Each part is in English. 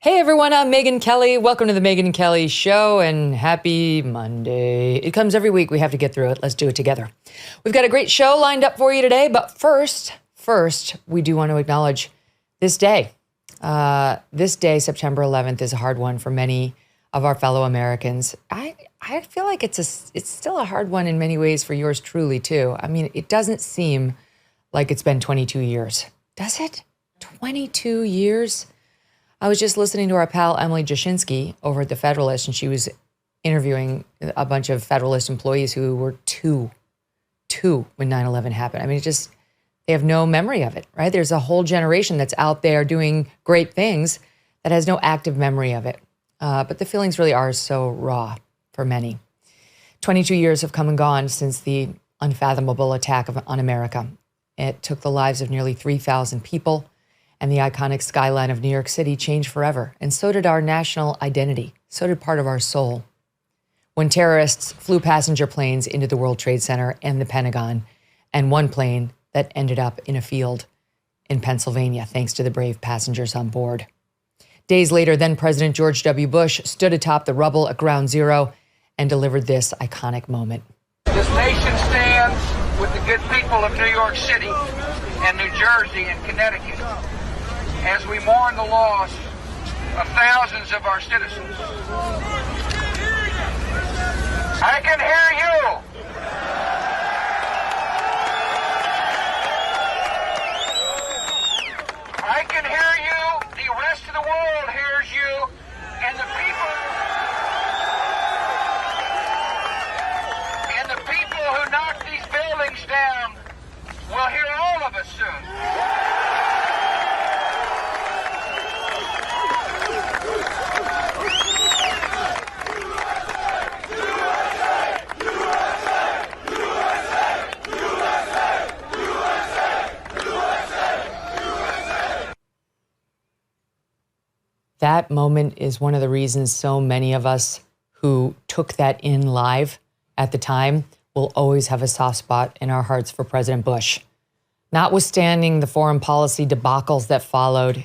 Hey everyone, I'm Megyn Kelly. Welcome to the Megyn Kelly Show and happy Monday. It comes every week. We have to get through it. Let's do it together. We've got a great show lined up for you today, but first, we do want to acknowledge this day. This day, September 11th, is a hard one for many of our fellow Americans. I feel like it's still a hard one in many ways for yours truly too. I mean, it doesn't seem like it's been 22 years. Does it? 22 years? I was just listening to our pal Emily Jashinsky over at The Federalist, and she was interviewing a bunch of Federalist employees who were two when 9/11 happened. I mean, they have no memory of it, right? There's a whole generation that's out there doing great things that has no active memory of it. But the feelings really are so raw for many. 22 years have come and gone since the unfathomable attack on America. It took the lives of nearly 3,000 people, and the iconic skyline of New York City changed forever. And so did our national identity. So did part of our soul. When terrorists flew passenger planes into the World Trade Center and the Pentagon, and one plane that ended up in a field in Pennsylvania, thanks to the brave passengers on board. Days later, then President George W. Bush stood atop the rubble at Ground Zero and delivered this iconic moment. This nation stands with the good people of New York City and New Jersey and Connecticut as we mourn the loss of thousands of our citizens. I can hear you. I can hear you. The rest of the world hears you. And the people who knock these buildings down will hear all of us soon. That moment is one of the reasons so many of us who took that in live at the time will always have a soft spot in our hearts for President Bush. Notwithstanding the foreign policy debacles that followed,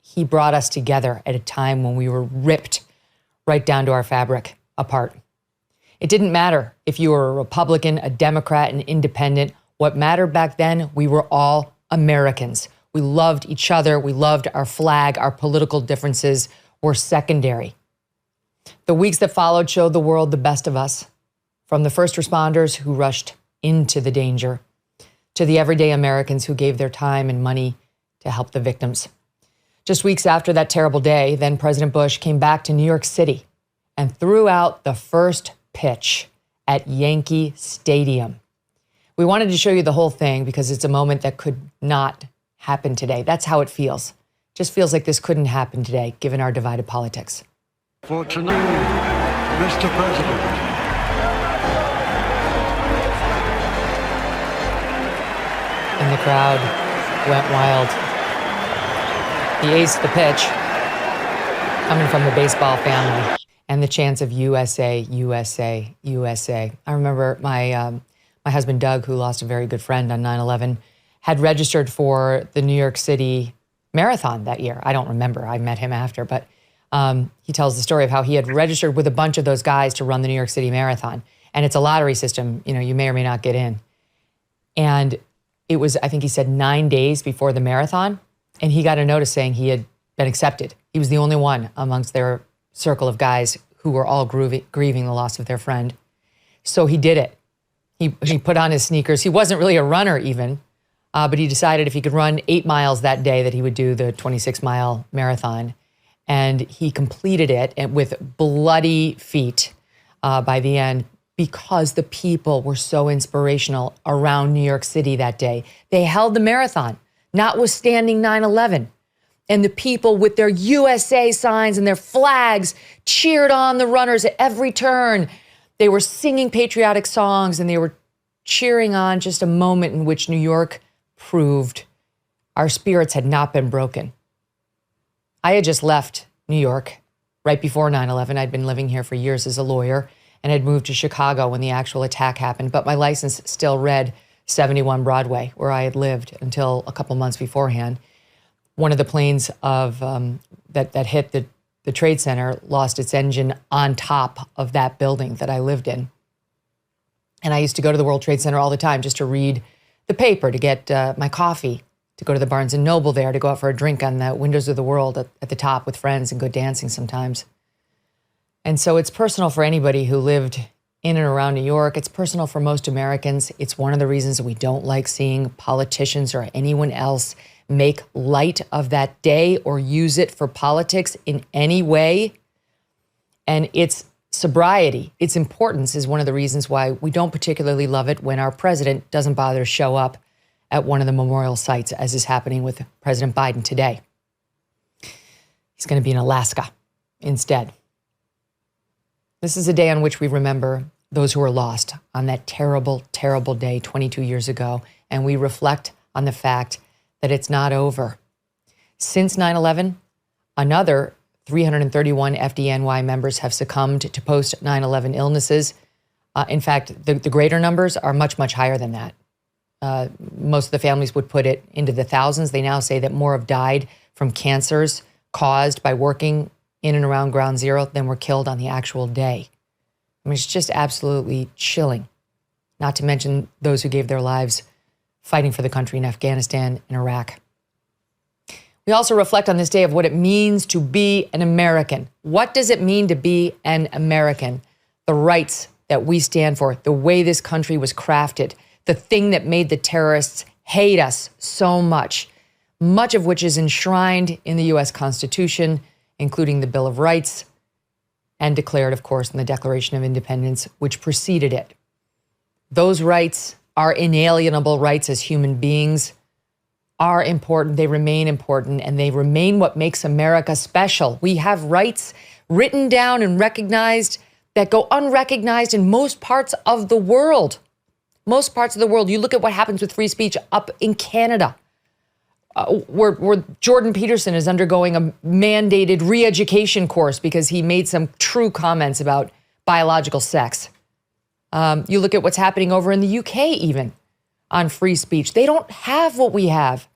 he brought us together at a time when we were ripped right down to our fabric apart. It didn't matter if you were a Republican, a Democrat, an independent. What mattered back then, we were all Americans. We loved each other. We loved our flag. Our political differences were secondary. The weeks that followed showed the world the best of us, from the first responders who rushed into the danger to the everyday Americans who gave their time and money to help the victims. Just weeks after that terrible day, then President Bush came back to New York City and threw out the first pitch at Yankee Stadium. We wanted to show you the whole thing because it's a moment that could not happen today. That's how it feels. Just feels like this couldn't happen today, given our divided politics. For tonight, Mr. President. And the crowd went wild. He aced the pitch, coming from the baseball family, and the chants of USA, USA, USA. I remember my husband, Doug, who lost a very good friend on 9/11, had registered for the New York City Marathon that year. I don't remember. I met him after, but he tells the story of how he had registered with a bunch of those guys to run the New York City Marathon. And it's a lottery system. You know, you may or may not get in. And it was, I think he said, 9 days before the marathon, and he got a notice saying he had been accepted. He was the only one amongst their circle of guys who were all grieving the loss of their friend. So he did it. He put on his sneakers. He wasn't really a runner even, but he decided if he could run 8 miles that day that he would do the 26-mile marathon. And he completed it with bloody feet by the end because the people were so inspirational around New York City that day. They held the marathon, notwithstanding 9/11. And the people with their USA signs and their flags cheered on the runners at every turn. They were singing patriotic songs and they were cheering on just a moment in which New York proved our spirits had not been broken. I had just left New York right before 9/11. I'd been living here for years as a lawyer and had moved to Chicago when the actual attack happened, but my license still read 71 Broadway, where I had lived until a couple months beforehand. one of the planes of that hit the Trade Center lost its engine on top of that building that I lived in. And I used to go to the World Trade Center all the time just to read the paper, to get my coffee, to go to the Barnes & Noble there, to go out for a drink on the windows of the world at the top with friends and go dancing sometimes. And so it's personal for anybody who lived in and around New York. It's personal for most Americans. It's one of the reasons that we don't like seeing politicians or anyone else make light of that day or use it for politics in any way. And its sobriety, its importance is one of the reasons why we don't particularly love it when our president doesn't bother to show up at one of the memorial sites, as is happening with President Biden today. He's going to be in Alaska instead. This is a day on which we remember those who were lost on that terrible, terrible day 22 years ago, and we reflect on the fact that it's not over. Since 9/11, another 331 FDNY members have succumbed to post-9/11 illnesses. In fact, the greater numbers are much, much higher than that. Most of the families would put it into the thousands. They now say that more have died from cancers caused by working in and around Ground Zero than were killed on the actual day. I mean, it's just absolutely chilling, not to mention those who gave their lives fighting for the country in Afghanistan and Iraq. We also reflect on this day of what it means to be an American. What does it mean to be an American? The rights that we stand for, the way this country was crafted, the thing that made the terrorists hate us so much, much of which is enshrined in the U.S. Constitution, including the Bill of Rights, and declared, of course, in the Declaration of Independence, which preceded it. Those rights, our inalienable rights as human beings, are important. They remain important, and they remain what makes America special. We have rights written down and recognized that go unrecognized in most parts of the world. Most parts of the world. You look at what happens with free speech up in Canada, where Jordan Peterson is undergoing a mandated re-education course because he made some true comments about biological sex. You look at what's happening over in the UK even on free speech. They don't have what we have.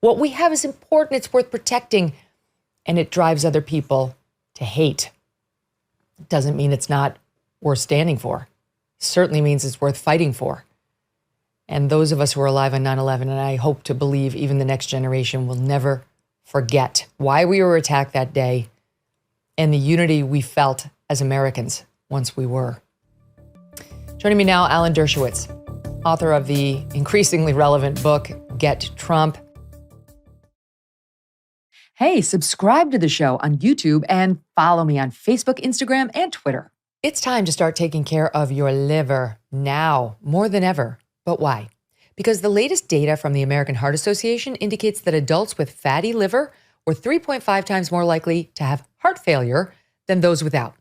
What we have is important. It's worth protecting, and it drives other people to hate. It doesn't mean it's not worth standing for. It certainly means it's worth fighting for. And those of us who are alive on 9/11, and I hope to believe even the next generation, will never forget why we were attacked that day and the unity we felt as Americans once we were. Joining me now, Alan Dershowitz, author of the increasingly relevant book, Get Trump. Hey, subscribe to the show on YouTube and follow me on Facebook, Instagram, and Twitter. It's time to start taking care of your liver now, more than ever. But why? Because the latest data from the American Heart Association indicates that adults with fatty liver were 3.5 times more likely to have heart failure than those without.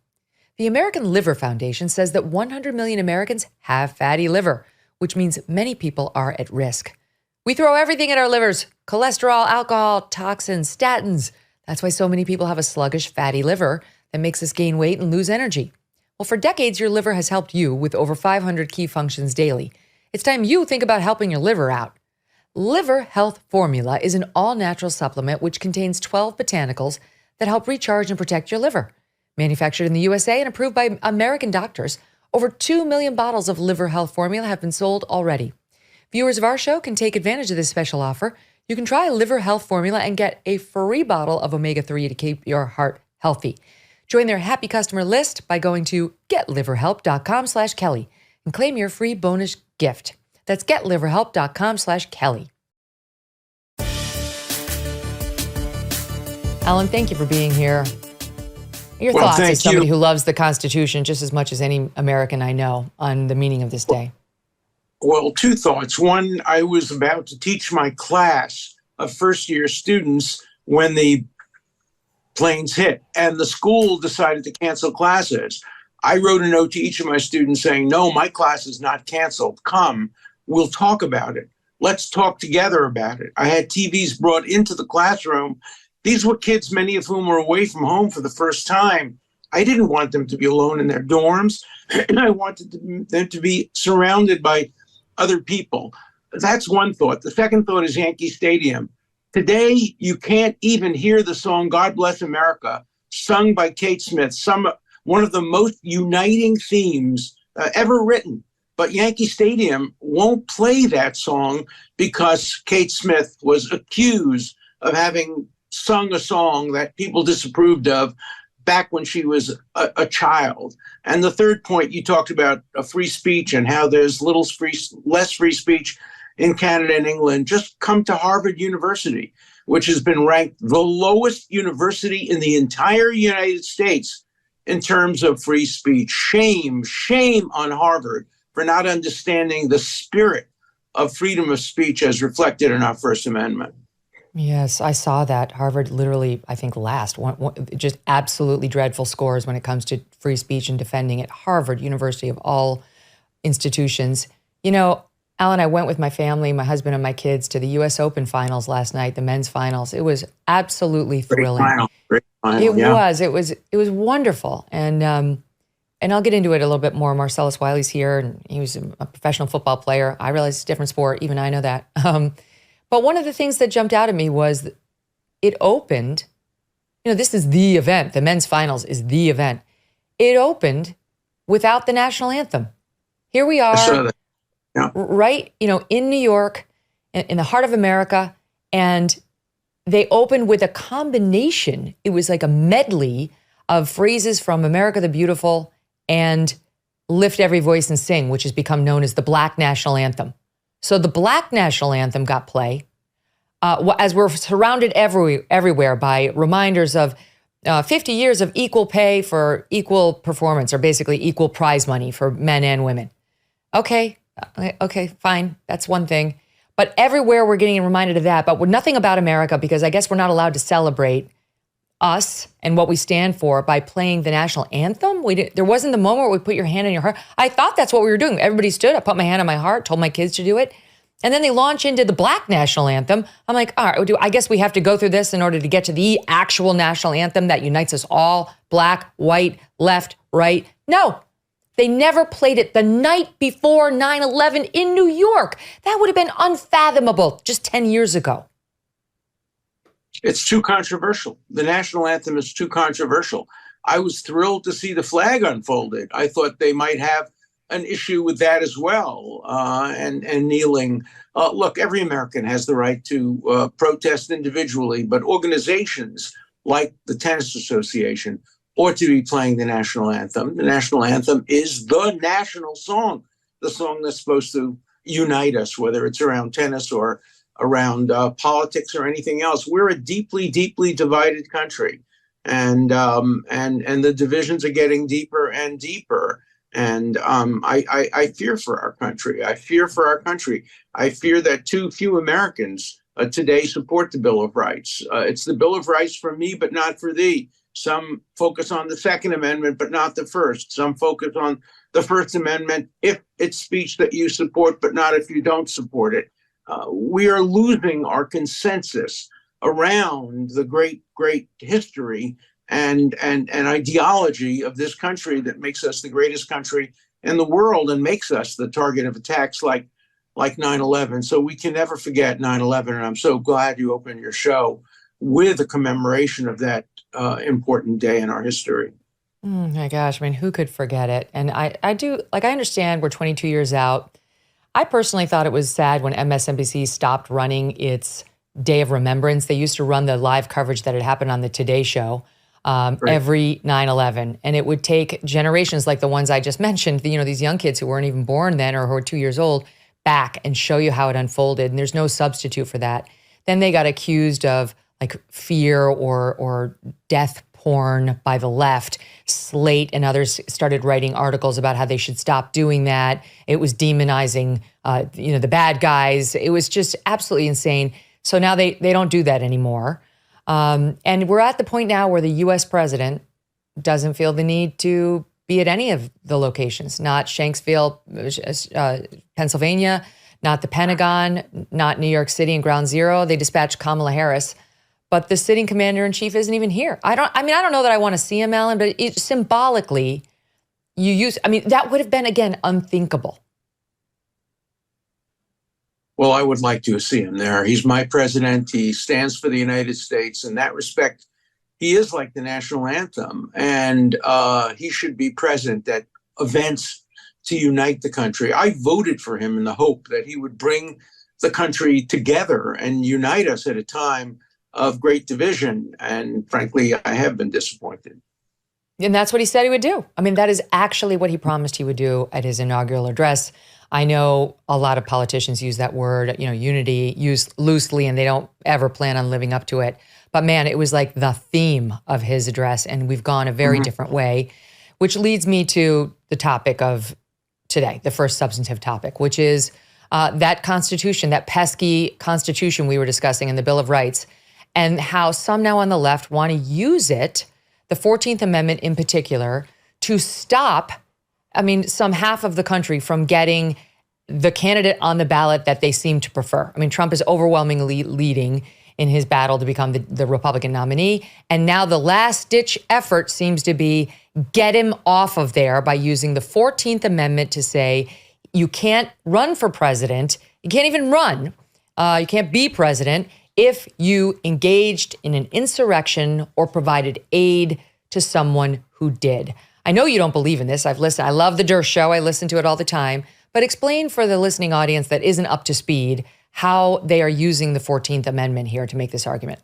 The American Liver Foundation says that 100 million Americans have fatty liver, which means many people are at risk. We throw everything at our livers: cholesterol, alcohol, toxins, statins. That's why so many people have a sluggish, fatty liver that makes us gain weight and lose energy. Well, for decades, your liver has helped you with over 500 key functions daily. It's time you think about helping your liver out. Liver Health Formula is an all-natural supplement which contains 12 botanicals that help recharge and protect your liver. Manufactured in the USA and approved by American doctors, over 2 million bottles of Liver Health Formula have been sold already. Viewers of our show can take advantage of this special offer. You can try Liver Health Formula and get a free bottle of omega-3 to keep your heart healthy. Join their happy customer list by going to getliverhelp.com/Kelly and claim your free bonus gift. That's getliverhelp.com/Kelly. Alan, thank you for being here. Your thoughts as somebody who loves the Constitution just as much as any American I know on the meaning of this day. Well, two thoughts. One, I was about to teach my class of first-year students when the planes hit, and the school decided to cancel classes. I wrote a note to each of my students saying, no, my class is not canceled. Come, we'll talk about it. Let's talk together about it. I had TVs brought into the classroom. These were kids, many of whom were away from home for the first time. I didn't want them to be alone in their dorms. I wanted them to be surrounded by other people. That's one thought. The second thought is Yankee Stadium. Today, you can't even hear the song God Bless America, sung by Kate Smith, one of the most uniting themes ever written. But Yankee Stadium won't play that song because Kate Smith was accused of having sung a song that people disapproved of back when she was a child. And the third point, you talked about free speech and how there's less free speech in Canada and England. Just come to Harvard University, which has been ranked the lowest university in the entire United States in terms of free speech. Shame on Harvard for not understanding the spirit of freedom of speech as reflected in our First Amendment. Yes, I saw that. Harvard literally, I think, just absolutely dreadful scores when it comes to free speech and defending it. Harvard University of all institutions. You know, Alan, I went with my family, my husband and my kids to the U.S. Open finals last night, the men's finals. It was absolutely thrilling. Great final, It was wonderful. And I'll get into it a little bit more. Marcellus Wiley's here, and he was a professional football player. I realize it's a different sport. Even I know that. But one of the things that jumped out at me was it opened, this is the event. The men's finals is the event. It opened without the national anthem. Here we are, right, in New York, in the heart of America, and they opened with a combination. It was like a medley of phrases from America the Beautiful and Lift Every Voice and Sing, which has become known as the Black National Anthem. So the Black National Anthem got play as we're surrounded everywhere by reminders of 50 years of equal pay for equal performance, or basically equal prize money for men and women. Okay, fine. That's one thing. But everywhere we're getting reminded of that, but we're nothing about America, because I guess we're not allowed to celebrate us and what we stand for by playing the national anthem. There wasn't the moment where we put your hand on your heart. I thought that's what we were doing. Everybody stood. I put my hand on my heart, told my kids to do it. And then they launch into the Black national anthem. I'm like, all right, I guess we have to go through this in order to get to the actual national anthem that unites us all, black, white, left, right. No, they never played it the night before 9/11 in New York. That would have been unfathomable just 10 years ago. It's too controversial. The national anthem is too controversial. I was thrilled to see the flag unfolded. I thought they might have an issue with that as well, and kneeling. Look, every American has the right to protest individually, but organizations like the Tennis Association ought to be playing the national anthem. The national anthem is the national song, the song that's supposed to unite us, whether it's around tennis or around politics or anything else. We're a deeply, deeply divided country, and the divisions are getting deeper and deeper. And I fear for our country. I fear for our country. I fear that too few Americans today support the Bill of Rights. It's the Bill of Rights for me, but not for thee. Some focus on the Second Amendment, but not the First. Some focus on the First Amendment if it's speech that you support, but not if you don't support it. We are losing our consensus around the great history and ideology of this country that makes us the greatest country in the world and makes us the target of attacks like 9/11. So we can never forget 9/11. And I'm so glad you opened your show with a commemoration of that important day in our history. My gosh, I mean, who could forget it? And I understand we're 22 years out. I personally thought it was sad when MSNBC stopped running its Day of Remembrance. They used to run the live coverage that had happened on the Today Show every 9/11. And it would take generations like the ones I just mentioned, these young kids who weren't even born then or who were 2 years old, back and show you how it unfolded. And there's no substitute for that. Then they got accused of like fear or death porn by the left. Slate and others started writing articles about how they should stop doing that. It was demonizing, the bad guys. It was just absolutely insane. So now they don't do that anymore. And we're at the point now where the U.S. president doesn't feel the need to be at any of the locations, not Shanksville, Pennsylvania, not the Pentagon, not New York City and Ground Zero. They dispatched Kamala Harris. But the sitting commander-in-chief isn't even here. I don't know that I want to see him, Alan, but symbolically, that would have been, again, unthinkable. Well, I would like to see him there. He's my president. He stands for the United States. In that respect, he is like the national anthem, and he should be present at events to unite the country. I voted for him in the hope that he would bring the country together and unite us at a time of great division. And frankly, I have been disappointed. And that's what he said he would do. I mean, that is actually what he promised he would do at his inaugural address. I know a lot of politicians use that word, unity, used loosely, and they don't ever plan on living up to it. But man, it was like the theme of his address, and we've gone a very different way, which leads me to the topic of today, the first substantive topic, which is that Constitution, that pesky Constitution we were discussing in the Bill of Rights, and how some now on the left want to use it, the 14th Amendment in particular, to stop, some half of the country from getting the candidate on the ballot that they seem to prefer. Trump is overwhelmingly leading in his battle to become the Republican nominee. And now the last-ditch effort seems to be get him off of there by using the 14th Amendment to say you can't run for president. You can't even run. You can't be president if you engaged in an insurrection or provided aid to someone who did. I know you don't believe in this. I've listened. I love the Durst Show. I listen to it all the time. But explain for the listening audience that isn't up to speed how they are using the 14th Amendment here to make this argument.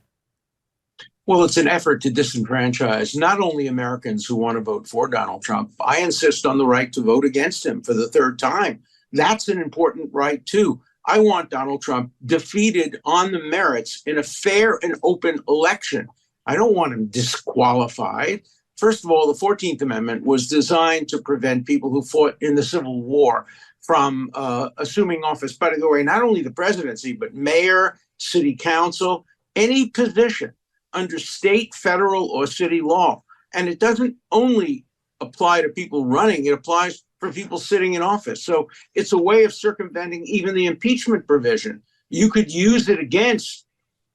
Well, it's an effort to disenfranchise not only Americans who want to vote for Donald Trump. I insist on the right to vote against him for the third time. That's an important right, too. I want Donald Trump defeated on the merits in a fair and open election. I don't want him disqualified. First of all, the 14th Amendment was designed to prevent people who fought in the Civil War from assuming office. By the way, not only the presidency, but mayor, city council, any position under state, federal, or city law. And it doesn't only apply to people running, it applies for people sitting in office. So it's a way of circumventing even the impeachment provision. You could use it against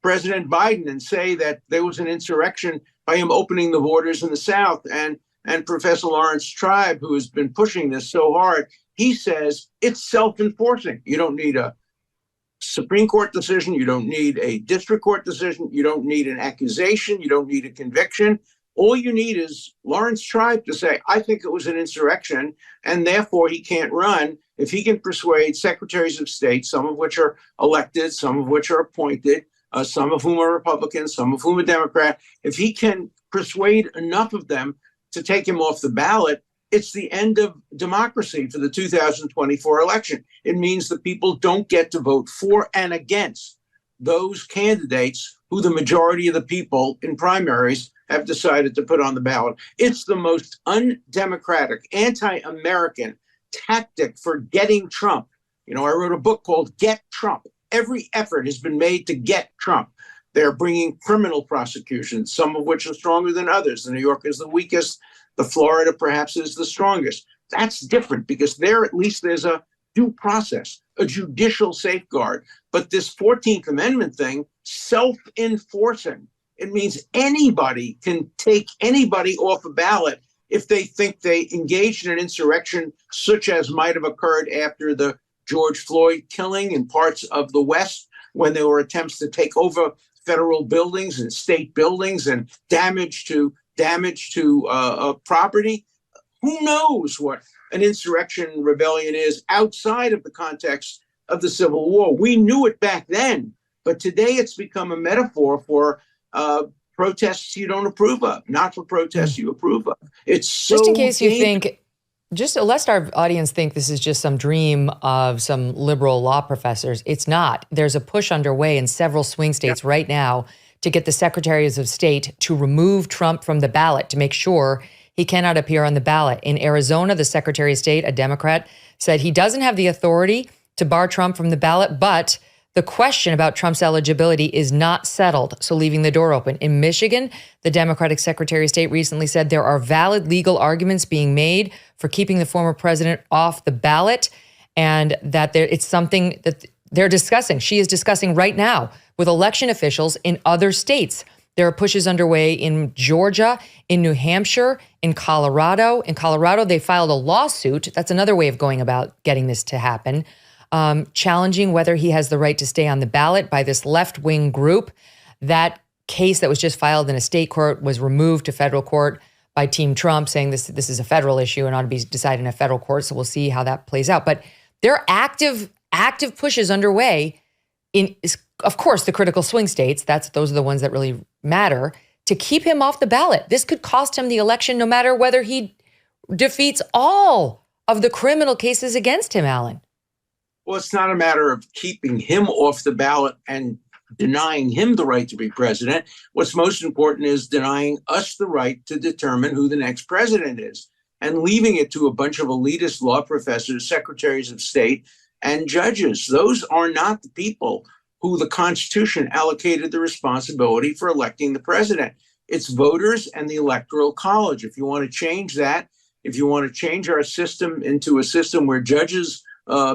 President Biden and say that there was an insurrection by him opening the borders in the South. And Professor Lawrence Tribe, who has been pushing this so hard, he says it's self-enforcing. You don't need a Supreme Court decision. You don't need a district court decision. You don't need an accusation. You don't need a conviction. All you need is Lawrence Tribe to say, I think it was an insurrection, and therefore he can't run. If he can persuade secretaries of state, some of which are elected, some of which are appointed, some of whom are Republicans, some of whom are Democrat, if he can persuade enough of them to take him off the ballot, it's the end of democracy for the 2024 election. It means that people don't get to vote for and against those candidates who the majority of the people in primaries have decided to put on the ballot. It's the most undemocratic, anti-American tactic for getting Trump. I wrote a book called Get Trump. Every effort has been made to get Trump. They're bringing criminal prosecutions, some of which are stronger than others. The New York is the weakest. The Florida perhaps is the strongest. That's different because there at least there's a due process, a judicial safeguard. But this 14th Amendment thing, self-enforcing, it means anybody can take anybody off a ballot if they think they engaged in an insurrection such as might have occurred after the George Floyd killing in parts of the West when there were attempts to take over federal buildings and state buildings and damage to property. Who knows what an insurrection rebellion is outside of the context of the Civil War? We knew it back then, but today it's become a metaphor for protests you don't approve of, not for protests you approve of. It's so just in case you dangerous. think, just lest our audience think this is just some dream of some liberal law professors, it's not. There's a push underway in several swing states right now to get the secretaries of state to remove Trump from the ballot to make sure he cannot appear on the ballot. In Arizona, the Secretary of State, a Democrat, said he doesn't have the authority to bar Trump from the ballot, but the question about Trump's eligibility is not settled, so leaving the door open. In Michigan, the Democratic Secretary of State recently said there are valid legal arguments being made for keeping the former president off the ballot, and that it's something that they're discussing. She is discussing right now with election officials in other states. There are pushes underway in Georgia, in New Hampshire, in Colorado. In Colorado, they filed a lawsuit. That's another way of going about getting this to happen. challenging whether he has the right to stay on the ballot by this left-wing group. That case that was just filed in a state court was removed to federal court by Team Trump, saying this is a federal issue and ought to be decided in a federal court. So we'll see how that plays out. But there are active pushes underway in, of course, the critical swing states. Those are the ones that really matter, to keep him off the ballot. This could cost him the election, no matter whether he defeats all of the criminal cases against him, Alan. Well, it's not a matter of keeping him off the ballot and denying him the right to be president. What's most important is denying us the right to determine who the next president is, and leaving it to a bunch of elitist law professors, secretaries of state, and judges. Those are not the people who the Constitution allocated the responsibility for electing the president. It's voters and the Electoral College. If you want to change that, if you want to change our system into a system where judges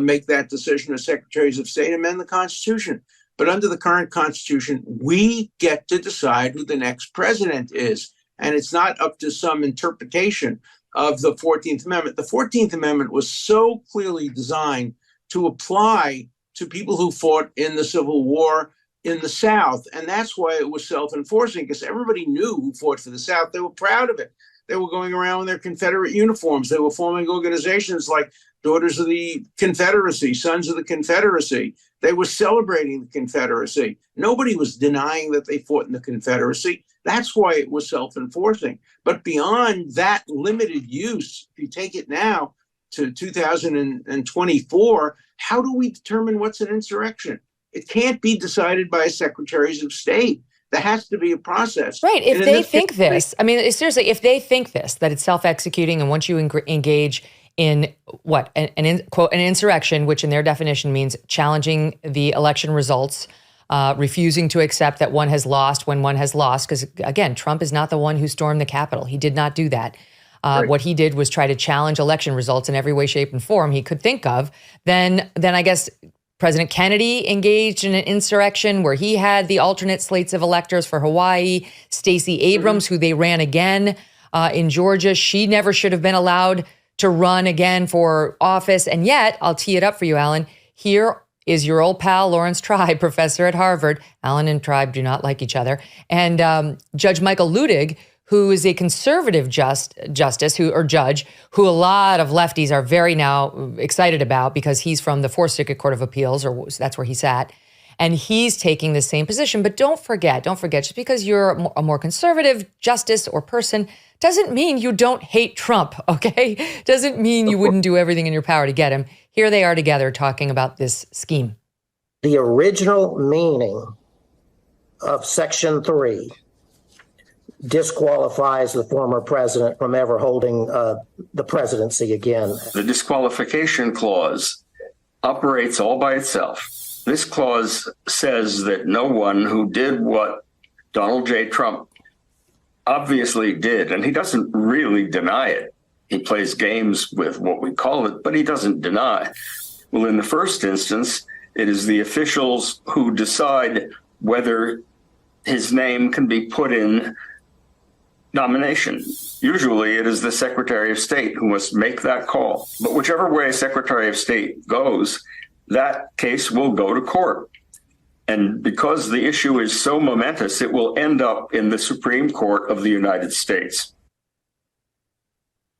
make that decision as secretaries of state, amend the Constitution. But under the current Constitution, we get to decide who the next president is. And it's not up to some interpretation of the 14th Amendment. The 14th Amendment was so clearly designed to apply to people who fought in the Civil War in the South. And that's why it was self-enforcing, because everybody knew who fought for the South. They were proud of it. They were going around in their Confederate uniforms. They were forming organizations like Daughters of the Confederacy, Sons of the Confederacy. They were celebrating the Confederacy. Nobody was denying that they fought in the Confederacy. That's why it was self-enforcing. But beyond that limited use, if you take it now to 2024, how do we determine what's an insurrection? It can't be decided by secretaries of state. There has to be a process. Right. If they think this, I mean, seriously, if they think this, that it's self-executing, and once you engage in what, quote, an insurrection, which in their definition means challenging the election results, refusing to accept that one has lost when one has lost, because again, Trump is not the one who stormed the Capitol. He did not do that. Right. What he did was try to challenge election results in every way, shape, and form he could think of. Then I guess President Kennedy engaged in an insurrection where he had the alternate slates of electors for Hawaii. Stacey Abrams, who they ran again in Georgia, she never should have been allowed to run again for office. And yet, I'll tee it up for you, Alan, here is your old pal, Lawrence Tribe, professor at Harvard. Alan and Tribe do not like each other. And Judge Michael Luttig, who is a conservative judge, who a lot of lefties are very now excited about because he's from the Fourth Circuit Court of Appeals, or that's where he sat. And he's taking the same position. But don't forget, just because you're a more conservative justice or person doesn't mean you don't hate Trump, okay? Doesn't mean you wouldn't do everything in your power to get him. Here they are together talking about this scheme. The original meaning of Section 3 disqualifies the former president from ever holding the presidency again. The disqualification clause operates all by itself. This clause says that no one who did what Donald J. Trump obviously did, and he doesn't really deny it. He plays games with what we call it, but he doesn't deny. Well, in the first instance, it is the officials who decide whether his name can be put in nomination. Usually it is the Secretary of State who must make that call. But whichever way Secretary of State goes, that case will go to court. And because the issue is so momentous, it will end up in the Supreme Court of the United States.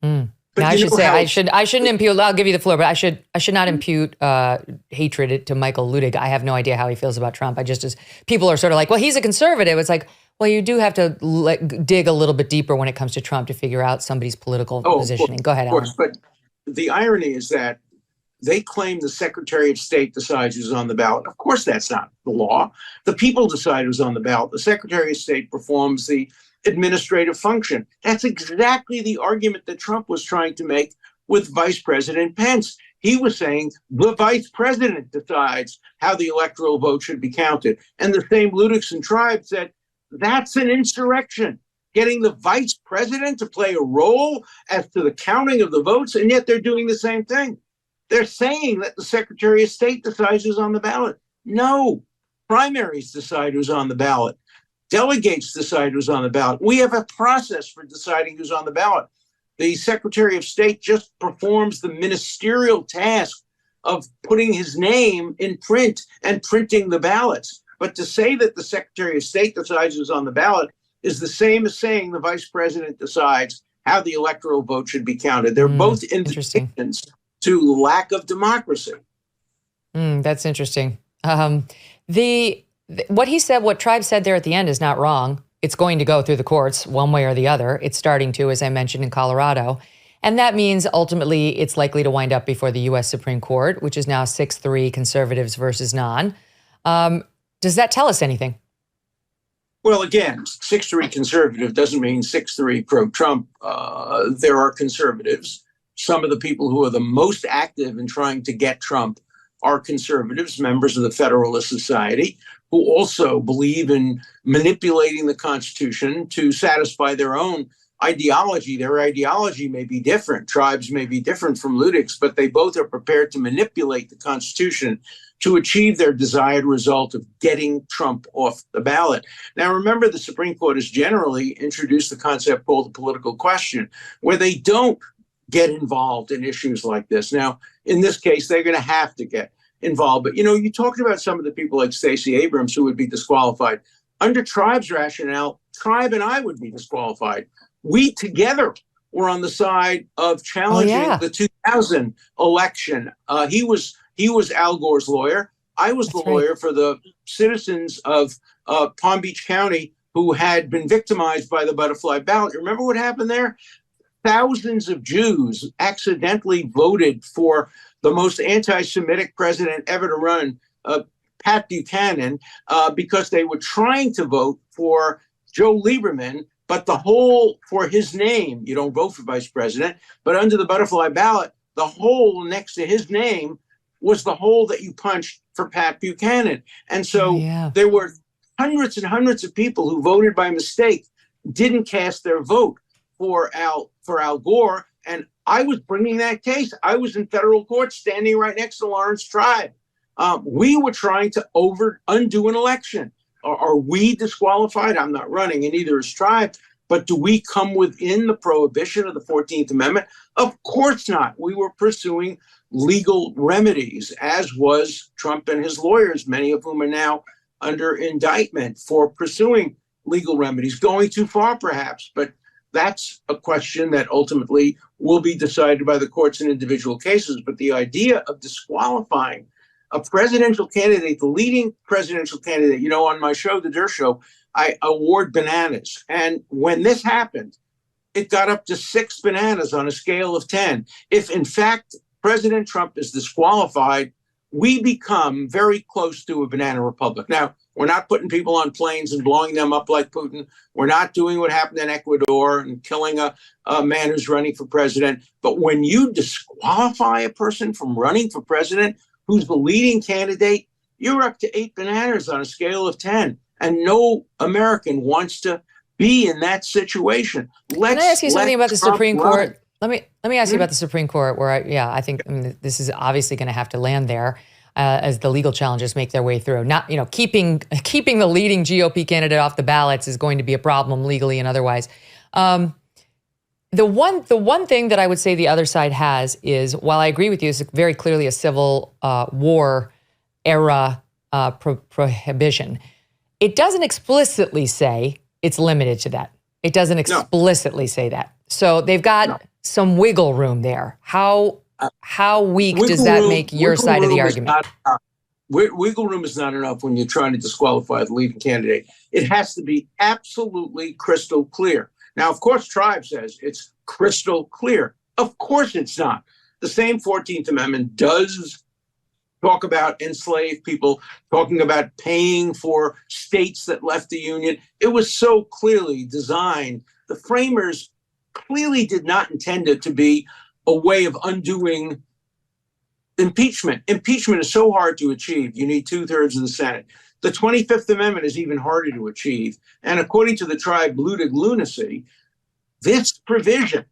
Now, I shouldn't impute, I'll give you the floor, but I should not impute hatred to Michael Luttig. I have no idea how he feels about Trump. As people are sort of like, well, he's a conservative. It's like, well, you do have to dig a little bit deeper when it comes to Trump to figure out somebody's political positioning. Go ahead, Alan. Of course, but the irony is that they claim the Secretary of State decides who's on the ballot. Of course, that's not the law. The people decide who's on the ballot. The Secretary of State performs the administrative function. That's exactly the argument that Trump was trying to make with Vice President Pence. He was saying the vice president decides how the electoral vote should be counted. And the same Luttig and Tribe said, that's an insurrection, getting the vice president to play a role as to the counting of the votes, and yet they're doing the same thing. They're saying that the Secretary of State decides who's on the ballot. No, primaries decide who's on the ballot. Delegates decide who's on the ballot. We have a process for deciding who's on the ballot. The Secretary of State just performs the ministerial task of putting his name in print and printing the ballots. But to say that the Secretary of State decides who's on the ballot is the same as saying the Vice President decides how the electoral vote should be counted. They're both invitations to lack of democracy. That's interesting. What he said, what Tribe said there at the end is not wrong. It's going to go through the courts one way or the other. It's starting to, as I mentioned, in Colorado. And that means ultimately it's likely to wind up before the U.S. Supreme Court, which is now 6-3 conservatives versus non. Does that tell us anything? Well, again, 6-3 conservative doesn't mean 6-3 pro-Trump. There are conservatives. Some of the people who are the most active in trying to get Trump are conservatives, members of the Federalist Society, who also believe in manipulating the Constitution to satisfy their own ideology. Their ideology may be different. Tribes may be different from Ludic's, but they both are prepared to manipulate the Constitution to achieve their desired result of getting Trump off the ballot. Now, remember, the Supreme Court has generally introduced the concept called the political question, where they don't get involved in issues like this. Now, in this case, they're going to have to get involved. But, you talked about some of the people like Stacey Abrams who would be disqualified. Under Tribe's rationale, Tribe and I would be disqualified. We together were on the side of challenging the 2000 election. He was Al Gore's lawyer. I was the lawyer for the citizens of Palm Beach County who had been victimized by the butterfly ballot. Remember what happened there? Thousands of Jews accidentally voted for the most anti-Semitic president ever to run, Pat Buchanan, because they were trying to vote for Joe Lieberman, but the hole for his name, you don't vote for vice president, but under the butterfly ballot, the hole next to his name was the hole that you punched for Pat Buchanan. And so there were hundreds and hundreds of people who voted by mistake, didn't cast their vote for Al Gore. And I was bringing that case. I was in federal court standing right next to Lawrence Tribe. We were trying to undo an election. Are we disqualified? I'm not running, and neither is Tribe. But do we come within the prohibition of the 14th Amendment? Of course not. We were pursuing legal remedies, as was Trump and his lawyers, many of whom are now under indictment for pursuing legal remedies, going too far perhaps. But that's a question that ultimately will be decided by the courts in individual cases. But the idea of disqualifying a presidential candidate, the leading presidential candidate, on my show, The Dirt Show, I award bananas. And when this happened, it got up to 6 bananas on a scale of 10. If, in fact, President Trump is disqualified, we become very close to a banana republic. Now, we're not putting people on planes and blowing them up like Putin. We're not doing what happened in Ecuador and killing a man who's running for president. But when you disqualify a person from running for president who's the leading candidate, you're up to 8 bananas on a scale of 10. And no American wants to be in that situation. Can I ask you something about the Supreme Court? Let me ask you about the Supreme Court, where I think this is obviously going to have to land there as the legal challenges make their way through. Not keeping the leading GOP candidate off the ballots is going to be a problem legally and otherwise. The one thing that I would say the other side has is, while I agree with you, it's very clearly a civil war era prohibition. It doesn't explicitly say it's limited to that. It doesn't explicitly say that. So they've got some wiggle room there. How weak does that make your side of the argument? Wiggle room is not enough when you're trying to disqualify the leading candidate. It has to be absolutely crystal clear. Now, of course, Tribe says it's crystal clear. Of course it's not. The same 14th Amendment does talk about enslaved people, talking about paying for states that left the Union. It was so clearly designed. The framers clearly did not intend it to be a way of undoing impeachment. Impeachment is so hard to achieve. You need 2/3 of the Senate. The 25th Amendment is even harder to achieve. And according to the Tribe Ludic lunacy, this provision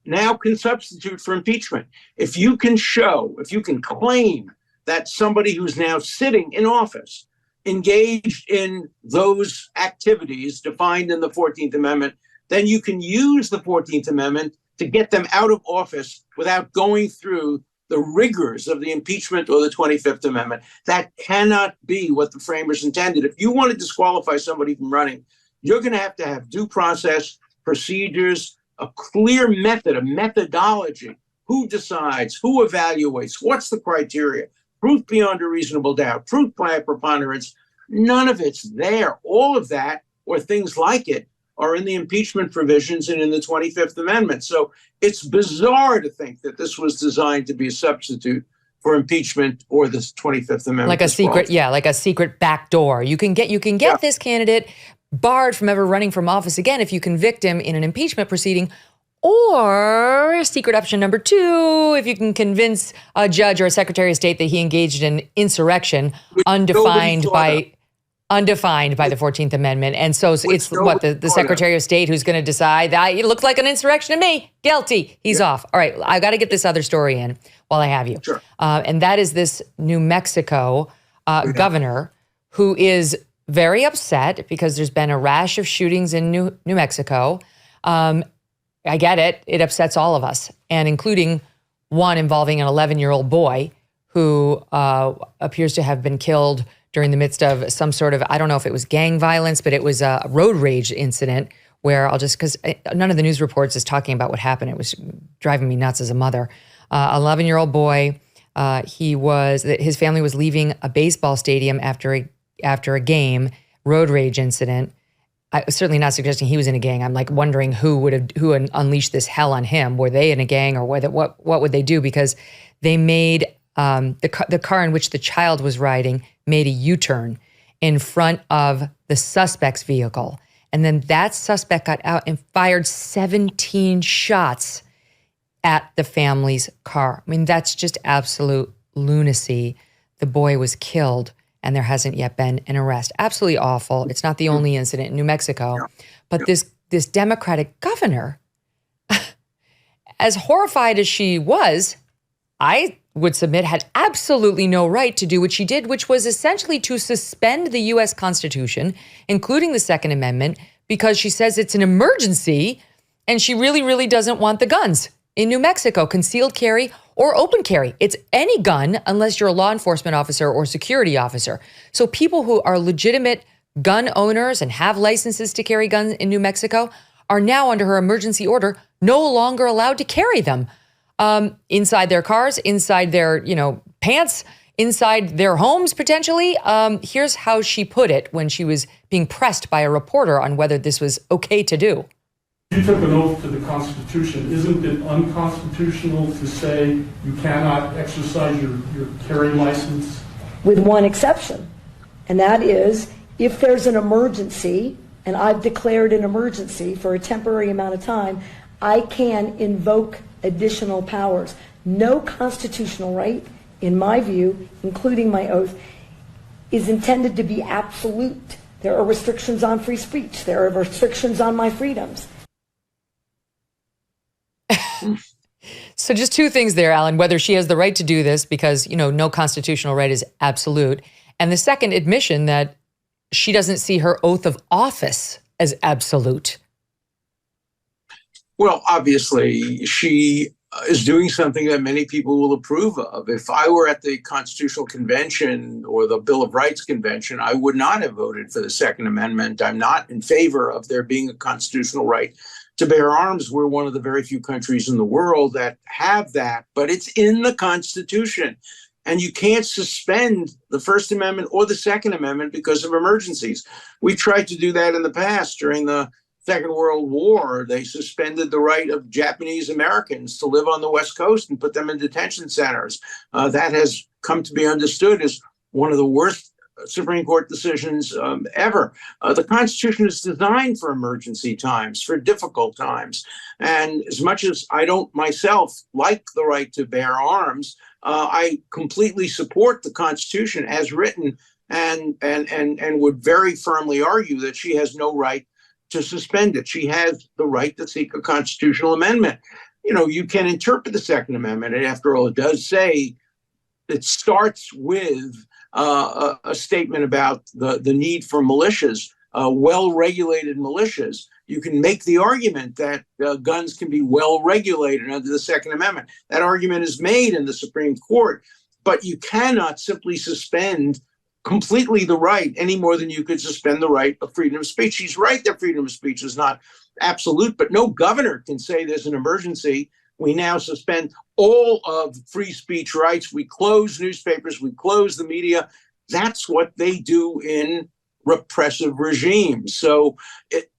now can substitute for impeachment. If you can claim that somebody who's now sitting in office engaged in those activities defined in the 14th Amendment, then you can use the 14th Amendment to get them out of office without going through the rigors of the impeachment or the 25th Amendment. That cannot be what the framers intended. If you want to disqualify somebody from running, you're going to have due process, procedures, a clear method, a methodology. Who decides? Who evaluates? What's the criteria? Proof beyond a reasonable doubt, proof by a preponderance. None of it's there. All of that, or things like it, are in the impeachment provisions and in the 25th Amendment. So it's bizarre to think that this was designed to be a substitute for impeachment or the 25th Amendment. Like a secret, like a secret back door. You can get this candidate barred from ever running from office again if you convict him in an impeachment proceeding. Or secret option number 2, if you can convince a judge or a Secretary of State that he engaged in insurrection undefined by the 14th Amendment. And so it's what the Secretary of State who's going to decide that it looks like an insurrection to me. Guilty. He's off. All right. I got to get this other story in while I have you. Sure. And that is this New Mexico governor who is very upset because there's been a rash of shootings in New Mexico. I get it. It upsets all of us, and including one involving an 11-year-old boy who appears to have been killed during the midst of some sort of, I don't know if it was gang violence, but it was a road rage incident where because none of the news reports is talking about what happened. It was driving me nuts as a mother. 11-year-old boy, his family was leaving a baseball stadium after a game, road rage incident. I was certainly not suggesting he was in a gang. I'm like wondering who unleashed this hell on him. Were they in a gang, or what would they do? Because they made the car in which the child was riding made a U-turn in front of the suspect's vehicle. And then that suspect got out and fired 17 shots at the family's car. I mean, that's just absolute lunacy. The boy was killed, and there hasn't yet been an arrest. Absolutely awful. It's not the only incident in New Mexico. But this Democratic governor, as horrified as she was, I would submit had absolutely no right to do what she did, which was essentially to suspend the U.S. Constitution, including the Second Amendment, because she says it's an emergency and she really, really doesn't want the guns in New Mexico, concealed carry or open carry. It's any gun unless you're a law enforcement officer or security officer. So people who are legitimate gun owners and have licenses to carry guns in New Mexico are now under her emergency order no longer allowed to carry them inside their cars, inside their pants, inside their homes potentially. Here's how she put it when she was being pressed by a reporter on whether this was okay to do. You took an oath to the Constitution. Isn't it unconstitutional to say you cannot exercise your carry license? With one exception, and that is if there's an emergency, and I've declared an emergency for a temporary amount of time, I can invoke additional powers. No constitutional right, in my view, including my oath, is intended to be absolute. There are restrictions on free speech. There are restrictions on my freedoms. So just two things there, Alan, whether she has the right to do this because, no constitutional right is absolute. And the second admission that she doesn't see her oath of office as absolute. Well, obviously, she is doing something that many people will approve of. If I were at the Constitutional Convention or the Bill of Rights Convention, I would not have voted for the Second Amendment. I'm not in favor of there being a constitutional right to bear arms. We're one of the very few countries in the world that have that, but it's in the Constitution. And you can't suspend the First Amendment or the Second Amendment because of emergencies. We tried to do that in the past during the Second World War. They suspended the right of Japanese Americans to live on the West Coast and put them in detention centers. That has come to be understood as one of the worst Supreme Court decisions ever. The Constitution is designed for emergency times, for difficult times. And as much as I don't myself like the right to bear arms, I completely support the Constitution as written and would very firmly argue that she has no right to suspend it. She has the right to seek a constitutional amendment. You can interpret the Second Amendment, and after all, it does say it starts with a statement about the need for militias, well-regulated militias. You can make the argument that guns can be well regulated under the Second Amendment. That argument is made in the Supreme Court, but you cannot simply suspend completely the right any more than you could suspend the right of freedom of speech. He's right that freedom of speech is not absolute, but no governor can say there's an emergency. We now suspend all of free speech rights. We close newspapers. We close the media. That's what they do in repressive regimes. So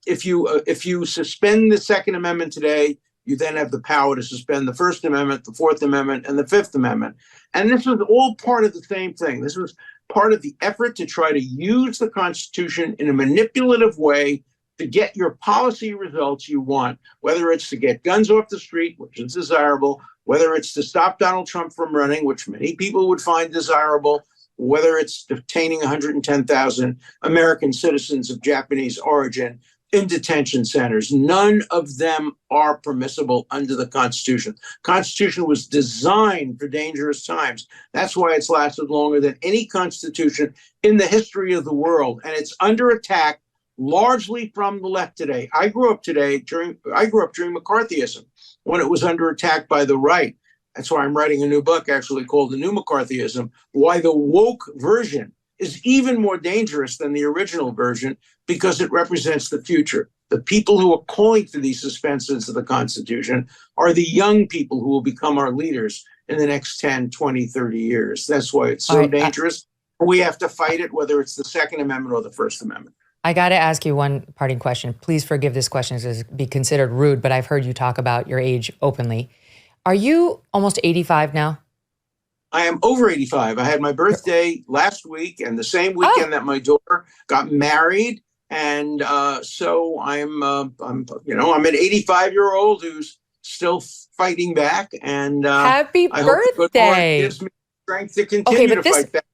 if you suspend the Second Amendment today, you then have the power to suspend the First Amendment, the Fourth Amendment, and the Fifth Amendment. And this was all part of the same thing. This was part of the effort to try to use the Constitution in a manipulative way to get your policy results you want, whether it's to get guns off the street, which is desirable, whether it's to stop Donald Trump from running, which many people would find desirable, whether it's detaining 110,000 American citizens of Japanese origin in detention centers. None of them are permissible under the Constitution. Constitution was designed for dangerous times. That's why it's lasted longer than any constitution in the history of the world. And it's under attack largely from the left today. I grew up during McCarthyism, when it was under attack by the right. That's why I'm writing a new book actually called The New McCarthyism, why the woke version is even more dangerous than the original version, because it represents the future. The people who are calling for these suspensions of the Constitution are the young people who will become our leaders in the next 10, 20, 30 years. That's why it's so dangerous. We have to fight it, whether it's the Second Amendment or the First Amendment. I got to ask you one parting question. Please forgive this question as be considered rude, but I've heard you talk about your age openly. Are you almost 85 now? I am over 85. I had my birthday last week, and the same weekend that my daughter got married, and so I'm an 85-year-old who's still fighting back. And happy birthday! Gives me strength to continue to fight back.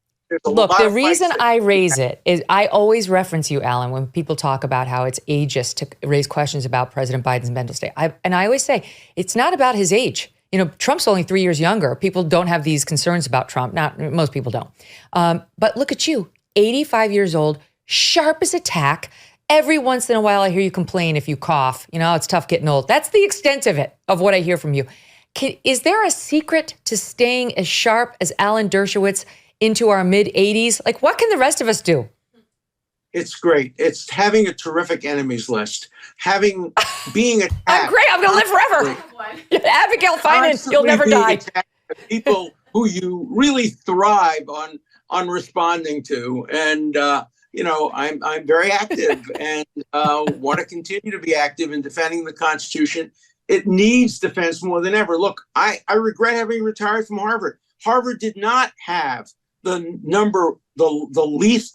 Look, the reason I raise it is I always reference you, Alan, when people talk about how it's ageist to raise questions about President Biden's mental state. And I always say it's not about his age. You know, Trump's only 3 years younger. People don't have these concerns about Trump. Most people don't. But look at you, 85 years old, sharp as a tack. Every once in a while, I hear you complain if you cough. You know, it's tough getting old. That's the extent of it, of what I hear from you. Is there a secret to staying as sharp as Alan Dershowitz into our mid-80s? Like, what can the rest of us do? It's great. It's having a terrific enemies list. Being attacked. I'm great. I'm going to live forever. Abigail Finan, you'll never die. People who you really thrive on responding to. And, I'm very active and want to continue to be active in defending the Constitution. It needs defense more than ever. Look, I regret having retired from Harvard. Harvard did not have the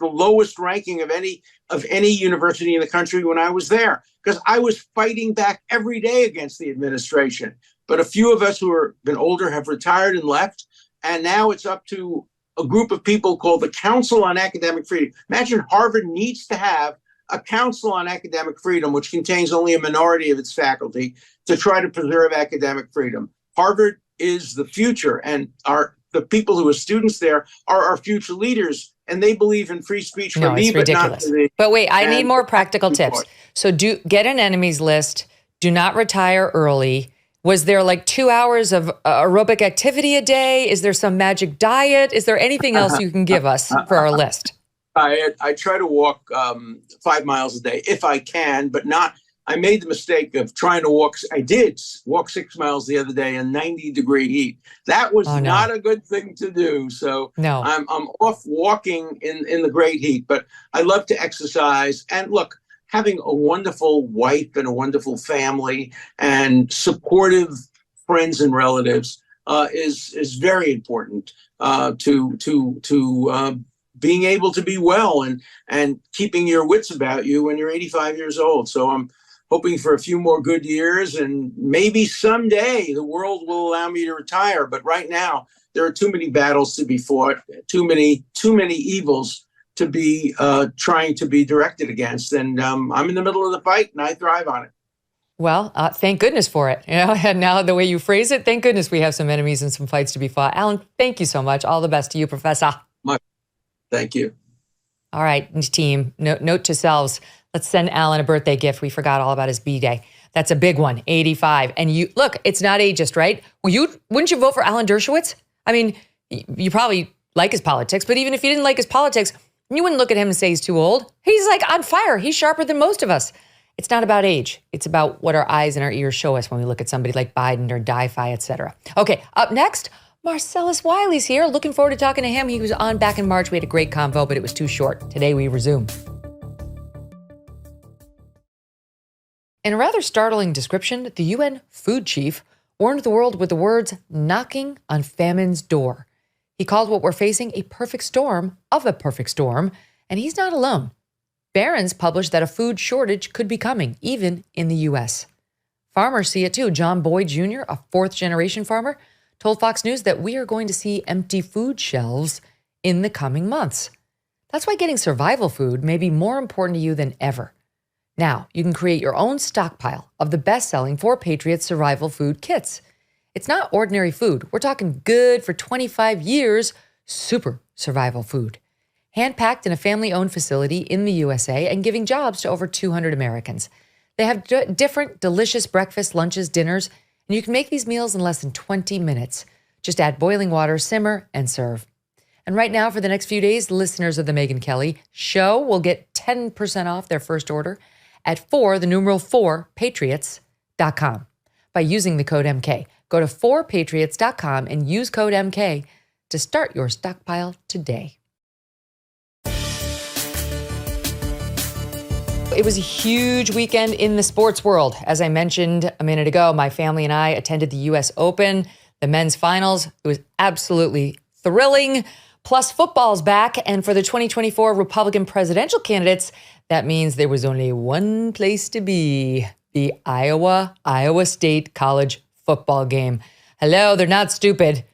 lowest ranking of any university in the country when I was there, because I was fighting back every day against the administration. But a few of us who have been older have retired and left, and now it's up to a group of people called the Council on Academic Freedom. Imagine Harvard needs to have a Council on Academic Freedom, which contains only a minority of its faculty, to try to preserve academic freedom. Harvard is the future, and the people who are students there are our future leaders, and they believe in free speech for me, but not for me. But wait, I need more practical tips. So get an enemies list. Do not retire early. Was there like 2 hours of aerobic activity a day? Is there some magic diet? Is there anything else you can give us for our list? I try to walk 5 miles a day if I can, but not. I made the mistake of trying to walk. I did walk 6 miles the other day in 90-degree heat. That was not a good thing to do. So I'm off walking in the great heat, but I love to exercise. And look, having a wonderful wife and a wonderful family and supportive friends and relatives is very important to being able to be well and keeping your wits about you when you're 85 years old. So I'm hoping for a few more good years, and maybe someday the world will allow me to retire. But right now, there are too many battles to be fought, too many evils to be trying to be directed against. And I'm in the middle of the fight, and I thrive on it. Well, thank goodness for it. And now the way you phrase it, thank goodness we have some enemies and some fights to be fought. Alan, thank you so much. All the best to you, Professor. Thank you. All right, team, note to selves. Let's send Alan a birthday gift. We forgot all about his B-Day. That's a big one, 85. And you look, it's not ageist, right? Wouldn't you vote for Alan Dershowitz? I mean, you probably like his politics, but even if you didn't like his politics, you wouldn't look at him and say he's too old. He's like on fire. He's sharper than most of us. It's not about age. It's about what our eyes and our ears show us when we look at somebody like Biden or Di-Fi, et cetera. Okay, up next, Marcellus Wiley's here. Looking forward to talking to him. He was on back in March. We had a great convo, but it was too short. Today we resume. In a rather startling description, the UN food chief warned the world with the words, knocking on famine's door. He called what we're facing a perfect storm of a perfect storm, and he's not alone. Barron's published that a food shortage could be coming, even in the U.S. Farmers see it too. John Boyd Jr., a fourth-generation farmer, told Fox News that we are going to see empty food shelves in the coming months. That's why getting survival food may be more important to you than ever. Now, you can create your own stockpile of the best-selling 4 Patriots survival food kits. It's not ordinary food. We're talking good for 25 years, super survival food. Hand-packed in a family-owned facility in the USA and giving jobs to over 200 Americans. They have different delicious breakfasts, lunches, dinners, and you can make these meals in less than 20 minutes. Just add boiling water, simmer, and serve. And right now, for the next few days, listeners of the Megyn Kelly Show will get 10% off their first order at 4Patriots.com by using the code MK. Go to 4Patriots.com and use code MK to start your stockpile today. It was a huge weekend in the sports world. As I mentioned a minute ago, my family and I attended the U.S. Open, the men's finals. It was absolutely thrilling. Plus, football's back. And for the 2024 Republican presidential candidates, that means there was only one place to be, the Iowa State College football game. Hello, they're not stupid.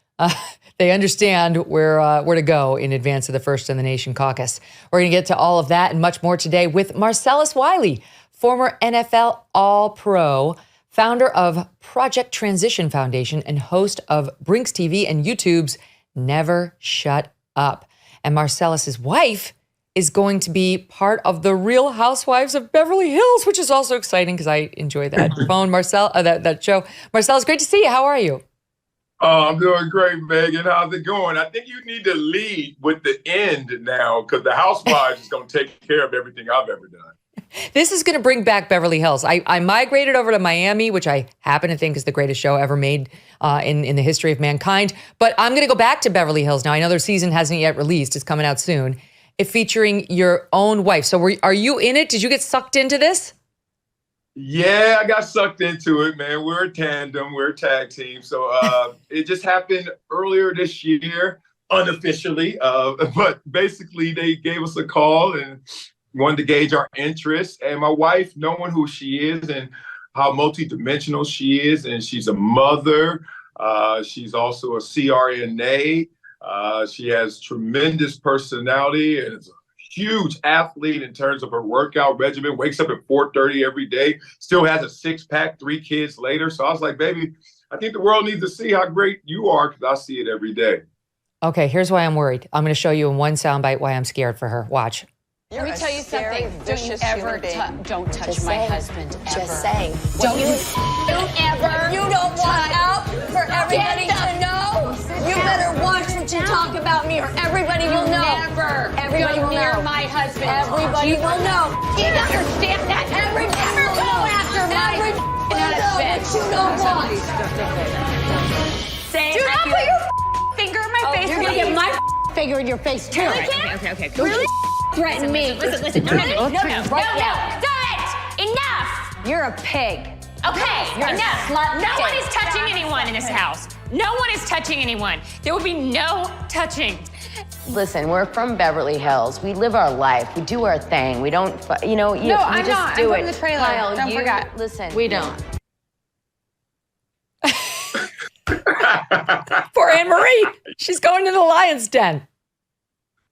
They understand where to go in advance of the First in the Nation caucus. We're going to get to all of that and much more today with Marcellus Wiley, former NFL All-Pro, founder of Project Transition Foundation, and host of Brinks TV and YouTube's Never Shut Up. And Marcellus's wife is going to be part of the Real Housewives of Beverly Hills, which is also exciting because I enjoy that that show. Marcellus, great to see you. How are you? Oh, I'm doing great, Megan. How's it going? I think you need to lead with the end now because the Housewives is going to take care of everything I've ever done. This is going to bring back Beverly Hills. I migrated over to Miami, which I happen to think is the greatest show ever made in the history of mankind. But I'm going to go back to Beverly Hills now. I know their season hasn't yet released. It's coming out soon. It featuring your own wife. So are you in it? Did you get sucked into this? Yeah, I got sucked into it, man. We're a tandem. We're a tag team. So it just happened earlier this year, unofficially. But basically, they gave us a call and wanted to gauge our interest. And my wife, knowing who she is and how multidimensional she is, and she's a mother. She's also a CRNA. She has tremendous personality and is a huge athlete in terms of her workout regimen, wakes up at 4:30 every day, still has a 6-pack 3 kids later. So I was like, baby, I think the world needs to see how great you are because I see it every day. Okay, here's why I'm worried. I'm going to show you in one soundbite why I'm scared for her. Watch. Let me tell you something. Don't touch my husband ever. Just say. Don't ever. You don't want out for everybody to know. You better watch what you talk about me, or everybody will know. Never. Everybody will near know. my husband. Everybody will know. You understand that? Everybody Never will go know. after my husband. But you don't want. Do not put your finger in my face. You're gonna get my finger in your face too. Okay. Really? Threaten me. Listen. No. Stop it. Enough. You're a pig. Okay, You're enough. No one is touching anyone in this house. No one is touching anyone. There will be no touching. Listen, we're from Beverly Hills. We live our life. We do our thing. We don't, we No, just I'm not. do I'm it. from the trailer. Kyle, Don't forget. Listen. We don't. Poor Anne Marie. She's going to the lion's den.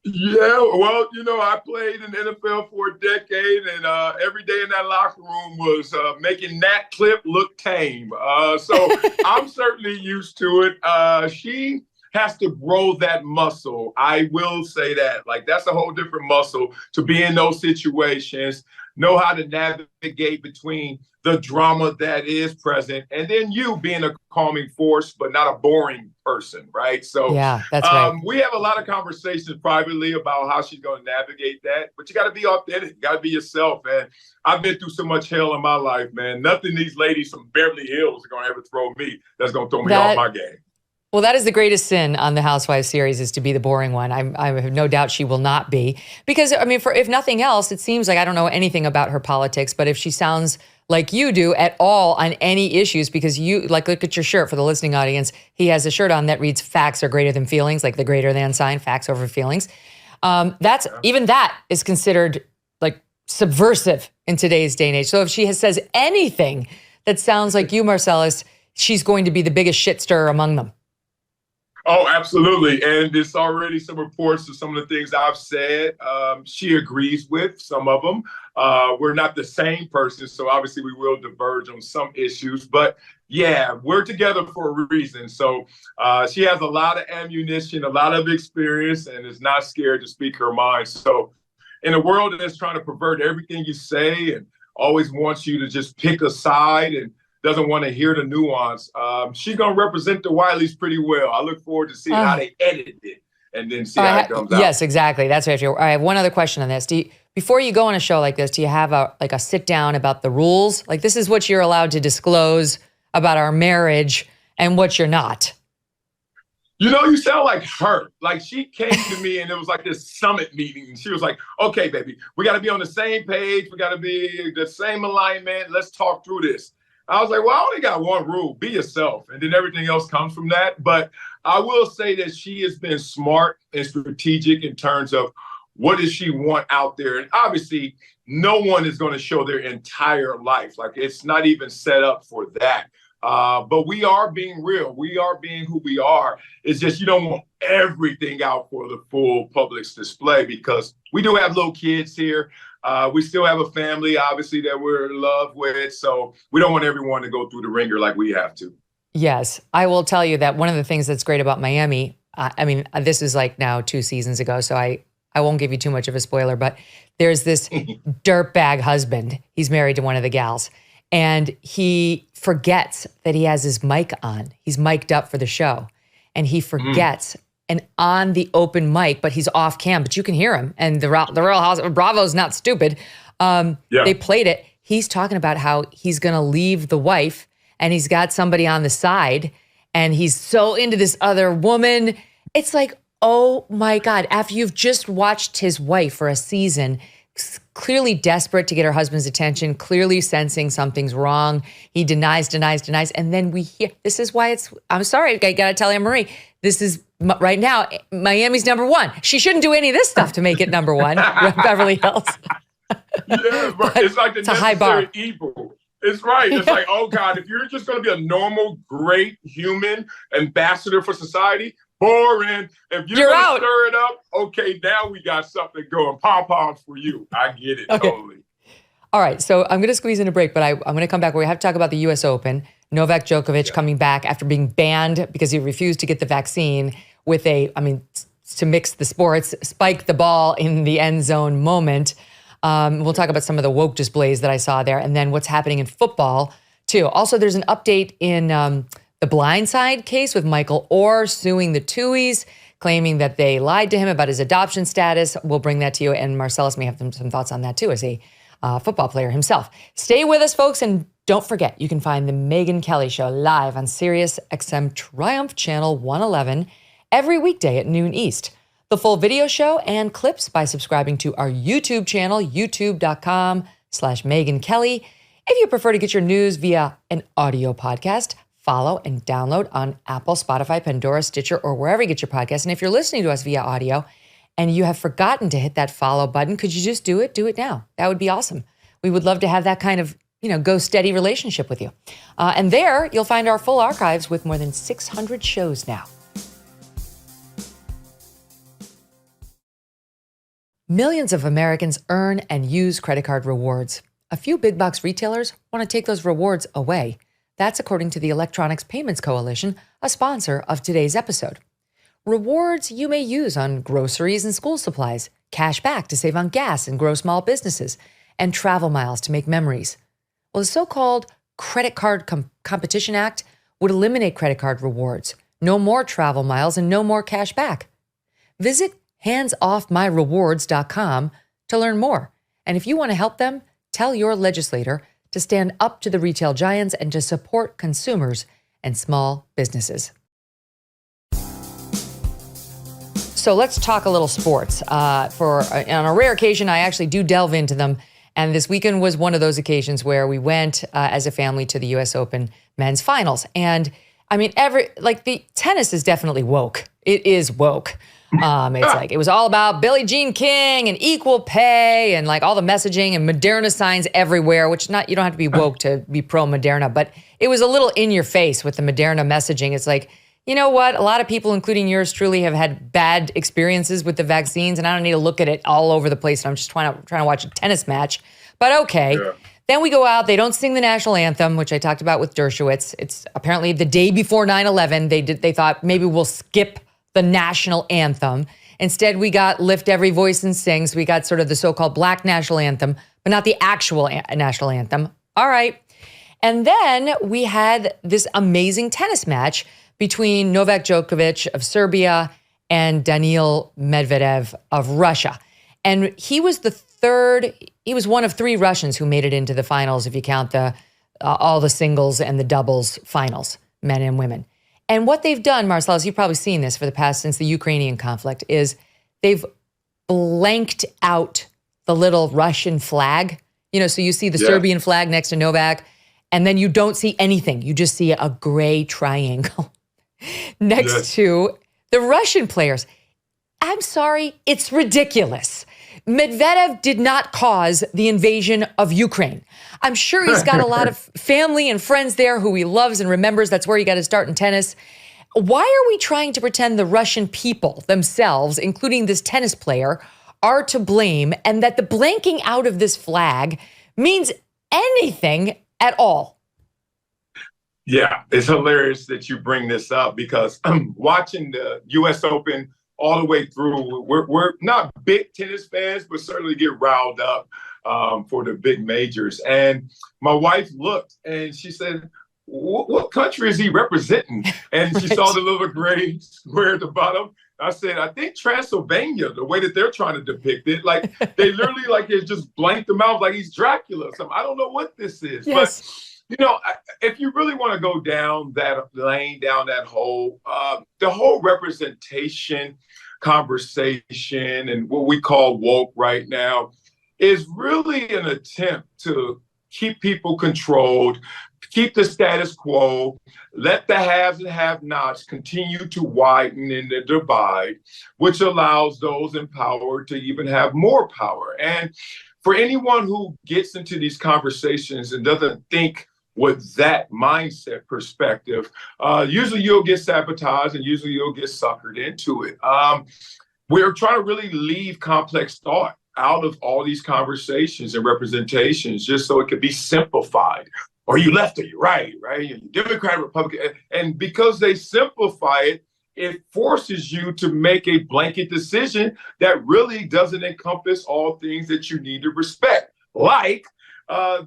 Yeah, well, I played in the NFL for a decade, and every day in that locker room was making that clip look tame. So I'm certainly used to it. She has to grow that muscle. I will say that. Like, that's a whole different muscle to be in those situations. know how to navigate between the drama that is present, and then you being a calming force, but not a boring person, right? So yeah, that's right. We have a lot of conversations privately about how she's going to navigate that, but you got to be authentic, you got to be yourself. And I've been through so much hell in my life, man. Nothing these ladies from Beverly Hills are going to ever throw me that's going to throw me off my game. Well, that is the greatest sin on the Housewives series, is to be the boring one. I have no doubt she will not be. Because, I mean, if nothing else, it seems like I don't know anything about her politics, but if she sounds like you do at all on any issues, because you, like, look at your shirt for the listening audience. He has a shirt on that reads facts are greater than feelings, like the greater than sign, facts over feelings. Even that is considered like subversive in today's day and age. So if she says anything that sounds like you, Marcellus, she's going to be the biggest shit stirrer among them. Oh, absolutely. And there's already some reports of some of the things I've said. She agrees with some of them. We're not the same person, so obviously we will diverge on some issues. But yeah, we're together for a reason. So she has a lot of ammunition, a lot of experience, and is not scared to speak her mind. So in a world that's trying to pervert everything you say and always wants you to just pick a side and doesn't want to hear the nuance, she's going to represent the Wileys pretty well. I look forward to seeing how they edit it and then see how it comes out. Yes, exactly. That's right. I have one other question on this. Before you go on a show like this, do you have a sit down about the rules? Like, this is what you're allowed to disclose about our marriage and what you're not. You know, you sound like her. Like, she came to me and it was like this summit meeting. And she was like, okay, baby, we got to be on the same page. We got to be the same alignment. Let's talk through this. I was like, well, I only got one rule: be yourself. And then everything else comes from that. But I will say that she has been smart and strategic in terms of what does she want out there. And obviously, no one is going to show their entire life. Like, it's not even set up for that. But we are being real. We are being who we are. It's just you don't want everything out for the full public's display, because we do have little kids here. We still have a family, obviously, that we're in love with. So we don't want everyone to go through the ringer like we have to. Yes. I will tell you that one of the things that's great about Miami, this is like now 2 seasons ago, so I won't give you too much of a spoiler, but there's this dirtbag husband. He's married to one of the gals, and he forgets that he has his mic on. He's mic'd up for the show, and he forgets. And on the open mic, but he's off cam, but you can hear him. And the Real House, Bravo's not stupid. They played it. He's talking about how he's going to leave the wife, and he's got somebody on the side, and he's so into this other woman. It's like, oh my God, after you've just watched his wife for a season, clearly desperate to get her husband's attention, clearly sensing something's wrong. He denies. And then we hear, this is why I'm sorry, I got to tell Anne-Marie, this is right now, Miami's number one. She shouldn't do any of this stuff to make it number one, Beverly Hills. Yeah, but it's like the it's a high bar. Evil. It's right. It's like, oh God, if you're just going to be a normal, great human ambassador for society, boring. If you're going to stir it up, okay, now we got something going. Pom-poms for you. I get it, totally. All right, so I'm going to squeeze in a break, but I'm going to come back. We have to talk about the U.S. Open. Novak Djokovic coming back after being banned because he refused to get the vaccine with to mix the sports, spike the ball in the end zone moment. We'll talk about some of the woke displays that I saw there, and then what's happening in football, too. Also, there's an update in the Blindside case with Michael Orr suing the Tuohys, claiming that they lied to him about his adoption status. We'll bring that to you, and Marcellus may have some thoughts on that, too, as a football player himself. Stay with us, folks, and don't forget, you can find the Megyn Kelly Show live on Sirius XM Triumph Channel 111 every weekday at noon East. The full video show and clips by subscribing to our YouTube channel, youtube.com/Megyn Kelly. If you prefer to get your news via an audio podcast, follow and download on Apple, Spotify, Pandora, Stitcher, or wherever you get your podcasts. And if you're listening to us via audio and you have forgotten to hit that follow button, could you just do it? Do it now. That would be awesome. We would love to have that kind of, go steady relationship with you. And there you'll find our full archives with more than 600 shows now. Millions of Americans earn and use credit card rewards. A few big box retailers want to take those rewards away. That's according to the Electronics Payments Coalition, a sponsor of today's episode. Rewards you may use on groceries and school supplies, cash back to save on gas and grow small businesses, and travel miles to make memories. Well, the so-called Credit Card Competition Act would eliminate credit card rewards. No more travel miles and no more cash back. Visit handsoffmyrewards.com to learn more. And if you want to help them, tell your legislator to stand up to the retail giants and to support consumers and small businesses. So let's talk a little sports. On a rare occasion, I actually do delve into them. And this weekend was one of those occasions where we went as a family to the U.S. Open men's finals. And I mean, the tennis is definitely woke. It is woke. It's like, it was all about Billie Jean King and equal pay and like all the messaging and Moderna signs everywhere, which you don't have to be woke to be pro Moderna, but it was a little in your face with the Moderna messaging. It's like, you know what? A lot of people, including yours truly, have had bad experiences with the vaccines, and I don't need to look at it all over the place. And I'm just trying to watch a tennis match. But okay. Yeah. Then we go out. They don't sing the national anthem, which I talked about with Dershowitz. It's apparently the day before 9/11. They thought maybe we'll skip the national anthem. Instead, we got Lift Every Voice and Sing. So we got sort of the so-called black national anthem, but not the actual national anthem. All right. And then we had this amazing tennis match between Novak Djokovic of Serbia and Daniil Medvedev of Russia. And he was one of 3 Russians who made it into the finals, if you count all the singles and the doubles finals, men and women. And what they've done, Marcellus, you've probably seen this since the Ukrainian conflict, is they've blanked out the little Russian flag. So you see the Serbian flag next to Novak, and then you don't see anything. You just see a gray triangle next to the Russian players. I'm sorry, it's ridiculous. Medvedev did not cause the invasion of Ukraine. I'm sure he's got a lot of family and friends there who he loves and remembers. That's where he got his start in tennis. Why are we trying to pretend the Russian people themselves, including this tennis player, are to blame, and that the blanking out of this flag means anything at all? Yeah, it's hilarious that you bring this up, because watching the U.S. Open all the way through, we're not big tennis fans, but certainly get riled up for the big majors. And my wife looked and she said, what country is he representing? And she saw the little gray square at the bottom. I said, I think Transylvania, the way that they're trying to depict it, like they literally like it just blanked him out like he's Dracula. So I don't know what this is. Yes. But if you really want to go down that lane, down that hole, the whole representation conversation and what we call woke right now is really an attempt to keep people controlled, keep the status quo, let the haves and have-nots continue to widen in the divide, which allows those in power to even have more power. And for anyone who gets into these conversations and doesn't think with that mindset perspective, usually you'll get sabotaged and usually you'll get suckered into it. We're trying to really leave complex thought out of all these conversations and representations just so it could be simplified. Are you left or you right? You're Democrat, Republican. And because they simplify it, it forces you to make a blanket decision that really doesn't encompass all things that you need to respect. Like,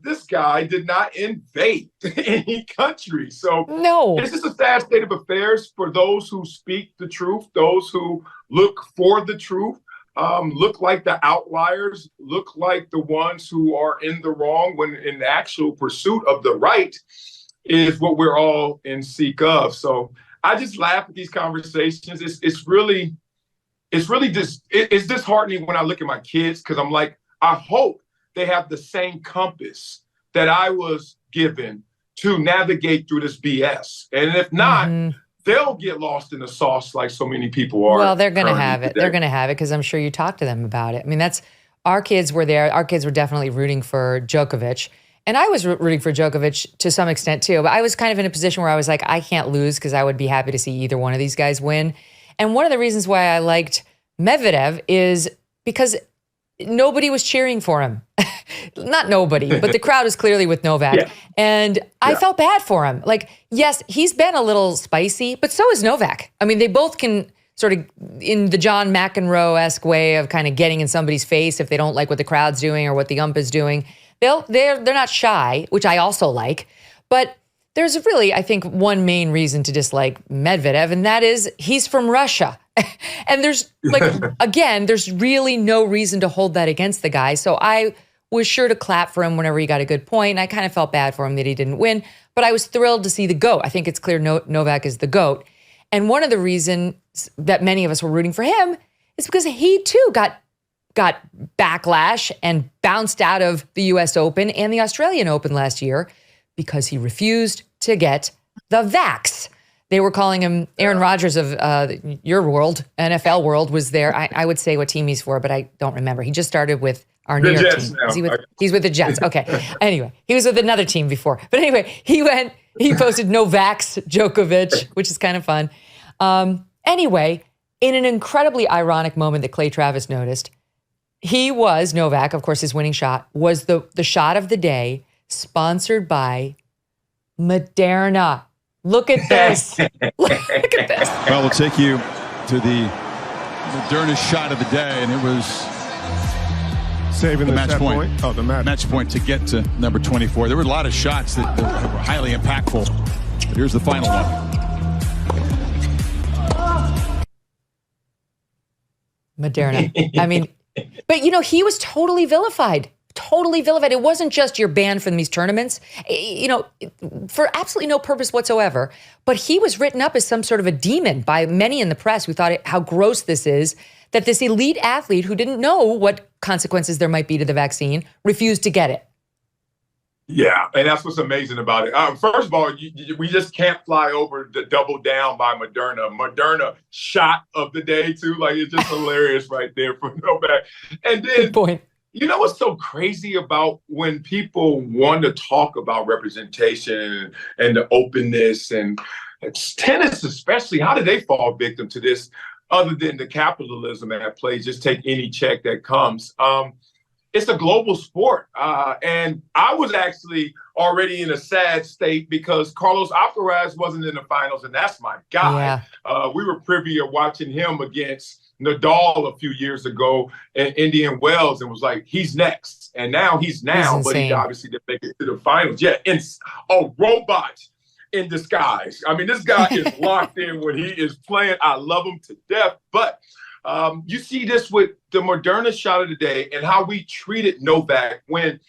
this guy did not invade any country. So it's just a sad state of affairs for those who speak the truth, those who look for the truth, look like the outliers, look like the ones who are in the wrong, when in the actual pursuit of the right is what we're all in seek of. So I just laugh at these conversations. It's really disheartening when I look at my kids, because I'm like, I hope they have the same compass that I was given to navigate through this BS. And if not, they'll get lost in the sauce like so many people are. Well, they're going to have it. Today. They're going to have it because I'm sure you talked to them about it. I mean, our kids were there. Our kids were definitely rooting for Djokovic. And I was rooting for Djokovic to some extent too. But I was kind of in a position where I was like, I can't lose, because I would be happy to see either one of these guys win. And one of the reasons why I liked Medvedev is because nobody was cheering for him. Not nobody, but the crowd was clearly with Novak. Yeah. And I felt bad for him. Like, yes, he's been a little spicy, but so is Novak. I mean, they both can sort of in the John McEnroe-esque way of kind of getting in somebody's face if they don't like what the crowd's doing or what the ump is doing. They're not shy, which I also like. But there's really, I think, one main reason to dislike Medvedev, and that is he's from Russia. And there's again, there's really no reason to hold that against the guy. So I was sure to clap for him whenever he got a good point. I kind of felt bad for him that he didn't win, but I was thrilled to see the GOAT. I think it's clear Novak is the GOAT. And one of the reasons that many of us were rooting for him is because he too got backlash and bounced out of the US Open and the Australian Open last year because he refused to get the vax. They were calling him Aaron Rodgers of your world, NFL world, was there. I would say what team he's for, but I don't remember. He just started with our New York team. He's with the Jets. Okay. Anyway, he was with another team before. But anyway, he posted no vax Djokovic, which is kind of fun. Anyway, in an incredibly ironic moment that Clay Travis noticed, Novak, of course, his winning shot, was the shot of the day sponsored by Moderna. Look at this. Look at this. Well, we'll take you to the Moderna shot of the day, and it was saving the match point. Oh, the match point to get to number 24. There were a lot of shots that were highly impactful. But here's the final one. Moderna. I mean, but he was totally vilified. Totally vilified. It wasn't just you're banned from these tournaments, for absolutely no purpose whatsoever. But he was written up as some sort of a demon by many in the press who thought how gross this is, that this elite athlete who didn't know what consequences there might be to the vaccine refused to get it. Yeah, and that's what's amazing about it. First of all, we just can't fly over the double down by Moderna. Moderna shot of the day, too. Like, it's just hilarious right there for Novak. And then, good point. You know what's so crazy about when people want to talk about representation and the openness and tennis especially, how do they fall victim to this other than the capitalism at play? Just take any check that comes. It's a global sport. And I was actually already in a sad state because Carlos Alcaraz wasn't in the finals, and that's my guy. Yeah. We were privy to watching him against Nadal a few years ago in Indian Wells and was like, he's next. And now he's but he obviously didn't make it to the finals. Yeah, a robot in disguise. I mean, this guy is locked in when he is playing. I love him to death. But you see this with the Moderna shot of the day and how we treated Novak when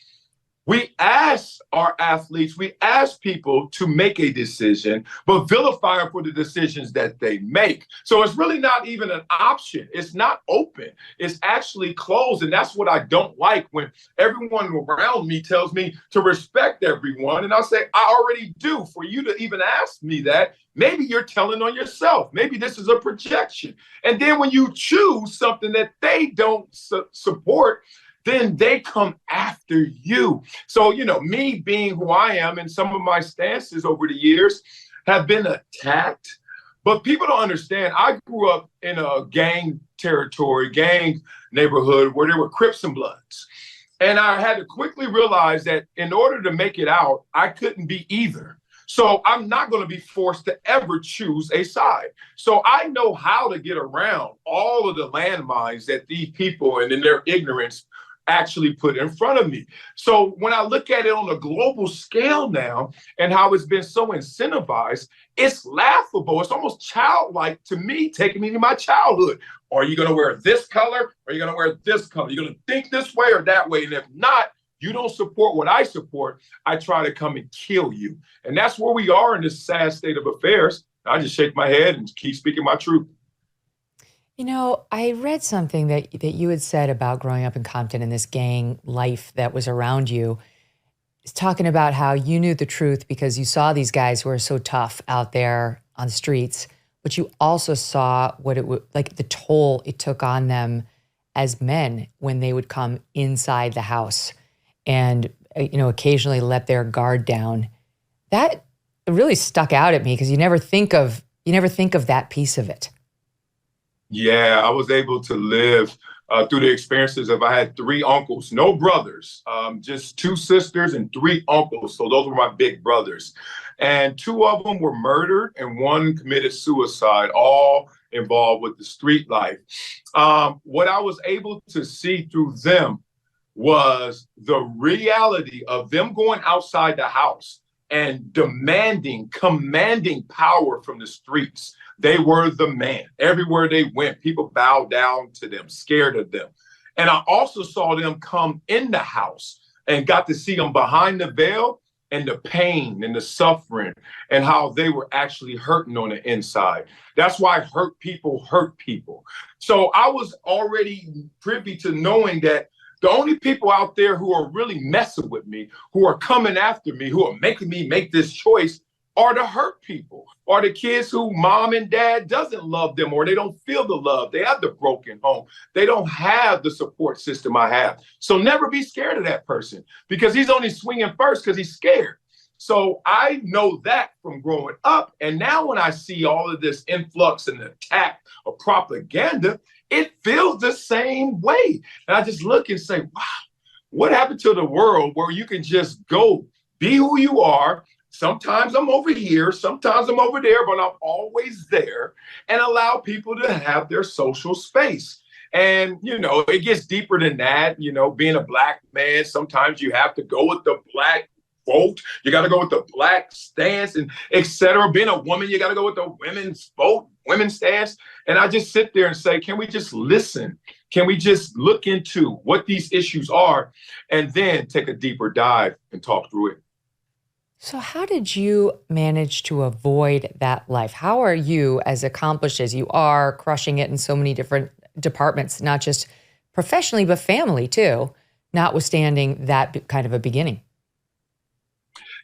we ask our athletes, we ask people to make a decision, but vilify them for the decisions that they make. So it's really not even an option. It's not open. It's actually closed. And that's what I don't like when everyone around me tells me to respect everyone. And I say, I already do. For you to even ask me that, maybe you're telling on yourself. Maybe this is a projection. And then when you choose something that they don't support, then they come after you. So, me being who I am and some of my stances over the years have been attacked. But people don't understand. I grew up in a gang neighborhood where there were Crips and Bloods. And I had to quickly realize that in order to make it out, I couldn't be either. So I'm not going to be forced to ever choose a side. So I know how to get around all of the landmines that these people and in their ignorance actually put in front of me. So when I look at it on a global scale now and how it's been so incentivized, it's laughable. It's almost childlike to me, taking me to my childhood. Are you going to wear this color? Or are you going to wear this color? Are you going to think this way or that way? And if not, you don't support what I support, I try to come and kill you. And that's where we are in this sad state of affairs. I just shake my head and keep speaking my truth. I read something that you had said about growing up in Compton and this gang life that was around you. It's talking about how you knew the truth because you saw these guys who are so tough out there on the streets, but you also saw what it would like the toll it took on them as men when they would come inside the house and occasionally let their guard down. That really stuck out at me because you never think of that piece of it. Yeah, I was able to live through the experiences of, I had 3 uncles, no brothers, just 2 sisters and 3 uncles. So those were my big brothers. And 2 of them were murdered and 1 committed suicide, all involved with the street life. What I was able to see through them was the reality of them going outside the house and commanding power from the streets. They were the man. Everywhere they went, people bowed down to them, scared of them. And I also saw them come in the house and got to see them behind the veil and the pain and the suffering and how they were actually hurting on the inside. That's why hurt people hurt people. So I was already privy to knowing that the only people out there who are really messing with me, who are coming after me, who are making me make this choice are the hurt people, are the kids who mom and dad doesn't love them, or they don't feel the love. They have the broken home. They don't have the support system I have. So never be scared of that person, because he's only swinging first because he's scared. So I know that from growing up. And now when I see all of this influx and attack of propaganda, it feels the same way. And I just look and say, wow, what happened to the world where you can just go be who you are? Sometimes I'm over here, sometimes I'm over there, but I'm always there, and allow people to have their social space. And, it gets deeper than that. Being a black man, sometimes you have to go with the black vote. You got to go with the black stance and et cetera. Being a woman, you got to go with the women's vote, women's stance. And I just sit there and say, can we just listen? Can we just look into what these issues are and then take a deeper dive and talk through it? So how did you manage to avoid that life? How are you, as accomplished as you are, crushing it in so many different departments, not just professionally, but family too, notwithstanding that kind of a beginning?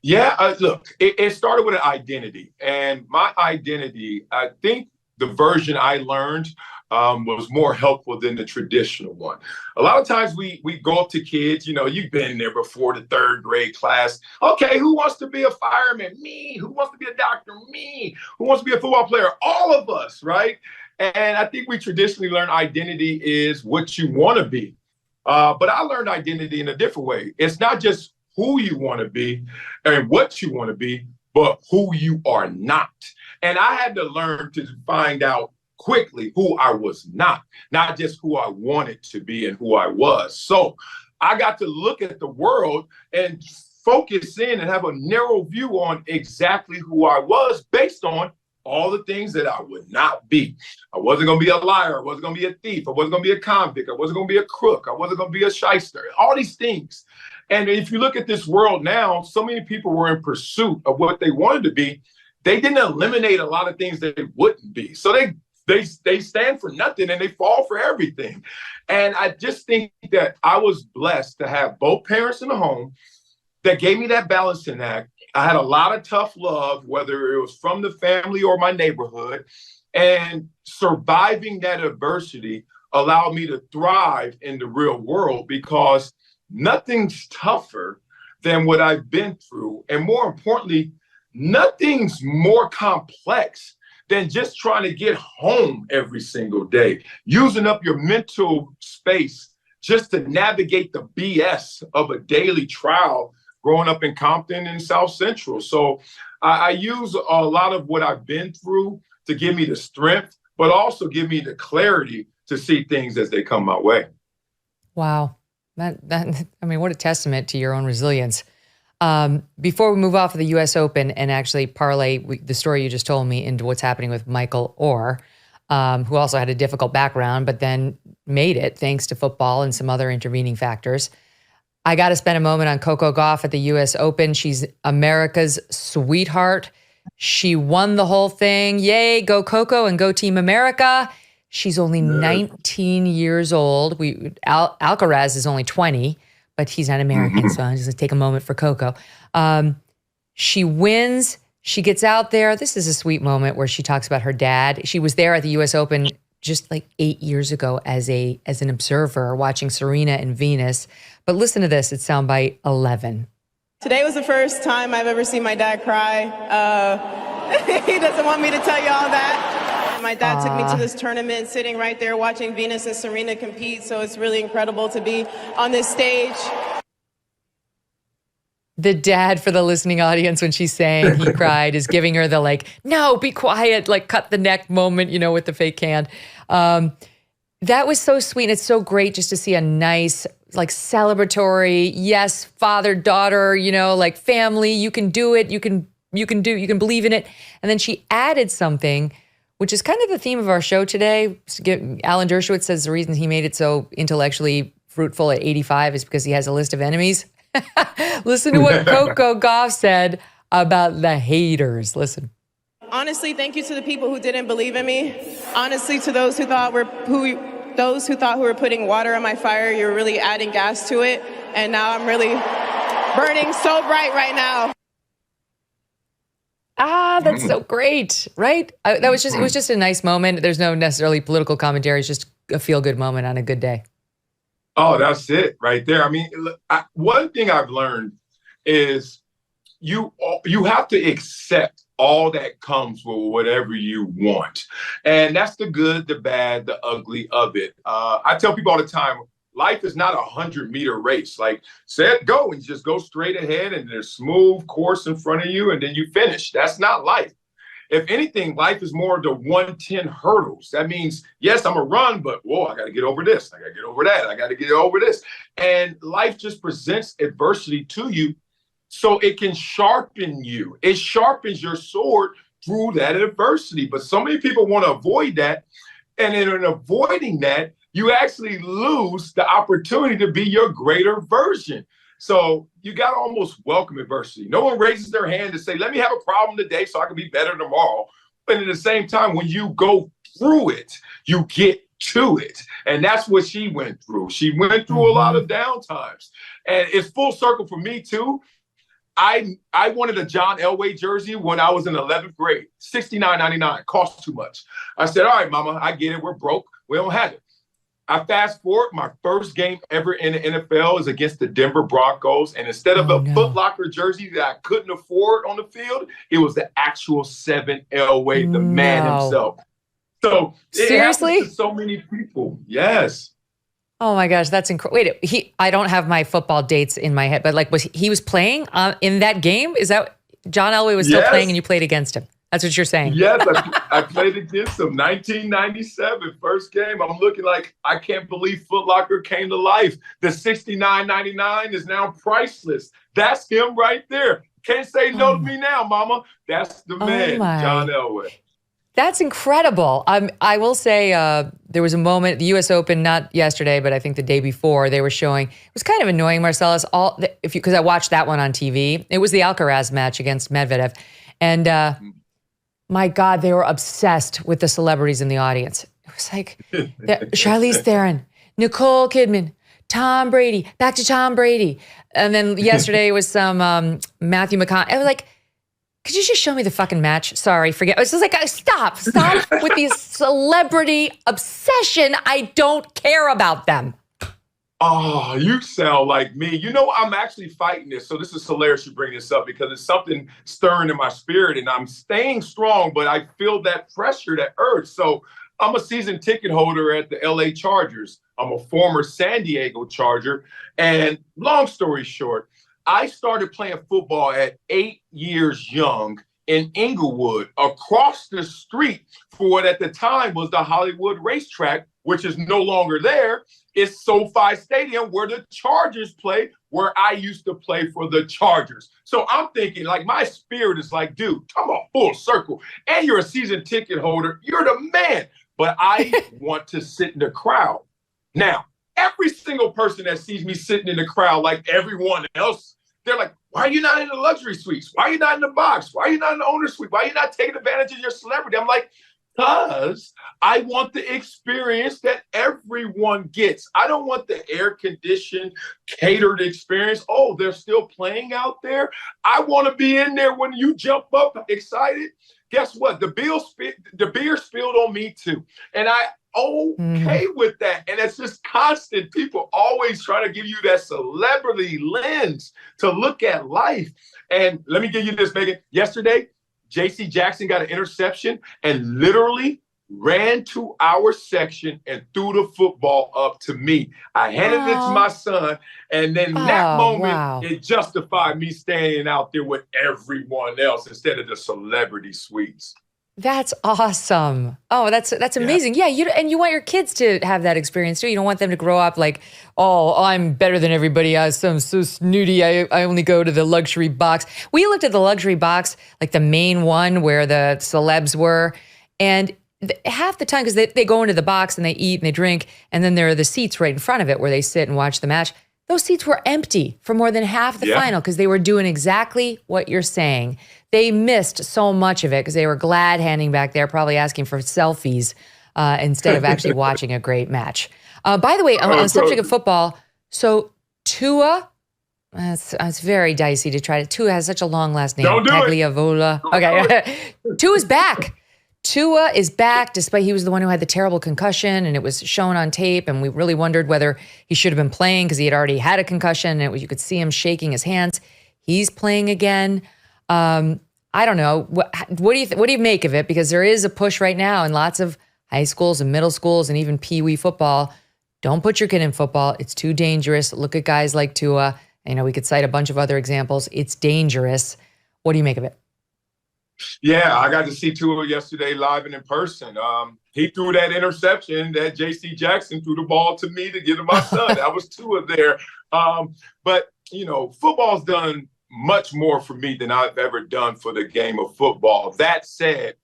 Yeah, look, it started with an identity. And my identity, I think the version I learned was more helpful than the traditional one. A lot of times we go up to kids, you've been there before, the third grade class. Okay, who wants to be a fireman? Me. Who wants to be a doctor? Me. Who wants to be a football player? All of us, right? And I think we traditionally learn identity is what you want to be. But I learned identity in a different way. It's not just who you want to be and what you want to be, but who you are not. And I had to learn to find out quickly who I was not just who I wanted to be and who I was. So I got to look at the world and focus in and have a narrow view on exactly who I was based on all the things that I would not be. I wasn't going to be a liar. I wasn't going to be a thief. I wasn't going to be a convict. I wasn't going to be a crook. I wasn't going to be a shyster. All these things. And if you look at this world now, so many people were in pursuit of what they wanted to be. They didn't eliminate a lot of things that they wouldn't be. So they stand for nothing and they fall for everything. And I just think that I was blessed to have both parents in the home that gave me that balancing act. I had a lot of tough love, whether it was from the family or my neighborhood, and surviving that adversity allowed me to thrive in the real world, because nothing's tougher than what I've been through. And more importantly, nothing's more complex than just trying to get home every single day, using up your mental space just to navigate the BS of a daily trial growing up in Compton and South Central. So I use a lot of what I've been through to give me the strength, but also give me the clarity to see things as they come my way. Wow. What a testament to your own resilience. Before we move off of the U.S. Open and actually parlay the story you just told me into what's happening with Michael Orr, who also had a difficult background, but then made it thanks to football and some other intervening factors. I got to spend a moment on Coco Gauff at the U.S. Open. She's America's sweetheart. She won the whole thing. Yay, go Coco and go Team America. She's only 19 years old. Alcaraz is only 20, but he's not American, so I'm just going to take a moment for Coco. She wins. She gets out there. This is a sweet moment where she talks about her dad. She was there at the U.S. Open just like 8 years ago as an observer watching Serena and Venus. But listen to this. It's soundbite 11. Today was the first time I've ever seen my dad cry. He doesn't want me to tell you all that. My dad took me to this tournament, sitting right there watching Venus and Serena compete. So it's really incredible to be on this stage. The dad, for the listening audience, when she's saying he cried, is giving her the like, no, be quiet, like cut the neck moment, with the fake hand. That was so sweet. And it's so great just to see a nice, like celebratory, yes, father, daughter, like family, you can do it. You can believe in it. And then she added something, which is kind of the theme of our show today. Alan Dershowitz says the reason he made it so intellectually fruitful at 85 is because he has a list of enemies. Listen to what Coco Gauff said about the haters. Listen. Honestly, thank you to the people who didn't believe in me. Honestly, to those who thought who were putting water on my fire, you're really adding gas to it. And now I'm really burning so bright right now. That's so great, right? It was just a nice moment. There's no necessarily political commentary. It's just a feel-good moment on a good day. Oh, that's it right there. I mean, one thing I've learned is you have to accept all that comes with whatever you want. And that's the good, the bad, the ugly of it. I tell people all the time, life is not a 100-meter race. Like, set, go, and just go straight ahead, and there's smooth course in front of you, and then you finish. That's not life. If anything, life is more the 110 hurdles. That means, yes, I'm a run, but whoa, I got to get over this. I got to get over that. I got to get over this. And life just presents adversity to you so it can sharpen you. It sharpens your sword through that adversity. But so many people want to avoid that. And in avoiding that, you actually lose the opportunity to be your greater version. So you got to almost welcome adversity. No one raises their hand to say, let me have a problem today so I can be better tomorrow. But at the same time, when you go through it, you get to it. And that's what she went through. She went through a lot of downtimes. And it's full circle for me, too. I wanted a John Elway jersey when I was in 11th grade, $69.99, cost too much. I said, all right, mama, I get it. We're broke. We don't have it. I fast forward, my first game ever in the NFL is against the Denver Broncos. And instead of a Foot Locker jersey that I couldn't afford on the field, it was the actual 7 Elway, the man himself. So seriously, it happens to so many people. Yes. Oh my gosh, that's incredible. Wait, I don't have my football dates in my head, but like, he was playing in that game? Is that John Elway was still playing and you played against him? That's what you're saying. Yes, I played against him. 1997, first game. I'm looking like I can't believe Foot Locker came to life. The $69.99 is now priceless. That's him right there. Can't say no to me now, mama. That's the man, John Elway. That's incredible. I will say there was a moment, the U.S. Open, not yesterday, but I think the day before, they were showing, it was kind of annoying, Marcellus, because I watched that one on TV. It was the Alcaraz match against Medvedev. And my God, they were obsessed with the celebrities in the audience. It was like Charlize Theron, Nicole Kidman, Tom Brady, back to Tom Brady. And then yesterday was some Matthew McConaughey. I was like, could you just show me the fucking match? Sorry, forget. It's just like, stop with the celebrity obsession. I don't care about them. Oh, you sound like me. You know, I'm actually fighting this. So this is hilarious you bring this up because it's something stirring in my spirit and I'm staying strong, but I feel that pressure, that urge. So I'm a season ticket holder at the LA Chargers. I'm a former San Diego Charger. And long story short, I started playing football at 8 years young in Inglewood, across the street for what at the time was the Hollywood racetrack, which is no longer there. It's SoFi Stadium where the Chargers play, where I used to play for the Chargers. So I'm thinking, like, my spirit is like, dude, come on, full circle. And you're a season ticket holder. You're the man. But I want to sit in the crowd. Now, every single person that sees me sitting in the crowd, like everyone else, they're like, why are you not in the luxury suites? Why are you not in the box? Why are you not in the owner's suite? Why are you not taking advantage of your celebrity? I'm like, because I want the experience that everyone gets. I don't want the air-conditioned, catered experience. Oh, they're still playing out there? I want to be in there when you jump up excited. Guess what? The beer spilled on me too. And I okay with that. And it's just constant. People always trying to give you that celebrity lens to look at life. And let me give you this, Megyn. Yesterday, J.C. Jackson got an interception and literally ran to our section and threw the football up to me. I handed it to my son, and then that moment, it justified me staying out there with everyone else instead of the celebrity suites. That's awesome. Oh, that's amazing. Yeah, you want your kids to have that experience too. You don't want them to grow up like, oh, I'm better than everybody else. I'm so snooty. I only go to the luxury box. We looked at the luxury box, like the main one where the celebs were, and half the time, because they go into the box and they eat and they drink, and then there are the seats right in front of it where they sit and watch the match. Those seats were empty for more than half the final because they were doing exactly what you're saying. They missed so much of it because they were glad handing back there, probably asking for selfies instead of actually watching a great match. By the way, on the subject of football, so Tua, it's very dicey to try to. Tua has such a long last name. Don't do Tagliavola. Okay, Tua's back. Tua is back, despite he was the one who had the terrible concussion, and it was shown on tape, and we really wondered whether he should have been playing because he had already had a concussion, and you could see him shaking his hands. He's playing again. I don't know. What do you make of it? Because there is a push right now in lots of high schools and middle schools and even Pee-wee football. Don't put your kid in football. It's too dangerous. Look at guys like Tua. We could cite a bunch of other examples. It's dangerous. What do you make of it? Yeah, I got to see Tua yesterday live and in person. He threw that interception that J.C. Jackson threw the ball to me to give to my son. That was Tua there. But, football's done much more for me than I've ever done for the game of football. That said,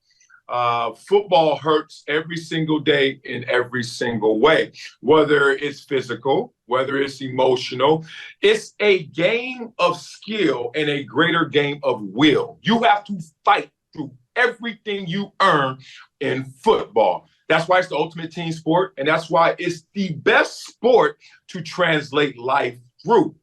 football hurts every single day in every single way, whether it's physical, whether it's emotional. It's a game of skill and a greater game of will. You have to fight through everything you earn in football. That's why it's the ultimate team sport, and that's why it's the best sport to translate life through.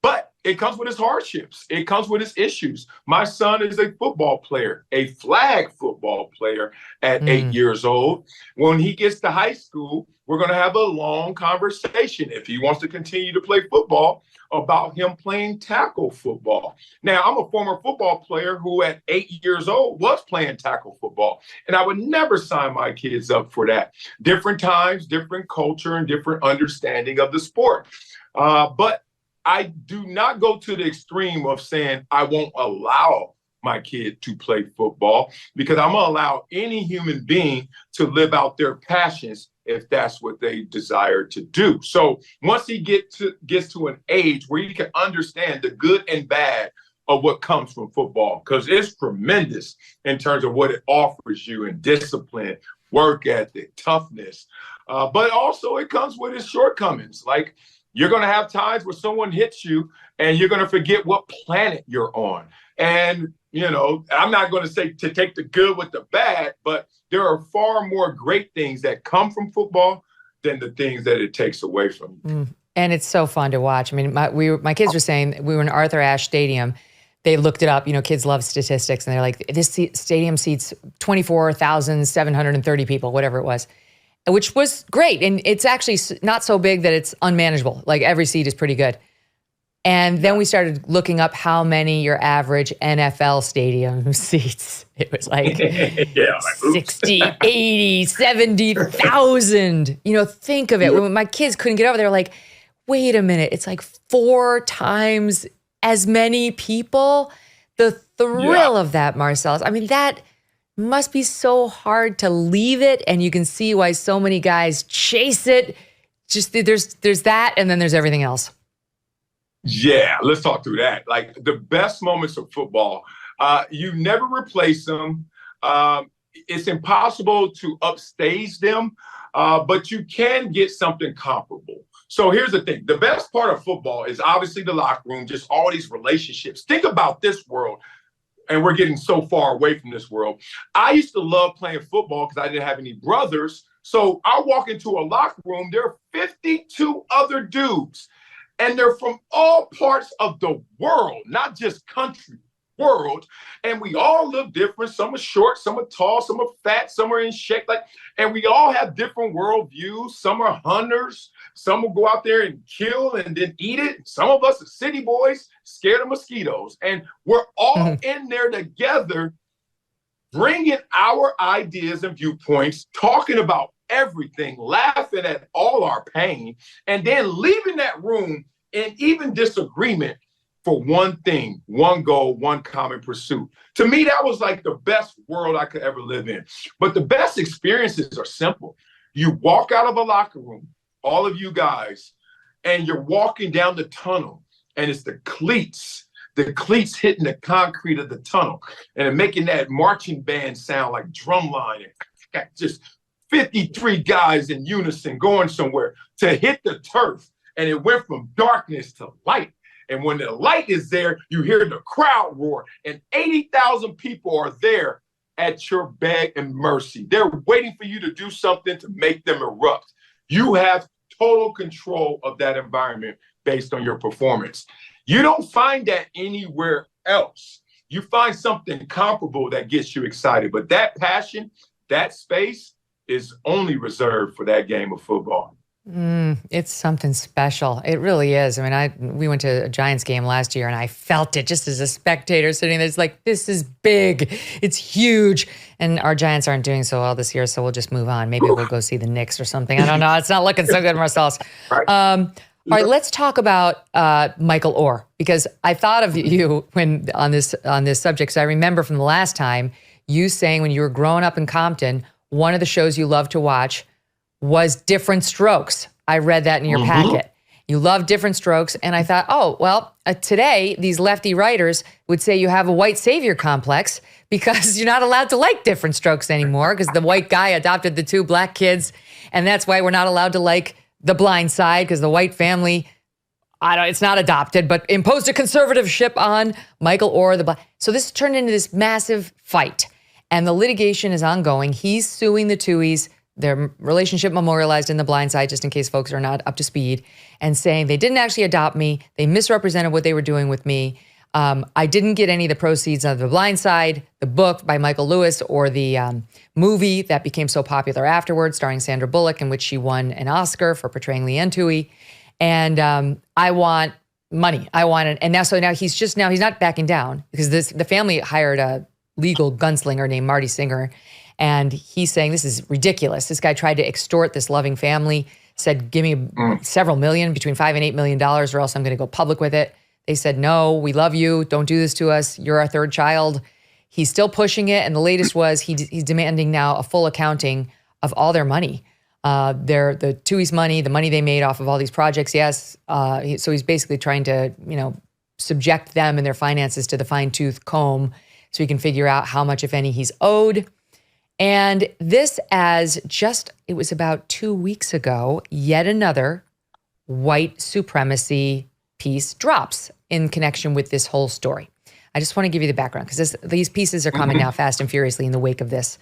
But it comes with its hardships. It comes with its issues. My son is a football player, a flag football player at 8 years old. When he gets to high school, we're going to have a long conversation, if he wants to continue to play football, about him playing tackle football. Now, I'm a former football player who at 8 years old was playing tackle football, and I would never sign my kids up for that. Different times, different culture, and different understanding of the sport. But I do not go to the extreme of saying I won't allow my kid to play football, because I'm going to allow any human being to live out their passions if that's what they desire to do. So once he gets to an age where he can understand the good and bad of what comes from football, because it's tremendous in terms of what it offers you in discipline, work ethic, toughness. But also it comes with its shortcomings. Like, you're going to have times where someone hits you and you're going to forget what planet you're on. And, I'm not going to say to take the good with the bad, but there are far more great things that come from football than the things that it takes away from you. And it's so fun to watch. I mean, my kids were saying, we were in Arthur Ashe Stadium. They looked it up. Kids love statistics. And they're like, this stadium seats 24,730 people, whatever it was, which was great. And it's actually not so big that it's unmanageable. Like, every seat is pretty good. And then we started looking up how many your average NFL stadium seats. It was like 60, 80, 70,000. Think of it. When my kids couldn't get over, they were like, wait a minute. It's like 4 times as many people. The thrill of that, Marcellus. I mean, that must be so hard to leave it. And you can see why so many guys chase it. Just there's that, and then there's everything else. Yeah, let's talk through that. Like, the best moments of football, you never replace them. It's impossible to upstage them, but you can get something comparable. So here's the thing. The best part of football is obviously the locker room, just all these relationships. Think about this world, and we're getting so far away from this world. I used to love playing football because I didn't have any brothers. So I walk into a locker room, there are 52 other dudes. And they're from all parts of the world, not just country, world. And we all look different. Some are short, some are tall, some are fat, some are in shape. And we all have different worldviews. Some are hunters. Some will go out there and kill and then eat it. Some of us are city boys, scared of mosquitoes. And we're all in there together bringing our ideas and viewpoints, talking about everything, laughing at all our pain, and then leaving that room in even disagreement for one thing, one goal, one common pursuit. To me, that was like the best world I could ever live in. But the best experiences are simple. You walk out of a locker room, all of you guys, and you're walking down the tunnel, and it's the cleats hitting the concrete of the tunnel and making that marching band sound like drumline, and just 53 guys in unison going somewhere to hit the turf. And it went from darkness to light. And when the light is there, you hear the crowd roar, and 80,000 people are there at your beg and mercy. They're waiting for you to do something to make them erupt. You have total control of that environment based on your performance. You don't find that anywhere else. You find something comparable that gets you excited. But that passion, that space is only reserved for that game of football. It's something special. It really is. I mean, we went to a Giants game last year, and I felt it just as a spectator sitting there. It's like, this is big. It's huge. And our Giants aren't doing so well this year, so we'll just move on. Maybe we'll go see the Knicks or something. I don't know. It's not looking so good, Marcellus. Right. All right, let's talk about Michael Oher, because I thought of you when on this subject. So I remember from the last time you saying when you were growing up in Compton, one of the shows you loved to watch was Different Strokes. I read that in your packet. You love Different Strokes, and I thought, oh, well, today these lefty writers would say you have a white savior complex because you're not allowed to like Different Strokes anymore because the white guy adopted the two black kids, and that's why we're not allowed to like The Blind Side because the white family, it's not adopted, but imposed a conservatorship on Michael Oher. So this turned into this massive fight, and the litigation is ongoing. He's suing the Tuohys, their relationship memorialized in The Blind Side, just in case folks are not up to speed, and saying they didn't actually adopt me. They misrepresented what they were doing with me. I didn't get any of the proceeds of The Blind Side, the book by Michael Lewis, or the movie that became so popular afterwards, starring Sandra Bullock, in which she won an Oscar for portraying Leanne Toohey. And I want money. I want it. And now he's not backing down because the family hired a legal gunslinger named Marty Singer. And he's saying, this is ridiculous. This guy tried to extort this loving family, said, give me several million, between $5 and $8 million, or else I'm going to go public with it. They said, no, we love you. Don't do this to us. You're our third child. He's still pushing it. And the latest was he's demanding now a full accounting of all their money. The Tuohy's money, the money they made off of all these projects, yes. So he's basically trying to, subject them and their finances to the fine-tooth comb so he can figure out how much, if any, he's owed. And this it was about 2 weeks ago, yet another white supremacy piece drops in connection with this whole story. I just want to give you the background because these pieces are coming now fast and furiously in the wake of this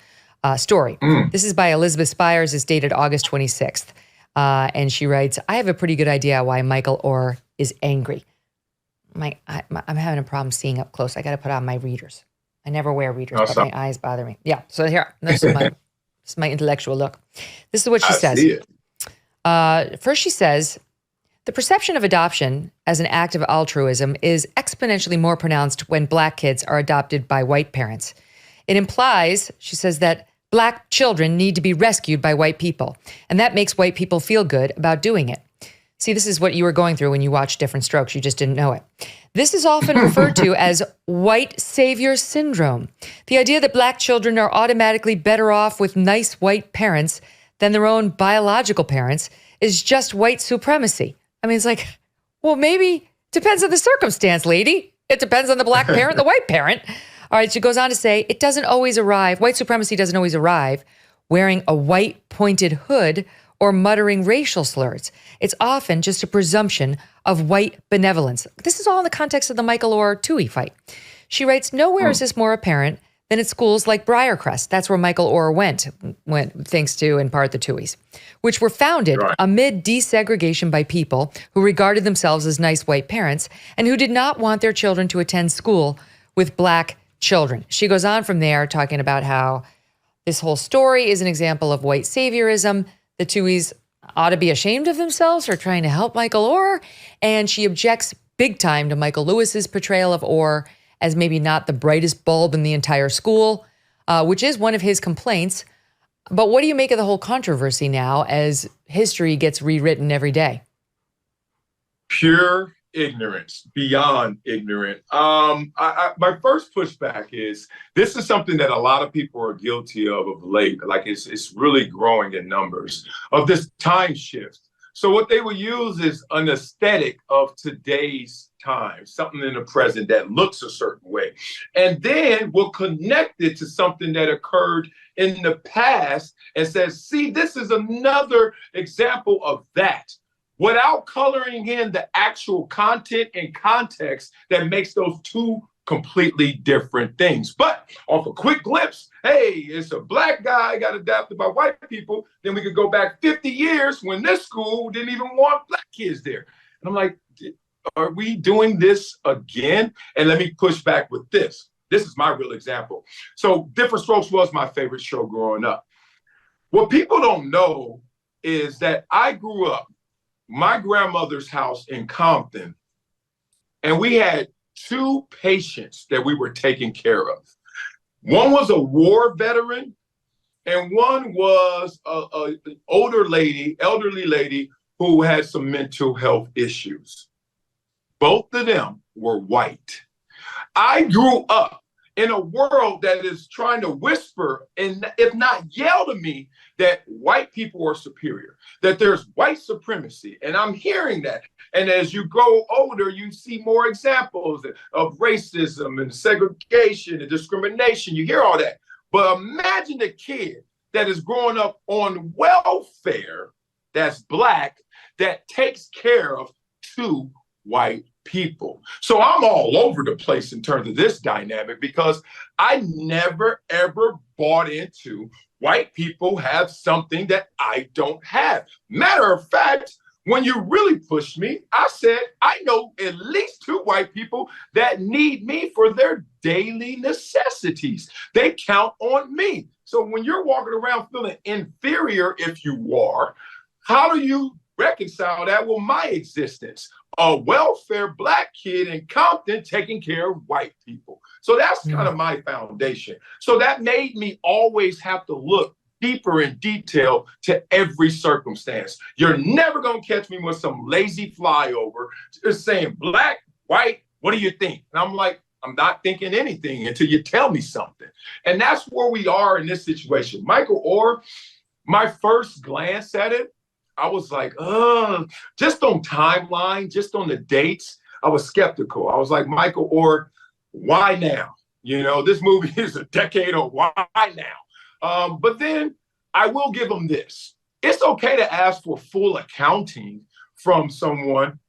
story. This is by Elizabeth Spires. It's dated August 26th. And she writes, I have a pretty good idea why Michael Oher is angry. I'm having a problem seeing up close. I got to put on my readers. I never wear readers, but my eyes bother me. Yeah, so here, this is my intellectual look. This is what she says. See it. First, she says, the perception of adoption as an act of altruism is exponentially more pronounced when black kids are adopted by white parents. It implies, she says, that black children need to be rescued by white people, and that makes white people feel good about doing it. See, this is what you were going through when you watched Different Strokes. You just didn't know it. This is often referred to as white savior syndrome. The idea that black children are automatically better off with nice white parents than their own biological parents is just white supremacy. I mean, it's like, well, maybe depends on the circumstance, lady. It depends on the black parent, the white parent. All right, she goes on to say, it doesn't always arrive, white supremacy doesn't always arrive wearing a white pointed hood or muttering racial slurs. It's often just a presumption of white benevolence. This is all in the context of the Michael Oher Toohey fight. She writes, nowhere is this more apparent than at schools like Briarcrest. That's where Michael Oher went thanks to, in part, the Tuohys, which were founded amid desegregation by people who regarded themselves as nice white parents and who did not want their children to attend school with black children. She goes on from there talking about how this whole story is an example of white saviorism. The Tuohys ought to be ashamed of themselves for trying to help Michael Oher. And she objects big time to Michael Lewis's portrayal of Oher as maybe not the brightest bulb in the entire school. which is one of his complaints. But what do you make of the whole controversy now as history gets rewritten every day? Pure ignorance, beyond ignorant. My first pushback is this is something that a lot of people are guilty of late. Like it's really growing in numbers of this time shift. So what they will use is an aesthetic of today's time, something in the present that looks a certain way, and then will connect it to something that occurred in the past and says, see, this is another example of that, without coloring in the actual content and context that makes those two completely different things. But off a quick glimpse, hey, it's a black guy got adopted by white people. Then we could go back 50 years when this school didn't even want black kids there. And I'm like, are we doing this again? And let me push back with this. This is my real example. So Different Strokes was my favorite show growing up. What people don't know is that I grew up my grandmother's house in Compton, and we had two patients that we were taking care of. One was a war veteran, and one was an elderly lady who had some mental health issues. Both of them were white. I grew up in a world that is trying to whisper, and if not yell to me, that white people are superior, that there's white supremacy. And I'm hearing that. And as you grow older, you see more examples of racism and segregation and discrimination. You hear all that. But imagine the kid that is growing up on welfare, that's black, that takes care of two white people. So I'm all over the place in terms of this dynamic because I never, ever bought into white people have something that I don't have. Matter of fact, when you really pushed me, I said, I know at least two white people that need me for their daily necessities. They count on me. So when you're walking around feeling inferior, if you are, how do you reconcile that with my existence? A welfare black kid in Compton taking care of white people. So that's kind of my foundation. So that made me always have to look deeper in detail to every circumstance. You're never going to catch me with some lazy flyover just saying black, white, what do you think? And I'm like, I'm not thinking anything until you tell me something. And that's where we are in this situation. Michael Oher, my first glance at it, I was like, just on timeline, just on the dates, I was skeptical. I was like, Michael Oher, why now? You know, this movie is a decade old. Why now? But then I will give them this. It's okay to ask for full accounting from someone,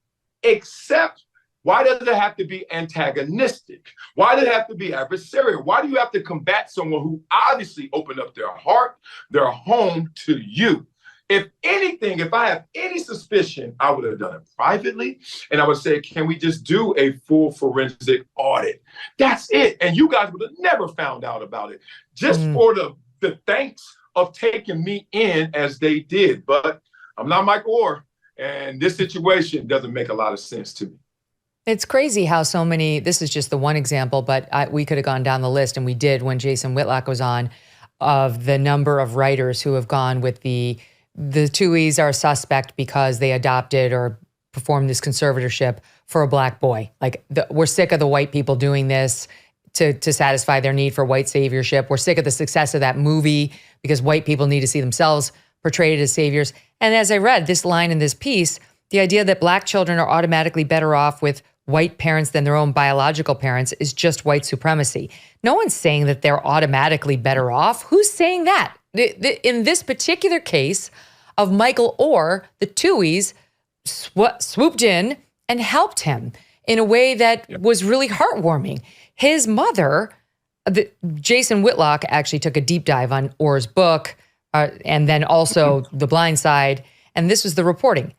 except why does it have to be antagonistic? Why does it have to be adversarial? Why do you have to combat someone who obviously opened up their heart, their home to you? If anything, if I have any suspicion, I would have done it privately. And I would say, can we just do a full forensic audit? That's it. And you guys would have never found out about it. Just for the thanks of taking me in as they did. But I'm not Michael Oher. And this situation doesn't make a lot of sense to me. It's crazy how so many, this is just the one example, but we could have gone down the list, and we did when Jason Whitlock was on, of the number of writers who have gone with the Tuohys are suspect because they adopted or performed this conservatorship for a black boy. Like, we're sick of the white people doing this to satisfy their need for white saviorship. We're sick of the success of that movie because white people need to see themselves portrayed as saviors. And as I read this line in this piece, the idea that black children are automatically better off with white parents than their own biological parents is just white supremacy. No one's saying that they're automatically better off. Who's saying that? In this particular case of Michael Oher, the Tuohys swooped in and helped him in a way that was really heartwarming. His mother, Jason Whitlock, actually took a deep dive on Oher's book and then also The Blind Side, and this was the reporting.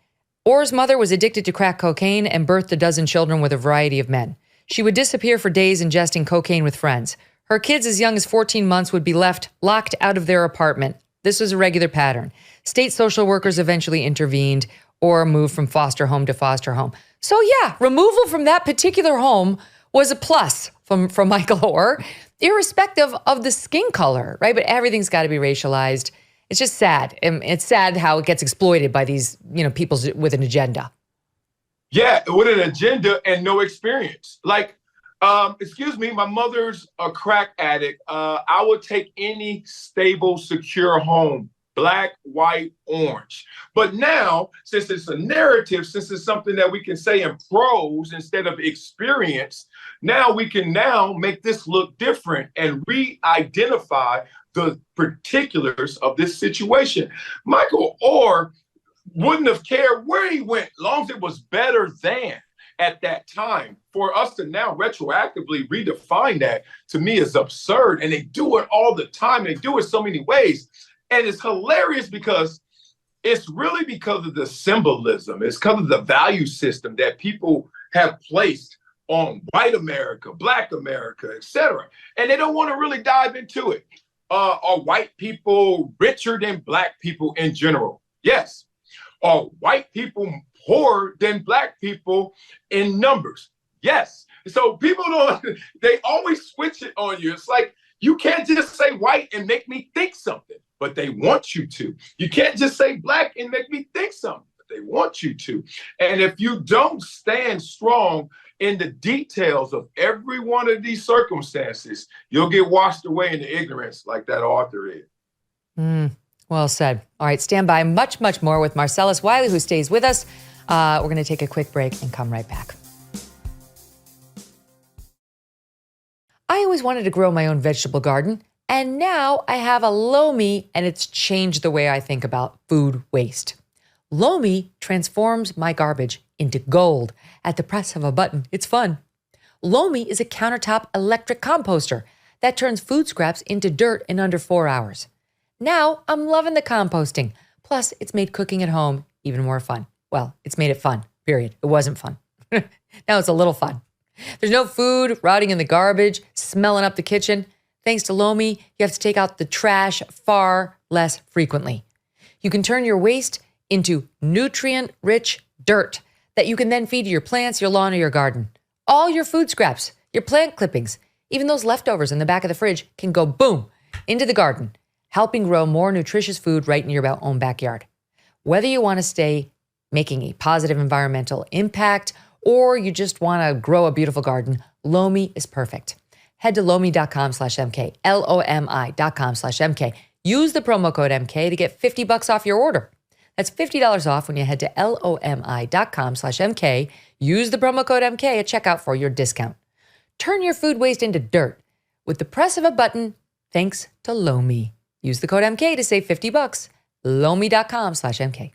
Oher's mother was addicted to crack cocaine and birthed a dozen children with a variety of men. She would disappear for days ingesting cocaine with friends. Her kids as young as 14 months would be left locked out of their apartment. This was a regular pattern. State social workers eventually intervened or moved from foster home to foster home. So yeah, removal from that particular home was a plus from Michael Oher. irrespective of the skin color, right? But everything's got to be racialized. It's just sad. It's sad how it gets exploited by these, people with an agenda. Yeah, with an agenda and no experience. Like, excuse me, my mother's a crack addict. I would take any stable, secure home, black, white, orange. But now, since it's a narrative, since it's something that we can say in prose instead of experience, now we can make this look different and re-identify the particulars of this situation. Michael Orr wouldn't have cared where he went, as long as it was better than at that time. For us to now retroactively redefine that, to me, is absurd. And they do it all the time. They do it so many ways. And it's hilarious because it's really because of the symbolism. It's because of the value system that people have placed on white America, black America, etc. And they don't want to really dive into it. Are white people richer than black people in general? Yes. Are white people poorer than black people in numbers? Yes. So people they always switch it on you. It's like, you can't just say white and make me think something, but they want you to. You can't just say black and make me think something, but they want you to. And if you don't stand strong in the details of every one of these circumstances, you'll get washed away into ignorance like that author is. Well said. All right, stand by. Much, much more with Marcellus Wiley, who stays with us. We're going to take a quick break and come right back. I always wanted to grow my own vegetable garden, and now I have a Lomi, and it's changed the way I think about food waste. Lomi transforms my garbage into gold at the press of a button. It's fun. Lomi is a countertop electric composter that turns food scraps into dirt in under 4 hours. Now I'm loving the composting. Plus, it's made cooking at home even more fun. Well, it's made it fun, period. It wasn't fun. Now it's a little fun. There's no food rotting in the garbage, smelling up the kitchen. Thanks to Lomi, you have to take out the trash far less frequently. You can turn your waste into nutrient-rich dirt that you can then feed to your plants, your lawn, or your garden. All your food scraps, your plant clippings, even those leftovers in the back of the fridge can go boom into the garden, helping grow more nutritious food right in your own backyard. Whether you want to stay making a positive environmental impact or you just want to grow a beautiful garden, Lomi is perfect. Head to lomi.com/MK, LOMI.com/MK. Use the promo code MK to get $50 off your order. That's $50 off when you head to LOMI.com/MK. Use the promo code MK at checkout for your discount. Turn your food waste into dirt with the press of a button thanks to Lomi. Use the code MK to save $50. Lomi.com/MK.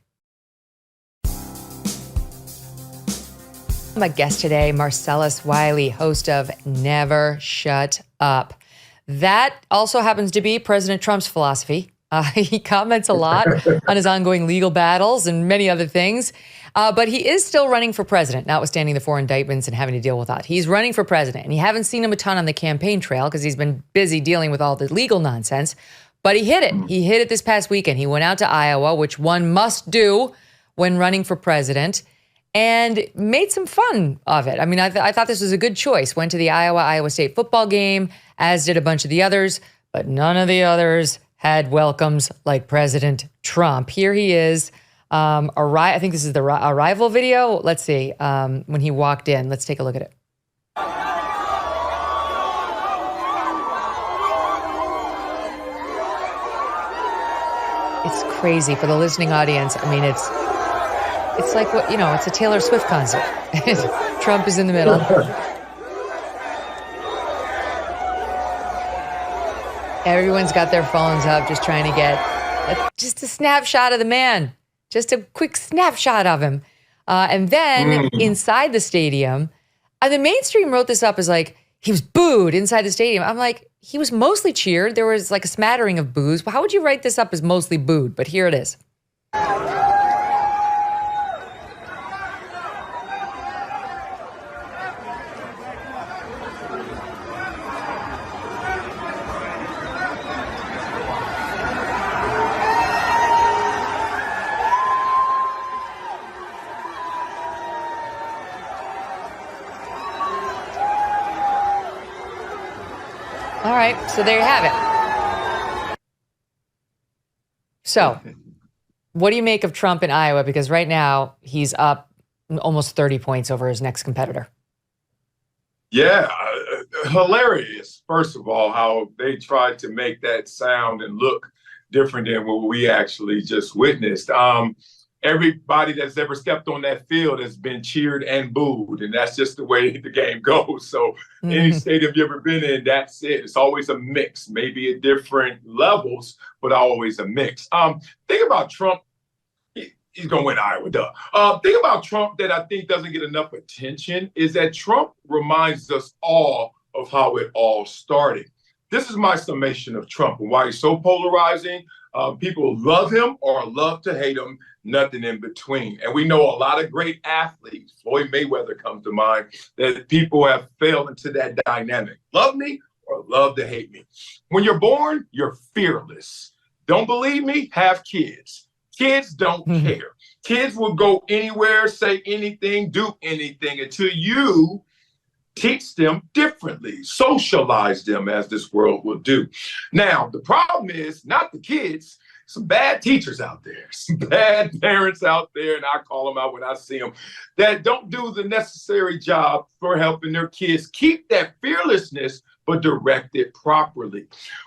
My guest today, Marcellus Wiley, host of Never Shut Up. That also happens to be President Trump's philosophy. He comments a lot on his ongoing legal battles and many other things. But he is still running for president, notwithstanding the 4 indictments and having to deal with that. He's running for president, and you haven't seen him a ton on the campaign trail because he's been busy dealing with all the legal nonsense. But he hit it. He hit it this past weekend. He went out to Iowa, which one must do when running for president, and made some fun of it. I mean, I thought this was a good choice. Went to the Iowa State football game, as did a bunch of the others, but none of the others had welcomes like President Trump. Here he is. I think this is the arrival video. Let's see. When he walked in, let's take a look at it. It's crazy for the listening audience. I mean, it's like what, it's a Taylor Swift concert. Trump is in the middle. Everyone's got their phones up just trying to get just a snapshot of the man. Just a quick snapshot of him. And then inside the stadium, and the mainstream wrote this up as like, he was booed inside the stadium. I'm like, he was mostly cheered. There was like a smattering of boos. How would you write this up as mostly booed? But here it is. All right, so there you have it. So, what do you make of Trump in Iowa? Because right now he's up almost 30 points over his next competitor. Yeah, hilarious. First of all, how they tried to make that sound and look different than what we actually just witnessed. Everybody that's ever stepped on that field has been cheered and booed, and that's just the way the game goes. So any stadium you've ever been in, that's it. It's always a mix, maybe at different levels, but always a mix. Think about Trump. He's going to win Iowa, duh. Thing about Trump that I think doesn't get enough attention is that Trump reminds us all of how it all started. This is my summation of Trump and why he's so polarizing. People love him or love to hate him, nothing in between. And we know a lot of great athletes, Floyd Mayweather comes to mind, that people have fell into that dynamic. Love me or love to hate me. When you're born, you're fearless. Don't believe me? Have kids. Kids don't care. Kids will go anywhere, say anything, do anything until you teach them differently, socialize them as this world will do. Now, the problem is not the kids, some bad teachers out there, some bad parents out there, and I call them out when I see them, that don't do the necessary job for helping their kids keep that fearlessness, but direct it properly.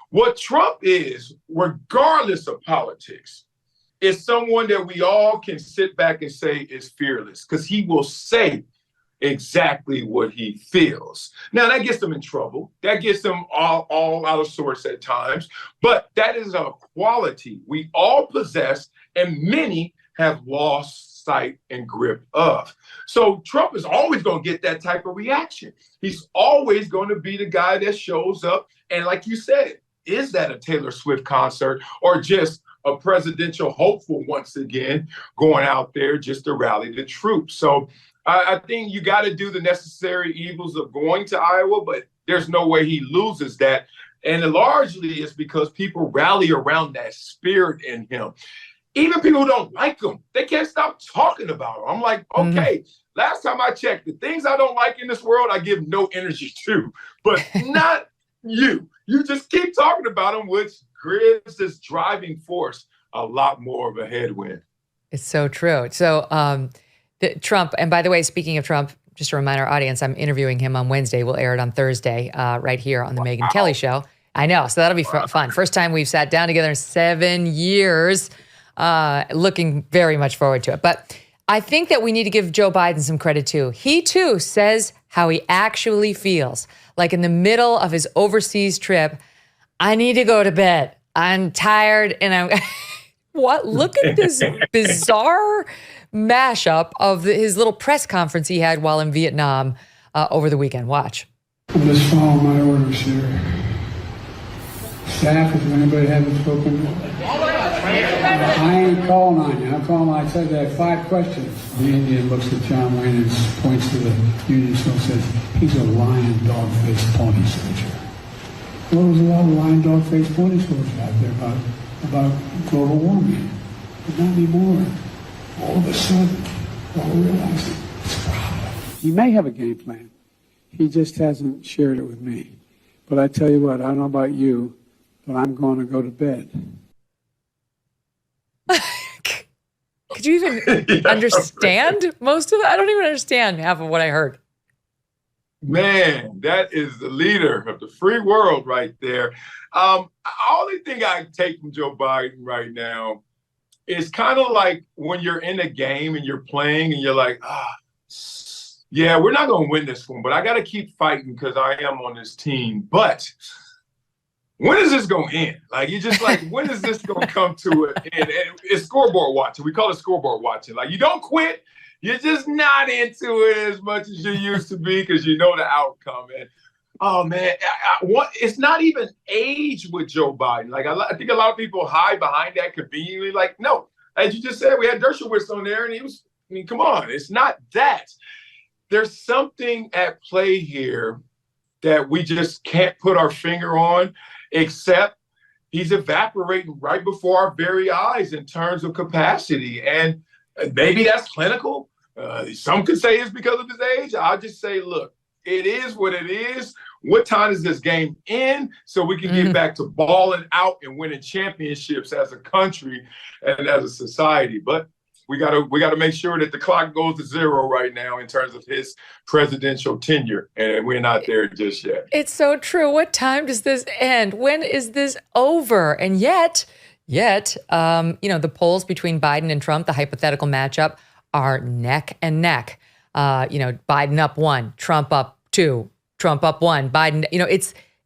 What Trump is, regardless of politics, is someone that we all can sit back and say is fearless, because he will say exactly what he feels. Now, that gets them in trouble. That gets them all out of sorts at times. But that is a quality we all possess, and many have lost sight and grip of. So Trump is always going to get that type of reaction. He's always going to be the guy that shows up. And like you said, is that a Taylor Swift concert or just a presidential hopeful once again going out there just to rally the troops? So I think you got to do the necessary evils of going to Iowa, but there's no way he loses that. And largely it's because people rally around that spirit in him. Even people who don't like him, they can't stop talking about him. I'm like, okay, last time I checked, the things I don't like in this world, I give no energy to, but not you. You just keep talking about him, which gives this driving force a lot more of a headwind. It's so true. So Trump, and by the way, speaking of Trump, just to remind our audience, I'm interviewing him on Wednesday. We'll air it on Thursday right here on the Megyn Kelly Show. I know, so that'll be fun. First time we've sat down together in 7 years. Looking very much forward to it. But I think that we need to give Joe Biden some credit too. He too says how he actually feels. Like in the middle of his overseas trip, I need to go to bed. I'm tired and I'm... What? Look at this bizarre mashup of his little press conference he had while in Vietnam over the weekend. Watch. I'm just following my orders here. Staff, if anybody hasn't spoken, I ain't calling on you. I'm calling. I said I have 5 questions. The Indian looks at John Wayne and points to the Union Still says, he's a lion, dog-faced pony soldier. Well, there's a lot of lion, dog-faced pony soldiers out there about global warming. But not anymore. All of a sudden, we're all realizing it's a problem. He may have a game plan. He just hasn't shared it with me. But I tell you what, I don't know about you, but I'm going to go to bed. Could you even understand most of that? I don't even understand half of what I heard. Man, that is the leader of the free world right there. Only thing I take from Joe Biden right now is kind of like when you're in a game and you're playing and you're like, yeah, we're not going to win this one, but I got to keep fighting because I am on this team. But when is this going to end? Like, you just like, when is this going to come to an end? And it's scoreboard watching. We call it scoreboard watching. Like, you don't quit. You're just not into it as much as you used to be because you know the outcome. And, oh, man, it's not even age with Joe Biden. Like, I think a lot of people hide behind that conveniently. Like, no, as you just said, we had Dershowitz on there, and he was, I mean, come on. It's not that. There's something at play here that we just can't put our finger on, except he's evaporating right before our very eyes in terms of capacity. And maybe that's clinical. Some could say it's because of his age. I'll just say, look, it is what it is. What time does this game end so we can get back to balling out and winning championships as a country and as a society? But we gotta make sure that the clock goes to zero right now in terms of his presidential tenure, and we're not there just yet. It's so true. What time does this end? When is this over? And yet, the polls between Biden and Trump, the hypothetical matchup, are neck and neck. Biden up 1, Trump up 2, Trump up 1, Biden.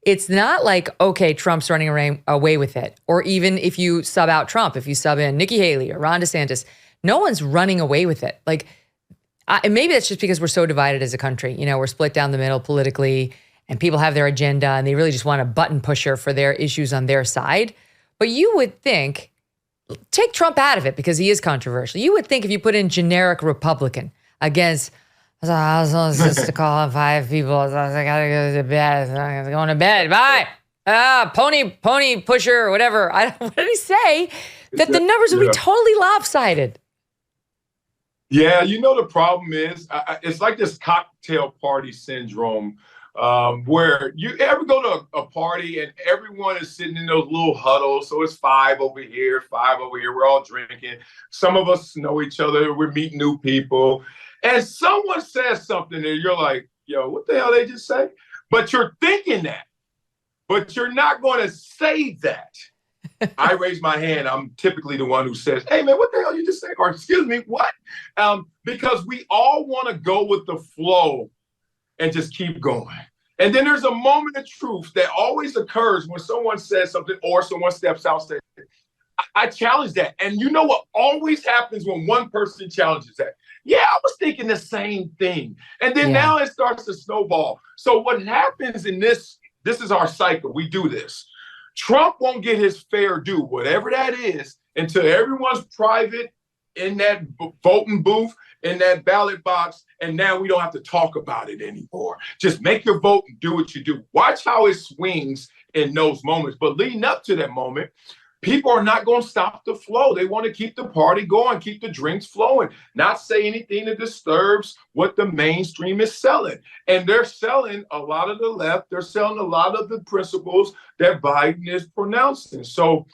It's not like, okay, Trump's running away with it. Or even if you sub out Trump, if you sub in Nikki Haley or Ron DeSantis, no one's running away with it. And maybe that's just because we're so divided as a country. We're split down the middle politically, and people have their agenda, and they really just want a button pusher for their issues on their side. But you would think, take Trump out of it because he is controversial. You would think if you put in generic Republican against, I was supposed to call 5 people. I gotta go to bed. I'm going to bed. Bye. Pony pusher, or whatever. What did he say? That the numbers would be totally lopsided. Yeah, the problem is, it's like this cocktail party syndrome, where you ever go to a party and everyone is sitting in those little huddles. So it's 5 over here, 5 over here. We're all drinking. Some of us know each other. We're meeting new people. And someone says something and you're like, yo, what the hell they just say? But you're thinking that. But you're not going to say that. I raise my hand. I'm typically the one who says, hey, man, what the hell you just say? Or excuse me, what? Because we all want to go with the flow and just keep going. And then there's a moment of truth that always occurs when someone says something or someone steps out and says, I challenge that. And you know what always happens when one person challenges that? Yeah, I was thinking the same thing. And then now it starts to snowball. So what happens in this is our cycle. We do this. Trump won't get his fair due, whatever that is, until everyone's private in that voting booth, in that ballot box, and now we don't have to talk about it anymore. Just make your vote and do what you do. Watch how it swings in those moments. But leading up to that moment, people are not going to stop the flow. They want to keep the party going, keep the drinks flowing, not say anything that disturbs what the mainstream is selling. And they're selling a lot of the left. They're selling a lot of the principles that Biden is pronouncing. So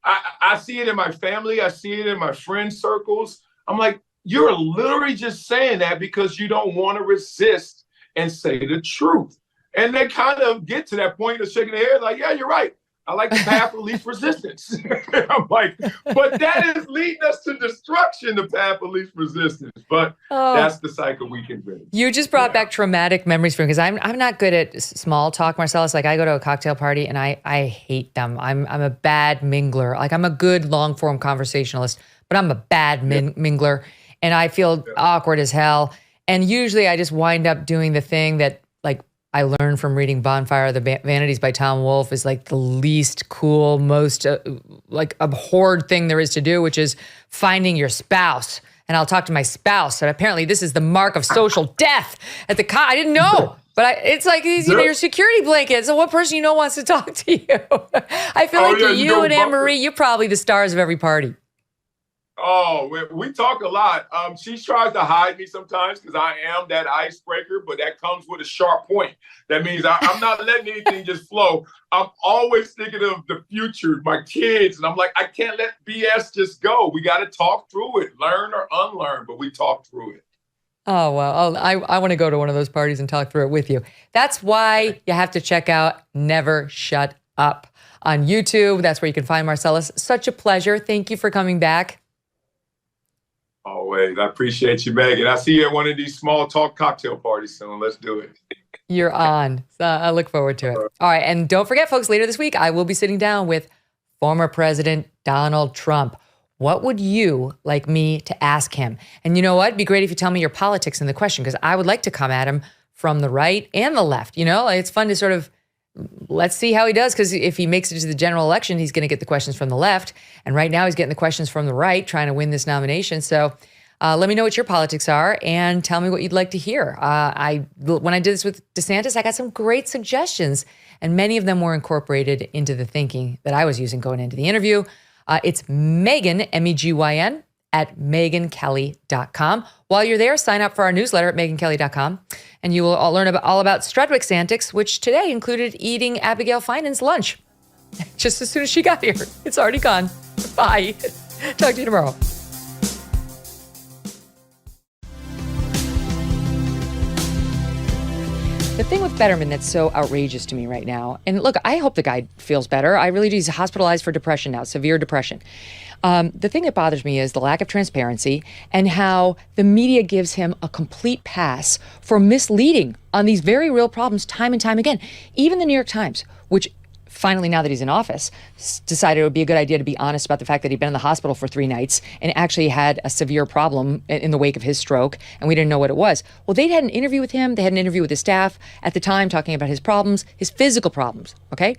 I see it in my family. I see it in my friend circles. I'm like, you're literally just saying that because you don't want to resist and say the truth. And they kind of get to that point of shaking their head like, yeah, you're right. I like the path of least resistance. I'm like, but that is leading us to destruction, the path of least resistance. But that's the cycle we can bring. You just brought back traumatic memories for me because I'm not good at small talk, Marcellus. Like I go to a cocktail party and I hate them. I'm a bad mingler. Like I'm a good long form conversationalist, but I'm a bad mingler, and I feel awkward as hell. And usually I just wind up doing the thing that like I learned from reading Bonfire of the Vanities by Tom Wolfe is like the least cool, most like abhorred thing there is to do, which is finding your spouse. And I'll talk to my spouse. And apparently this is the mark of social death at the I didn't know. But it's like your security blanket. So what person wants to talk to you? I feel like you and Anne-Marie, you're probably the stars of every party. Oh, we talk a lot. She tries to hide me sometimes because I am that icebreaker, but that comes with a sharp point. That means I'm not letting anything just flow. I'm always thinking of the future, my kids, and I'm like, I can't let BS just go. We got to talk through it, learn or unlearn, but we talk through it. Oh, well, I want to go to one of those parties and talk through it with you. That's why you have to check out Never Shut Up on YouTube. That's where you can find Marcellus. Such a pleasure. Thank you for coming back. Always. I appreciate you, Megyn. I'll see you at one of these small talk cocktail parties soon. Let's do it. You're on. So I look forward to it. All right. And don't forget, folks, later this week, I will be sitting down with former President Donald Trump. What would you like me to ask him? And you know what? It'd be great if you tell me your politics in the question, because I would like to come at him from the right and the left. It's fun to sort of, let's see how he does, because if he makes it to the general election, he's going to get the questions from the left. And right now he's getting the questions from the right, trying to win this nomination. So let me know what your politics are and tell me what you'd like to hear. When I did this with DeSantis, I got some great suggestions, and many of them were incorporated into the thinking that I was using going into the interview. It's Megyn, Megyn, at MegynKelly.com. While you're there, sign up for our newsletter at MegynKelly.com, and you will all learn all about Strudwick's antics, which today included eating Abigail Finan's lunch. Just as soon as she got here. It's already gone. Bye. Talk to you tomorrow. The thing with Fetterman that's so outrageous to me right now, and look, I hope the guy feels better. I really do. He's hospitalized for depression now, severe depression. The thing that bothers me is the lack of transparency and how the media gives him a complete pass for misleading on these very real problems time and time again. Even the New York Times, which finally, now that he's in office, decided it would be a good idea to be honest about the fact that he'd been in the hospital for 3 nights and actually had a severe problem in the wake of his stroke, and we didn't know what it was. Well, they'd had an interview with him. They had an interview with his staff at the time talking about his problems, his physical problems, okay?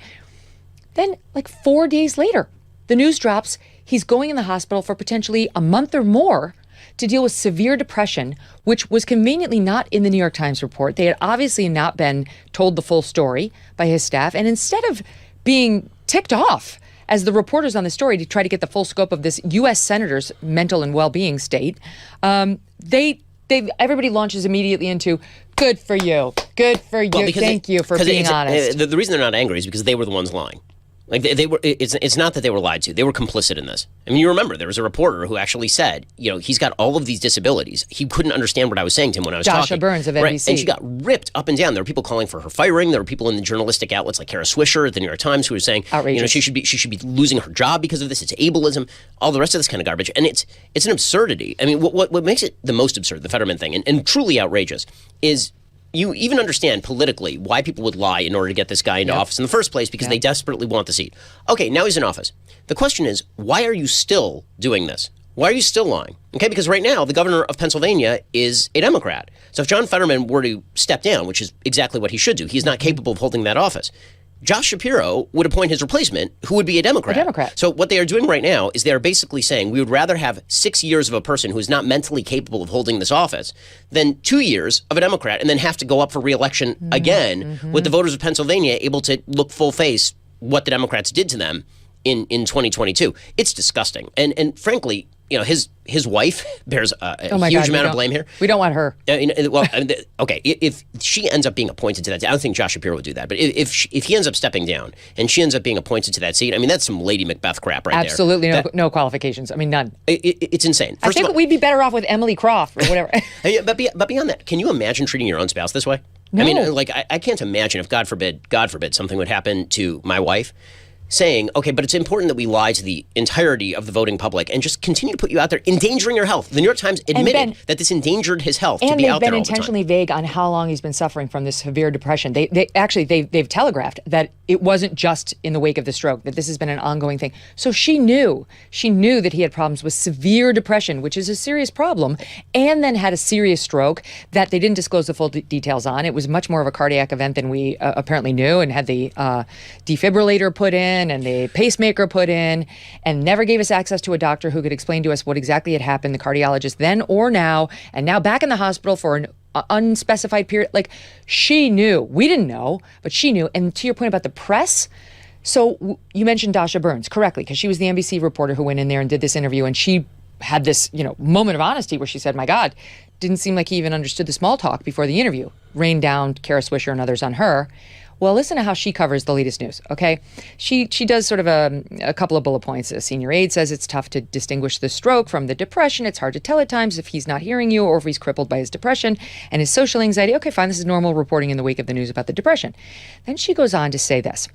Then, like 4 days later, the news drops he's going in the hospital for potentially a month or more to deal with severe depression, which was conveniently not in the New York Times report. They had obviously not been told the full story by his staff. And instead of being ticked off as the reporters on the story to try to get the full scope of this U.S. senator's mental and well-being state, everybody launches immediately into, good for you, thank you for being honest. The reason they're not angry is because they were the ones lying. Like they were. It's not that they were lied to. They were complicit in this. I mean, you remember there was a reporter who actually said, he's got all of these disabilities. He couldn't understand what I was saying to him when I was talking. Joshua Burns of NBC. Right. And she got ripped up and down. There were people calling for her firing. There were people in the journalistic outlets like Kara Swisher at the New York Times who were saying, outrageous. she should be losing her job because of this. It's ableism. All the rest of this kind of garbage. And it's an absurdity. I mean, what makes it the most absurd, the Fetterman thing, and truly outrageous, is you even understand politically why people would lie in order to get this guy into office in the first place, because they desperately want the seat. Okay, now he's in office. The question is, why are you still doing this? Why are you still lying? Okay, because right now, the governor of Pennsylvania is a Democrat. So if John Fetterman were to step down, which is exactly what he should do, he's not capable of holding that office, Josh Shapiro would appoint his replacement, who would be a Democrat. So what they are doing right now is they are basically saying we would rather have 6 years of a person who is not mentally capable of holding this office than 2 years of a Democrat and then have to go up for re-election again with the voters of Pennsylvania able to look full face what the Democrats did to them in 2022. It's disgusting. And frankly, his wife bears a huge amount of blame here. We don't want her. Okay, if she ends up being appointed to that, I don't think Josh Shapiro would do that. But if he ends up stepping down and she ends up being appointed to that seat, I mean, that's some Lady Macbeth crap right there. Absolutely no qualifications. I mean, none. It's insane. I think we'd be better off with Emily Croft or whatever. But beyond that, can you imagine treating your own spouse this way? No. I mean, I can't imagine if, God forbid, something would happen to my wife, saying, okay, but it's important that we lie to the entirety of the voting public and just continue to put you out there, endangering your health. The New York Times admitted that this endangered his health to be out there all the time. And they've been intentionally vague on how long he's been suffering from this severe depression. They've telegraphed that it wasn't just in the wake of the stroke, that this has been an ongoing thing. So she knew that he had problems with severe depression, which is a serious problem, and then had a serious stroke that they didn't disclose the full details on. It was much more of a cardiac event than we apparently knew, and had the defibrillator put in and the pacemaker put in, and never gave us access to a doctor who could explain to us what exactly had happened, the cardiologist then or now, and now back in the hospital for an unspecified period. Like, she knew. We didn't know, but she knew. And to your point about the press, so you mentioned Dasha Burns correctly, because she was the NBC reporter who went in there and did this interview, and she had this, moment of honesty where she said, my God, didn't seem like he even understood the small talk before the interview. Rained down Kara Swisher and others on her. Well, listen to how she covers the latest news, okay? She does sort of a couple of bullet points. A senior aide says it's tough to distinguish the stroke from the depression. It's hard to tell at times if he's not hearing you or if he's crippled by his depression and his social anxiety. Okay, fine, this is normal reporting in the wake of the news about the depression. Then she goes on to say this.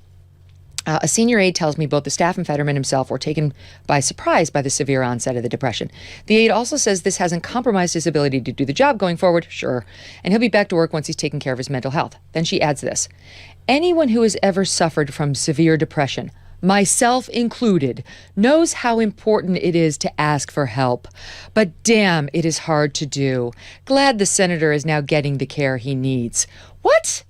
A senior aide tells me both the staff and Fetterman himself were taken by surprise by the severe onset of the depression. The aide also says this hasn't compromised his ability to do the job going forward. Sure. And he'll be back to work once he's taken care of his mental health. Then she adds this. Anyone who has ever suffered from severe depression, myself included, knows how important it is to ask for help. But damn, it is hard to do. Glad the senator is now getting the care he needs. What?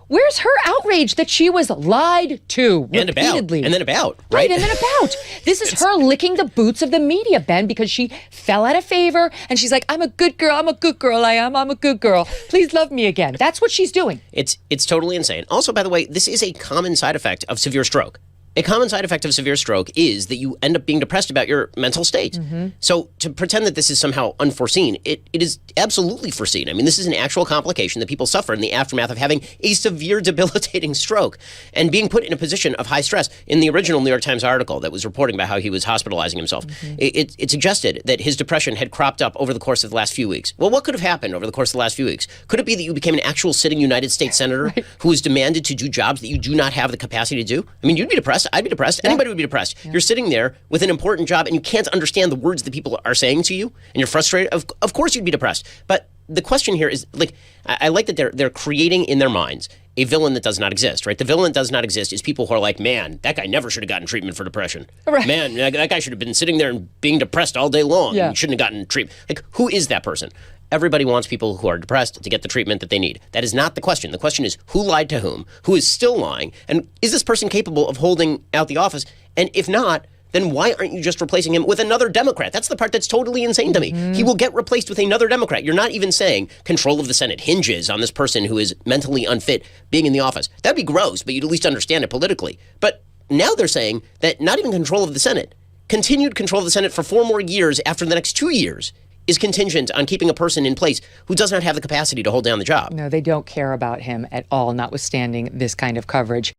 Where's her outrage that she was lied to repeatedly? And then about, right? And then about. This is her licking the boots of the media, Ben, because she fell out of favor, and she's like, I'm a good girl, I'm a good girl, I'm a good girl. Please love me again. That's what she's doing. It's totally insane. Also, by the way, this is a common side effect of severe stroke. A common side effect of severe stroke is that you end up being depressed about your mental state. Mm-hmm. So to pretend that this is somehow unforeseen, it is absolutely foreseen. I mean, this is an actual complication that people suffer in the aftermath of having a severe debilitating stroke and being put in a position of high stress. In the original New York Times article that was reporting about how he was hospitalizing himself, it suggested that his depression had cropped up over the course of the last few weeks. Well, what could have happened over the course of the last few weeks? Could it be that you became an actual sitting United States senator who was demanded to do jobs that you do not have the capacity to do? I mean, you'd be depressed. I'd be depressed. Anybody would be depressed. You're sitting there with an important job and you can't understand the words that people are saying to you and you're frustrated. Of course you'd be depressed. But the question here is, like, I like that they're creating in their minds a villain that does not exist, right? The villain that does not exist is people who are like, man, that guy never should have gotten treatment for depression. Right. Man, that guy should have been sitting there and being depressed all day long. Yeah. He shouldn't have gotten treatment. Like, who is that person? Everybody wants people who are depressed to get the treatment that they need. That is not the question. The question is who lied to whom, who is still lying, and is this person capable of holding out the office? And if not, then why aren't you just replacing him with another Democrat? That's the part that's totally insane to me. He will get replaced with another Democrat. You're not even saying control of the Senate hinges on this person who is mentally unfit being in the office. That'd be gross, but you'd at least understand it politically. But now they're saying that not even control of the Senate, continued control of the Senate for 4 more years after the next 2 years is contingent on keeping a person in place who does not have the capacity to hold down the job. No, they don't care about him at all, notwithstanding this kind of coverage.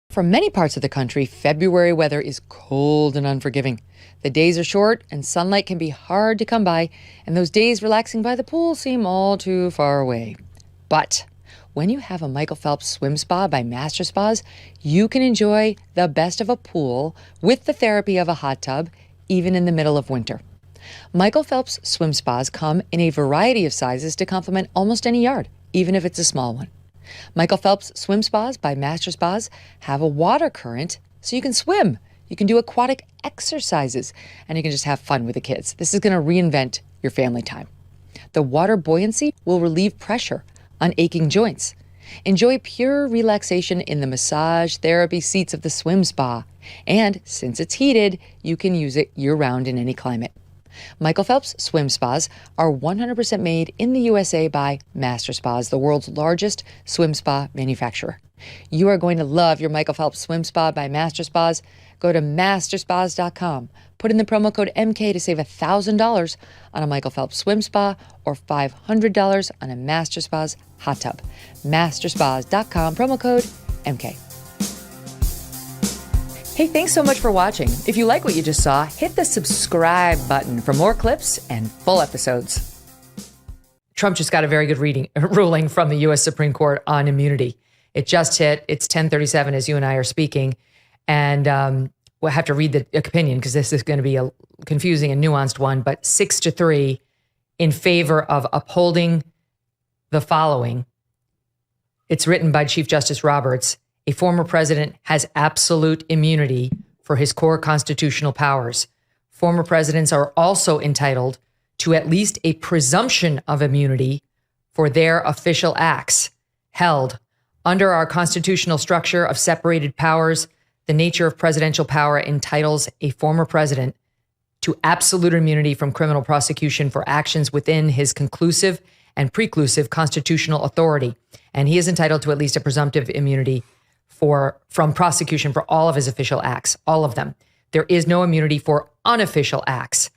For many parts of the country, February weather is cold and unforgiving. The days are short and sunlight can be hard to come by, and those days relaxing by the pool seem all too far away. But when you have a Michael Phelps swim spa by Master Spas, you can enjoy the best of a pool with the therapy of a hot tub, even in the middle of winter. Michael Phelps swim spas come in a variety of sizes to complement almost any yard, even if it's a small one. Michael Phelps swim spas by Master Spas have a water current so you can swim. You can do aquatic exercises, and you can just have fun with the kids. This is going to reinvent your family time. The water buoyancy will relieve pressure on aching joints. Enjoy pure relaxation in the massage therapy seats of the swim spa. And since it's heated, you can use it year-round in any climate. Michael Phelps swim spas are 100% made in the USA by Master Spas, the world's largest swim spa manufacturer. You are going to love your Michael Phelps swim spa by Master Spas. Go to masterspas.com. Put in the promo code MK to save $1,000 on a Michael Phelps swim spa or $500 on a Master Spas hot tub. Masterspas.com, promo code MK. Hey, thanks so much for watching. If you like what you just saw, hit the subscribe button for more clips and full episodes. Trump just got a very good ruling from the U.S. Supreme Court on immunity. It just hit. It's 10:37 as you and I are speaking. And we'll have to read the opinion because this is going to be a confusing and nuanced one, but 6-3 in favor of upholding the following. It's written by Chief Justice Roberts. A former president has absolute immunity for his core constitutional powers. Former presidents are also entitled to at least a presumption of immunity for their official acts held under our constitutional structure of separated powers. The nature of presidential power entitles a former president to absolute immunity from criminal prosecution for actions within his conclusive and preclusive constitutional authority. And he is entitled to at least a presumptive immunity from prosecution for all of his official acts, all of them. There is no immunity for unofficial acts.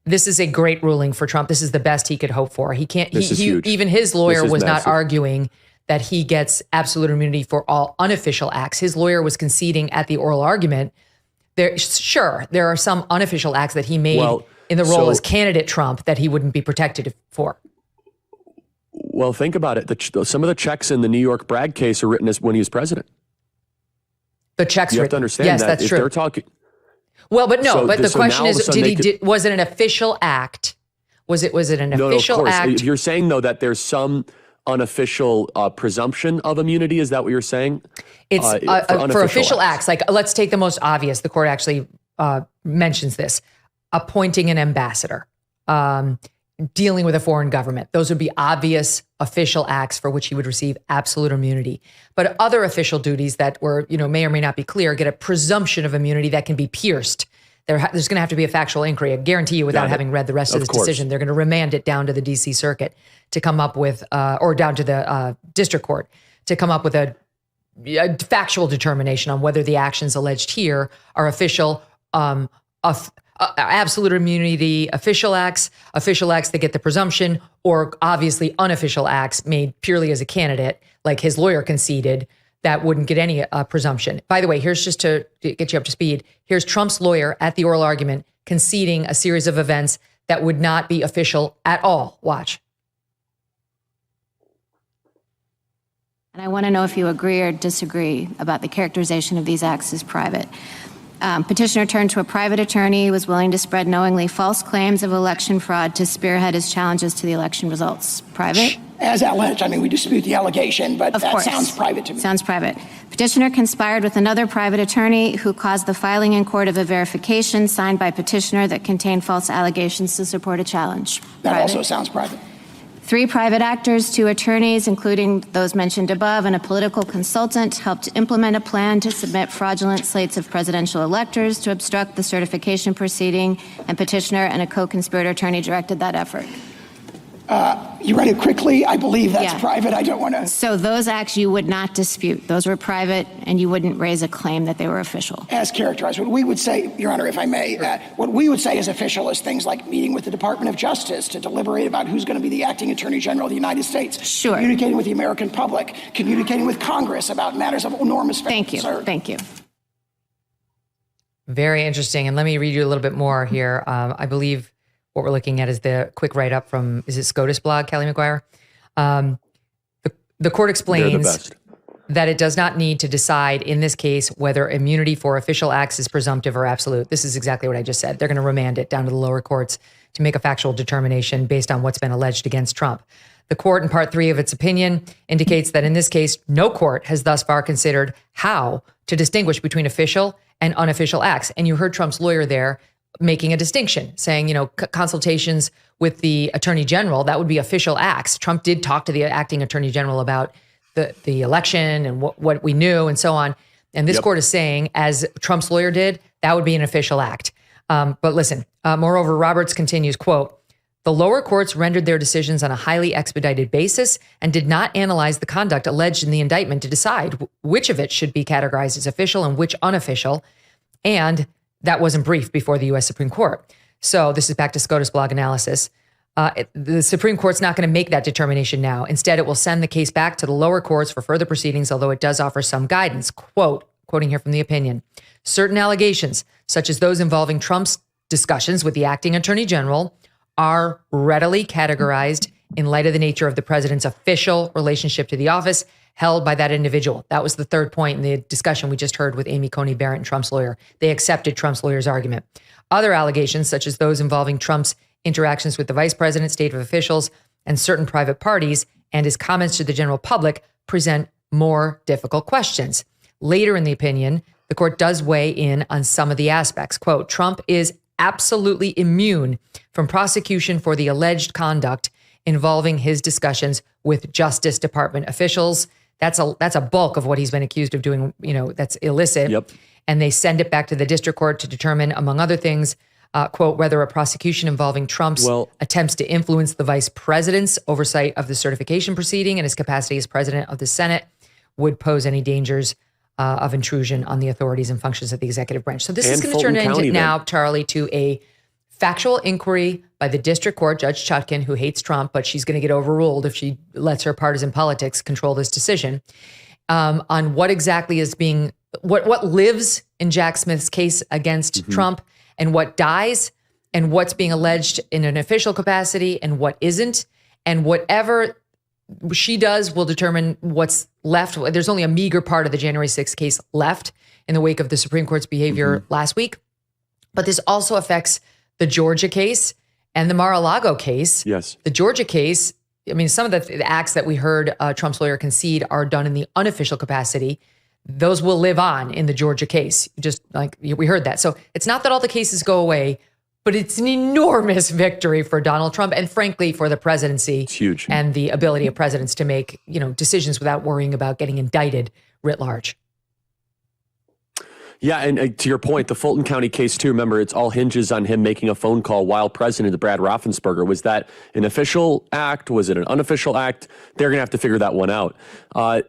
This is a great ruling for Trump. This is the best he could hope for. He can't. Even his lawyer was not arguing that he gets absolute immunity for all unofficial acts. His lawyer was conceding at the oral argument. There are some unofficial acts that he made in the role as candidate Trump that he wouldn't be protected for. Well, think about it. Some of the checks in the New York Bragg case are written as when he was president. The checks. You have to understand yes, that that's if true. they're talking. Well, but no. But the question is, was it an official act? Was it an official act? You're saying though that there's some unofficial presumption of immunity. Is that what you're saying? It's for official acts. Like, let's take the most obvious. The court actually mentions this: appointing an ambassador, dealing with a foreign government. Those would be obvious official acts for which he would receive absolute immunity. But other official duties that were, may or may not be clear, get a presumption of immunity that can be pierced. There's going to have to be a factual inquiry. I guarantee you, without having read the rest of this decision, they're going to remand it down to the D.C. Circuit to come up with, or down to the district court to come up with a factual determination on whether the actions alleged here are official, absolute immunity, official acts that get the presumption, or obviously unofficial acts made purely as a candidate, like his lawyer conceded, that wouldn't get any presumption. By the way, here's just to get you up to speed. Here's Trump's lawyer at the oral argument conceding a series of events that would not be official at all. Watch. And I want to know if you agree or disagree about the characterization of these acts as private. Petitioner turned to a private attorney who was willing to spread knowingly false claims of election fraud to spearhead his challenges to the election results. Private? As alleged. I mean, we dispute the allegation, but Of that course. sounds private to me. Sounds private. Petitioner conspired with another private attorney who caused the filing in court of a verification signed by petitioner that contained false allegations to support a challenge. That Private. also sounds private. 3 private actors, 2 attorneys, including those mentioned above, and a political consultant helped implement a plan to submit fraudulent slates of presidential electors to obstruct the certification proceeding, and petitioner and a co-conspirator attorney directed that effort. You read it quickly. I believe that's private. I don't want to. So those acts you would not dispute. Those were private, and you wouldn't raise a claim that they were official. As characterized. What we would say, Your Honor, if I may, what we would say is official is things like meeting with the Department of Justice to deliberate about who's going to be the acting Attorney General of the United States. Sure. Communicating with the American public. Communicating with Congress about matters of enormous concern. Thank you. Very interesting. And let me read you a little bit more here. I believe what we're looking at is the quick write-up from, is it SCOTUS blog, Kelly McGuire? The court explains that it does not need to decide in this case whether immunity for official acts is presumptive or absolute. This is exactly what I just said. They're going to remand it down to the lower courts to make a factual determination based on what's been alleged against Trump. The court, in Part 3 of its opinion, indicates that in this case, no court has thus far considered how to distinguish between official and unofficial acts. And you heard Trump's lawyer there making a distinction, saying, consultations with the attorney general, that would be official acts. Trump did talk to the acting attorney general about the election and what we knew and so on. And this court is saying, as Trump's lawyer did, that would be an official act. But listen, moreover, Roberts continues, quote, "The lower courts rendered their decisions on a highly expedited basis and did not analyze the conduct alleged in the indictment to decide which of it should be categorized as official and which unofficial. And that wasn't briefed before the U.S. Supreme Court." So this is back to SCOTUS blog analysis. The Supreme Court's not going to make that determination now. Instead, it will send the case back to the lower courts for further proceedings, although it does offer some guidance. Quoting here from the opinion, "Certain allegations, such as those involving Trump's discussions with the acting attorney general, are readily categorized in light of the nature of the president's official relationship to the office held by that individual." That was the third point in the discussion we just heard with Amy Coney Barrett and Trump's lawyer. They accepted Trump's lawyer's argument. "Other allegations, such as those involving Trump's interactions with the vice president, state officials, and certain private parties, and his comments to the general public, present more difficult questions." Later in the opinion, the court does weigh in on some of the aspects. Quote, "Trump is absolutely immune from prosecution for the alleged conduct involving his discussions with Justice Department officials." That's a bulk of what he's been accused of doing, that's illicit. Yep. And they send it back to the district court to determine, among other things, quote, whether a prosecution involving Trump's attempts to influence the vice president's oversight of the certification proceeding and his capacity as president of the Senate would pose any dangers of intrusion on the authorities and functions of the executive branch. So this is going to turn into now, Charlie, to a factual inquiry by the district court, Judge Chutkan, who hates Trump, but she's going to get overruled if she lets her partisan politics control this decision, on what exactly is being, what lives in Jack Smith's case against Trump and what dies and what's being alleged in an official capacity and what isn't. And whatever she does will determine what's left. There's only a meager part of the January 6th case left in the wake of the Supreme Court's behavior last week. But this also affects the Georgia case and the Mar-a-Lago case. Yes. The Georgia case, I mean, some of the acts that we heard Trump's lawyer concede are done in the unofficial capacity. Those will live on in the Georgia case, just like we heard that. So it's not that all the cases go away, but it's an enormous victory for Donald Trump and frankly for the presidency. It's huge. And the ability of presidents to make, decisions without worrying about getting indicted writ large. Yeah, and to your point, the Fulton County case too, remember, it's all hinges on him making a phone call while president, Brad Raffensperger. Was that an official act? Was it an unofficial act? They're going to have to figure that one out.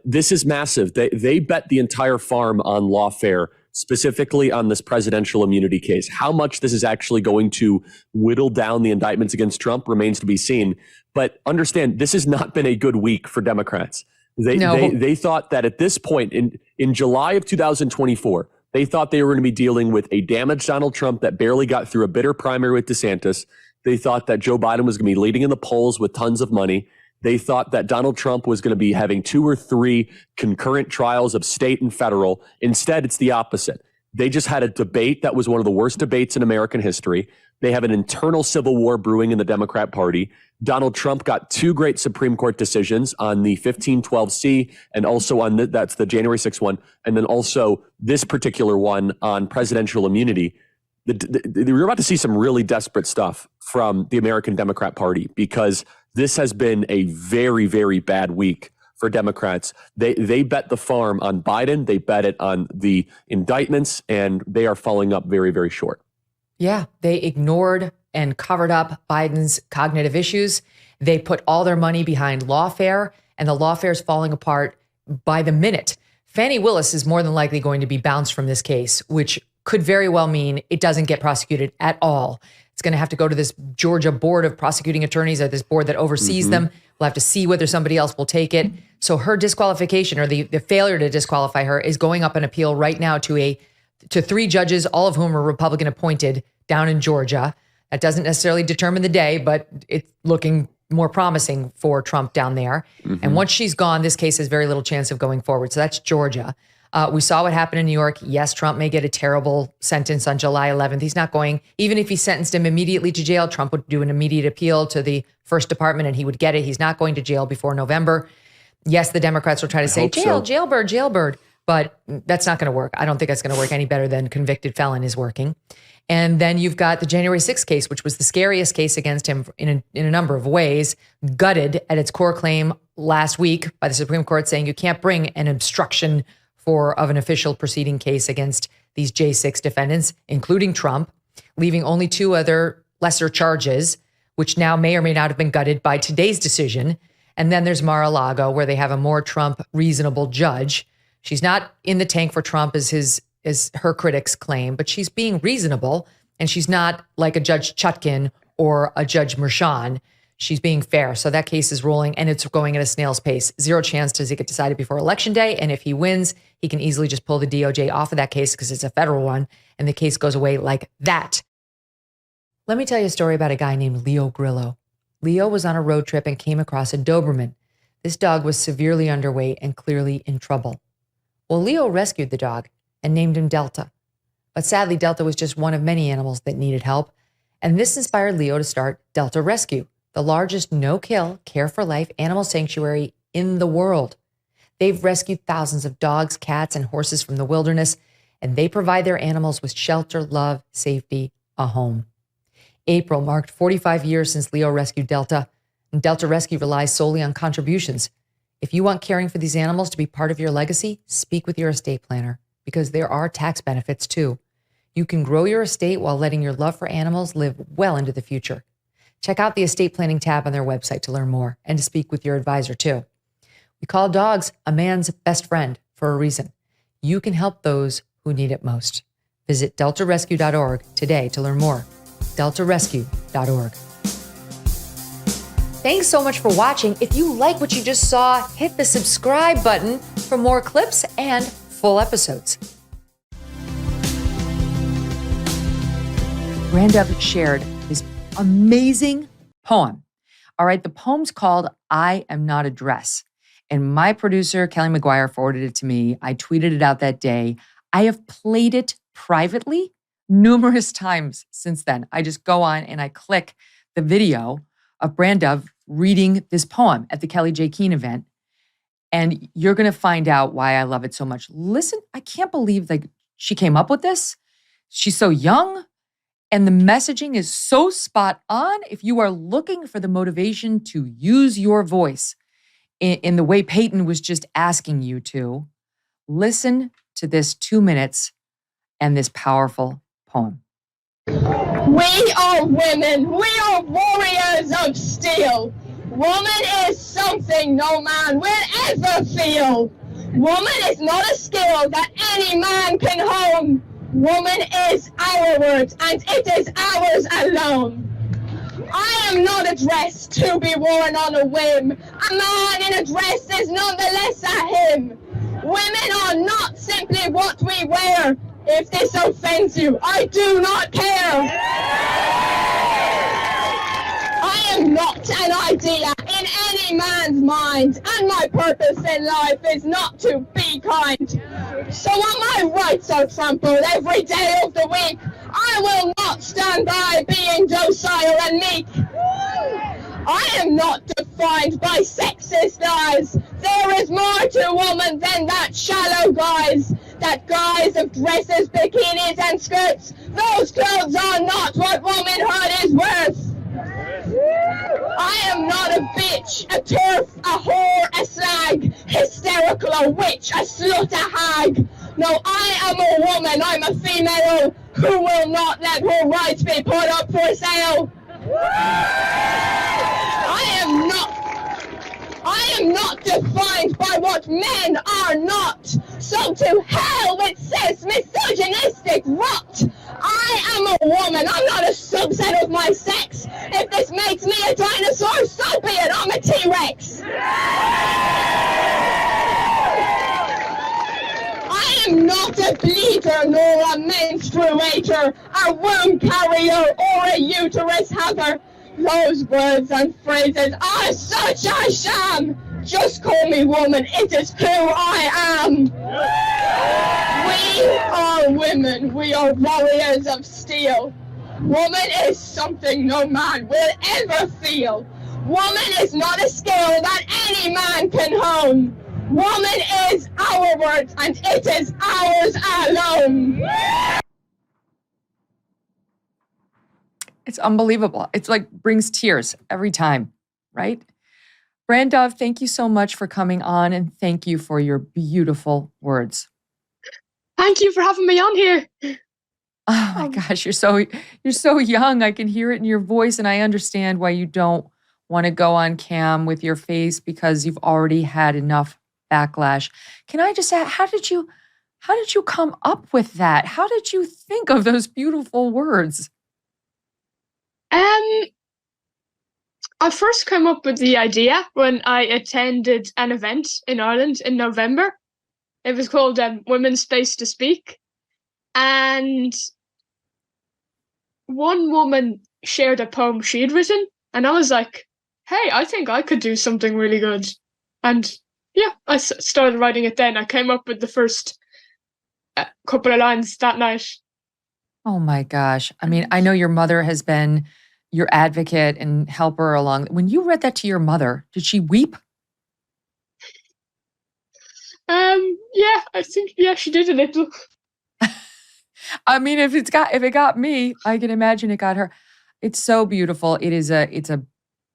This is massive. They bet the entire farm on lawfare, specifically on this presidential immunity case. How much this is actually going to whittle down the indictments against Trump remains to be seen. But understand, this has not been a good week for Democrats. They thought that at this point in July of 2024, they thought they were going to be dealing with a damaged Donald Trump that barely got through a bitter primary with DeSantis. They thought that Joe Biden was going to be leading in the polls with tons of money. They thought that Donald Trump was going to be having 2 or 3 concurrent trials of state and federal. Instead, it's the opposite. They just had a debate that was one of the worst debates in American history. They have an internal civil war brewing in the Democrat Party. Donald Trump got 2 great Supreme Court decisions on the 1512C and also on that's the January 6th one, and then also this particular one on presidential immunity. We're about to see some really desperate stuff from the American Democrat Party because this has been a very, very bad week for Democrats. They bet the farm on Biden. They bet it on the indictments, and they are falling up very, very short. Yeah, they ignored and covered up Biden's cognitive issues. They put all their money behind lawfare, and the lawfare is falling apart by the minute. Fani Willis is more than likely going to be bounced from this case, which could very well mean it doesn't get prosecuted at all. It's going to have to go to this Georgia Board of Prosecuting Attorneys, or this board that oversees them. We'll have to see whether somebody else will take it. So her disqualification, or the failure to disqualify her, is going up an appeal right now to 3 judges, all of whom are Republican appointed down in Georgia. That doesn't necessarily determine the day, but it's looking more promising for Trump down there. And once she's gone, this case has very little chance of going forward. So that's Georgia. We saw what happened in New York. Yes, Trump may get a terrible sentence on July 11th. He's not going, even if he sentenced him immediately to jail, Trump would do an immediate appeal to the First Department and he would get it. He's not going to jail before November. Yes, the Democrats will try to say, jailbird. But that's not going to work. I don't think that's going to work any better than convicted felon is working. And then you've got the January 6th case, which was the scariest case against him in a number of ways, gutted at its core claim last week by the Supreme Court, saying you can't bring an obstruction of an official proceeding case against these J6 defendants, including Trump, leaving only 2 other lesser charges, which now may or may not have been gutted by today's decision. And then there's Mar-a-Lago, where they have a more Trump reasonable judge. She's not in the tank for Trump as her critics claim, but she's being reasonable, and she's not like a Judge Chutkin or a Judge Merchan. She's being fair. So that case is rolling, and it's going at a snail's pace. 0 chance does it get decided before Election Day, and if he wins, he can easily just pull the DOJ off of that case because it's a federal one, and the case goes away like that. Let me tell you a story about a guy named Leo Grillo. Leo was on a road trip and came across a Doberman. This dog was severely underweight and clearly in trouble. Well, Leo rescued the dog and named him Delta. But sadly, Delta was just one of many animals that needed help. And this inspired Leo to start Delta Rescue, the largest no-kill, care-for-life animal sanctuary in the world. They've rescued thousands of dogs, cats, and horses from the wilderness, and they provide their animals with shelter, love, safety, a home. April marked 45 years since Leo rescued Delta, and Delta Rescue relies solely on contributions. If you want caring for these animals to be part of your legacy, speak with your estate planner, because there are tax benefits too. You can grow your estate while letting your love for animals live well into the future. Check out the estate planning tab on their website to learn more and to speak with your advisor too. We call dogs a man's best friend for a reason. You can help those who need it most. Visit deltarescue.org today to learn more. deltarescue.org. Thanks so much for watching. If you like what you just saw, hit the subscribe button for more clips and full episodes. Brandon shared his amazing poem. All right, the poem's called I Am Not a Dress. And my producer, Kelly McGuire, forwarded it to me. I tweeted it out that day. I have played it privately numerous times since then. I just go on and I click the video of Brandon reading this poem at the Kelly J. Keene event. And you're going to find out why I love it so much. Listen, I can't believe she came up with this. She's so young. And the messaging is so spot on. If you are looking for the motivation to use your voice in the way Peyton was just asking you to, listen to this 2 minutes and this powerful poem. We are women. We are warriors of steel. Woman is something no man will ever feel. Woman is not a skill that any man can hone. Woman is our words, and it is ours alone. I am not a dress to be worn on a whim. A man in a dress is nonetheless a him. Women are not simply what we wear. If this offends you, I do not care. I am not an idea in any man's mind, and my purpose in life is not to be kind. So when my rights are trampled every day of the week, I will not stand by being docile and meek. I am not defined by sexist eyes. There is more to woman than that shallow guise. That guise of dresses, bikinis and skirts. Those clothes are not what womanhood is worth. I am not a bitch, a turf, a whore, a slag, hysterical, a witch, a slut, a hag. No, I am a woman, I'm a female who will not let her rights be put up for sale. I am not defined by what men are not. So to hell with cis misogynistic rot. I am a woman, I'm not a subset of my sex. If this makes me a dinosaur, so be it, I'm a T-Rex. I am not a bleeder nor a menstruator, a womb carrier or a uterus haver. Those words and phrases are such a sham. Just call me woman, it is who I am. We are women, we are warriors of steel. Woman is something no man will ever feel. Woman is not a skill that any man can hone. Woman is our words and it is ours alone. It's unbelievable. It's like brings tears every time, right? Brandov, thank you so much for coming on and thank you for your beautiful words. Thank you for having me on here. Oh my gosh, you're so young. I can hear it in your voice and I understand why you don't want to go on cam with your face because you've already had enough backlash. Can I just ask, how did you come up with that? How did you think of those beautiful words? I first came up with the idea when I attended an event in Ireland in November. It was called Women's Space to Speak. And one woman shared a poem she'd written. And I was like, hey, I think I could do something really good. And yeah, I started writing it then. I came up with the first couple of lines that night. Oh my gosh. I mean, I know your mother has been your advocate and helper along. When you read that to your mother, did she weep? Yeah, I think, she did a little. I mean, if it got me, I can imagine it got her. It's so beautiful. It's a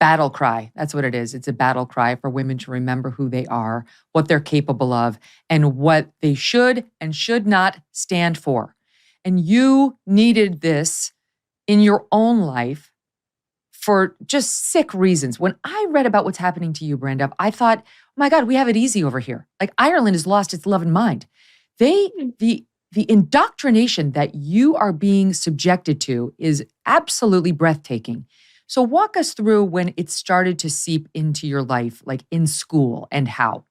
battle cry. That's what it is. It's a battle cry for women to remember who they are, what they're capable of, and what they should and should not stand for. And you needed this in your own life for just sick reasons. When I read about what's happening to you, Brandov, I thought, oh my God, we have it easy over here. Like Ireland has lost its love and mind. The indoctrination that you are being subjected to is absolutely breathtaking. So walk us through when it started to seep into your life, like in school, and how.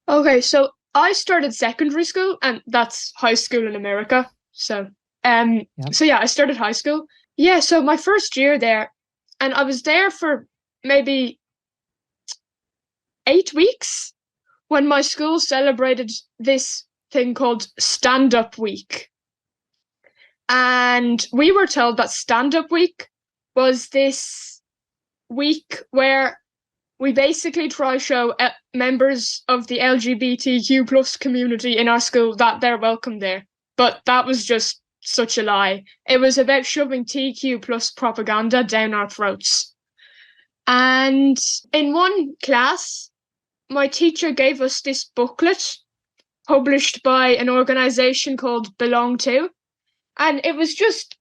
Okay, so I started secondary school, and that's high school in America. So, I started high school. Yeah, so my first year there, and I was there for maybe 8 weeks when my school celebrated this thing called Stand-Up Week. And we were told that Stand-Up Week was this week where we basically try to show members of the LGBTQ plus community in our school that they're welcome there. But that was just such a lie. It was about shoving TQ plus propaganda down our throats. And in one class, my teacher gave us this booklet published by an organization called Belong To. And it was just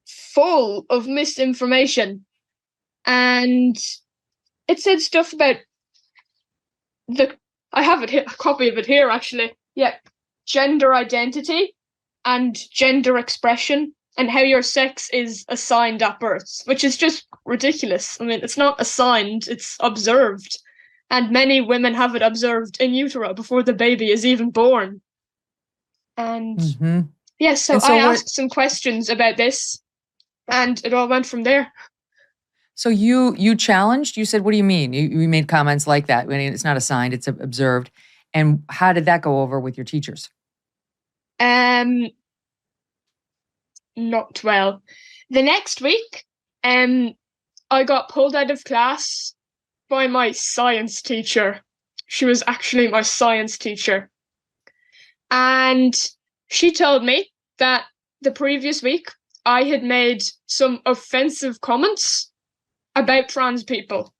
full of misinformation. And it said stuff about I have it here, a copy of it here actually. Yeah. Gender identity and gender expression and how your sex is assigned at birth, which is just ridiculous. I mean, it's not assigned, it's observed. And many women have it observed in utero before the baby is even born. And so I asked some questions about this, and it all went from there. So you challenged, you said, what do you mean? You made comments like that. I mean, it's not assigned, it's observed. And how did that go over with your teachers? Not well. The next week, I got pulled out of class by my science teacher. She was actually my science teacher. And she told me that the previous week I had made some offensive comments about trans people.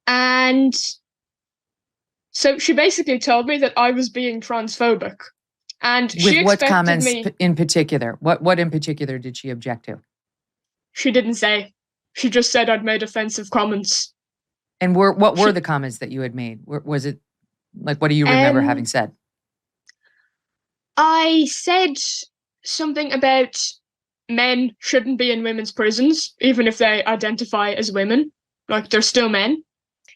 And so she basically told me that I was being transphobic. And With she what expected comments me. in particular? What in particular did she object to? She didn't say. She just said I'd made offensive comments. And what were the comments that you had made? Was it like, what do you remember having said? I said something about men shouldn't be in women's prisons, even if they identify as women. Like, they're still men.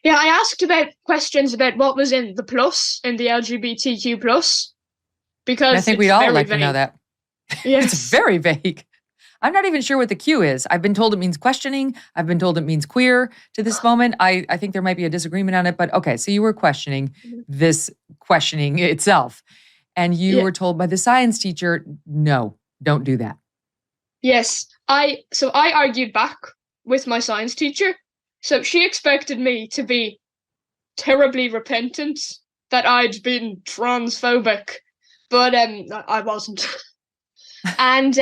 Yeah, I asked about questions about what was in the plus, in the LGBTQ plus, because And I think we'd all like to know that. Yes. It's very vague. I'm not even sure what the Q is. I've been told it means questioning. I've been told it means queer to this moment. I think there might be a disagreement on it, but okay, so you were questioning this questioning itself. And you were told by the science teacher, no, don't do that. Yes. I argued back with my science teacher. So she expected me to be terribly repentant that I'd been transphobic, but I wasn't. And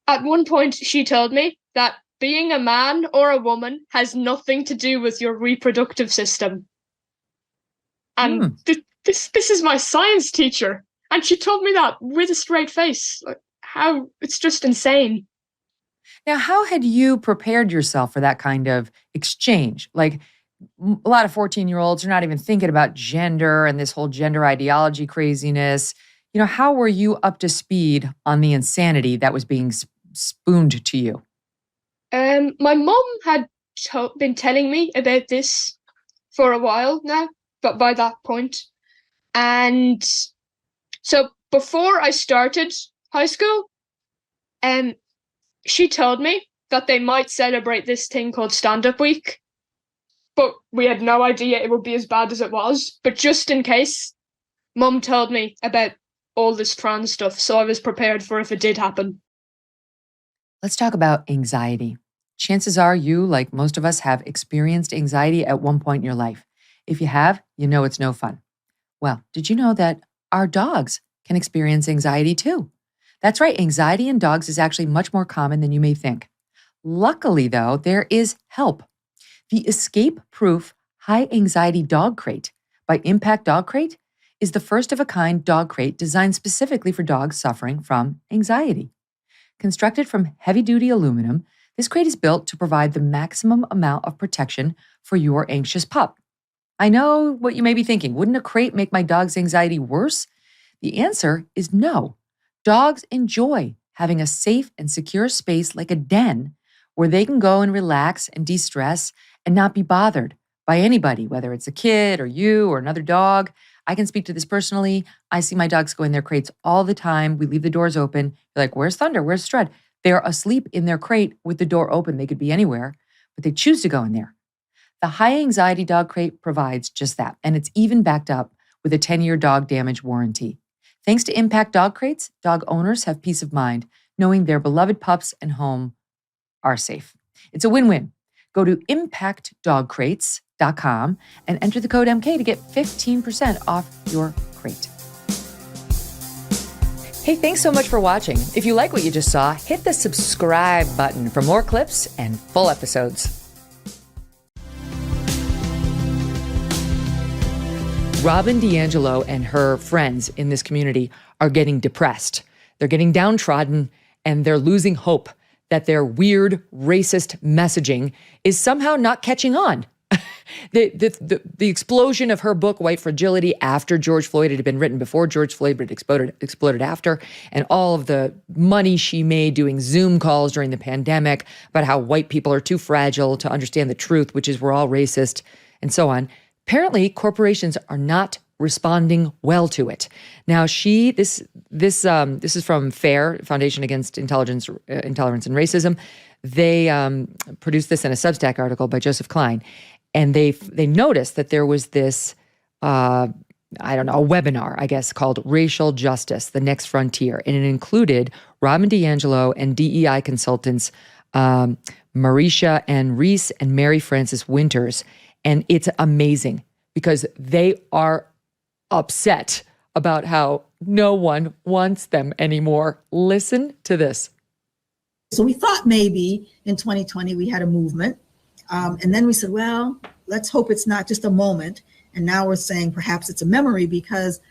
at one point she told me that being a man or a woman has nothing to do with your reproductive system. And this is my science teacher, and she told me that with a straight face. Like, how it's just insane. Now, how had you prepared yourself for that kind of exchange? Like, a lot of 14-year-olds are not even thinking about gender and this whole gender ideology craziness. You know, how were you up to speed on the insanity that was being spooned to you? My mom had been telling me about this for a while now, but by that point. And so before I started high school, she told me that they might celebrate this thing called Stand-Up Week, but we had no idea it would be as bad as it was. But just in case, Mum told me about all this trans stuff, so I was prepared for if it did happen. Let's talk about anxiety. Chances are you, like most of us, have experienced anxiety at one point in your life. If you have, you know it's no fun. Well, did you know that our dogs can experience anxiety too? That's right, anxiety in dogs is actually much more common than you may think. Luckily, though, there is help. The escape-proof high-anxiety dog crate by Impact Dog Crate is the first-of-a-kind dog crate designed specifically for dogs suffering from anxiety. Constructed from heavy-duty aluminum, this crate is built to provide the maximum amount of protection for your anxious pup. I know what you may be thinking. Wouldn't a crate make my dog's anxiety worse? The answer is no. Dogs enjoy having a safe and secure space like a den where they can go and relax and de-stress and not be bothered by anybody, whether it's a kid or you or another dog. I can speak to this personally. I see my dogs go in their crates all the time. We leave the doors open. You're like, where's Thunder? Where's Strud? They're asleep in their crate with the door open. They could be anywhere, but they choose to go in there. The high anxiety dog crate provides just that, and it's even backed up with a 10-year dog damage warranty. Thanks to Impact Dog Crates, dog owners have peace of mind knowing their beloved pups and home are safe. It's a win-win. Go to impactdogcrates.com and enter the code MK to get 15% off your crate. Hey, thanks so much for watching. If you like what you just saw, hit the subscribe button for more clips and full episodes. Robin DiAngelo and her friends in this community are getting depressed. They're getting downtrodden, and they're losing hope that their weird racist messaging is somehow not catching on. The explosion of her book, White Fragility, after George Floyd, it had been written before George Floyd, but it exploded after, and all of the money she made doing Zoom calls during the pandemic about how white people are too fragile to understand the truth, which is we're all racist, and so on. Apparently, corporations are not responding well to it. Now, this is from FAIR, Foundation Against Intolerance and Racism. They produced this in a Substack article by Joseph Klein, and they noticed that there was this, a webinar, I guess, called Racial Justice, The Next Frontier, and it included Robin DiAngelo and DEI consultants Marisha and Reese and Mary Frances Winters, and it's amazing because they are upset about how no one wants them anymore. Listen to this. So we thought maybe in 2020 we had a movement. And then we said, well, let's hope it's not just a moment. And now we're saying perhaps it's a memory because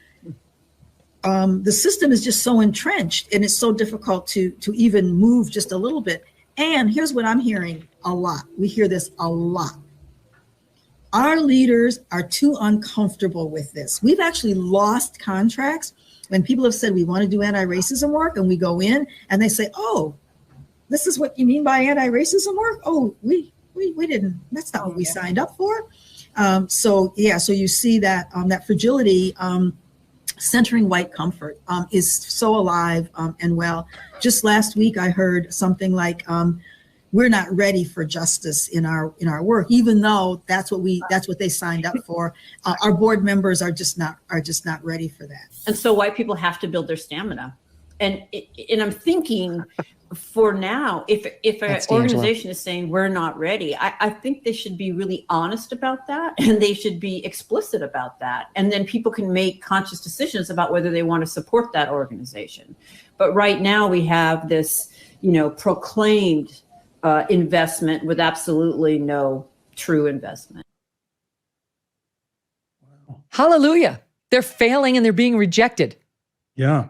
the system is just so entrenched and it's so difficult to even move just a little bit. And here's what I'm hearing a lot. We hear this a lot. Our leaders are too uncomfortable with this. We've actually lost contracts when people have said we want to do anti-racism work, and we go in and they say, oh, this is what you mean by anti-racism work? Oh, we didn't, that's not what we signed up for. So you see that that fragility centering white comfort is so alive and well. Just last week, I heard something like, we're not ready for justice in our work, even though that's what they signed up for. Our board members are just not ready for that. And so white people have to build their stamina. And I'm thinking for now, if an organization is saying we're not ready, I think they should be really honest about that, and they should be explicit about that. And then people can make conscious decisions about whether they want to support that organization. But right now we have this, proclaimed investment with absolutely no true investment. Hallelujah. They're failing and they're being rejected. Yeah.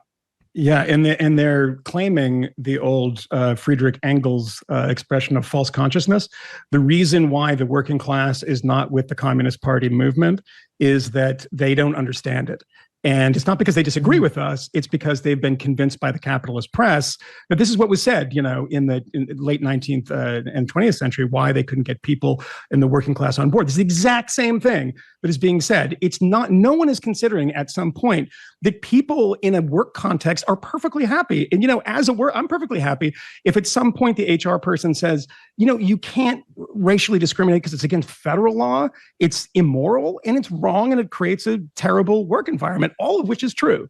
Yeah. And they're claiming the old Friedrich Engels expression of false consciousness. The reason why the working class is not with the Communist Party movement is that they don't understand it. And it's not because they disagree with us, it's because they've been convinced by the capitalist press that this is what was said, in the late 19th and 20th century, why they couldn't get people in the working class on board. This is the exact same thing that is being said. It's not, no one is considering at some point that people in a work context are perfectly happy. And, as a work, I'm perfectly happy if at some point the HR person says, you can't racially discriminate because it's against federal law, it's immoral and it's wrong and it creates a terrible work environment, all of which is true.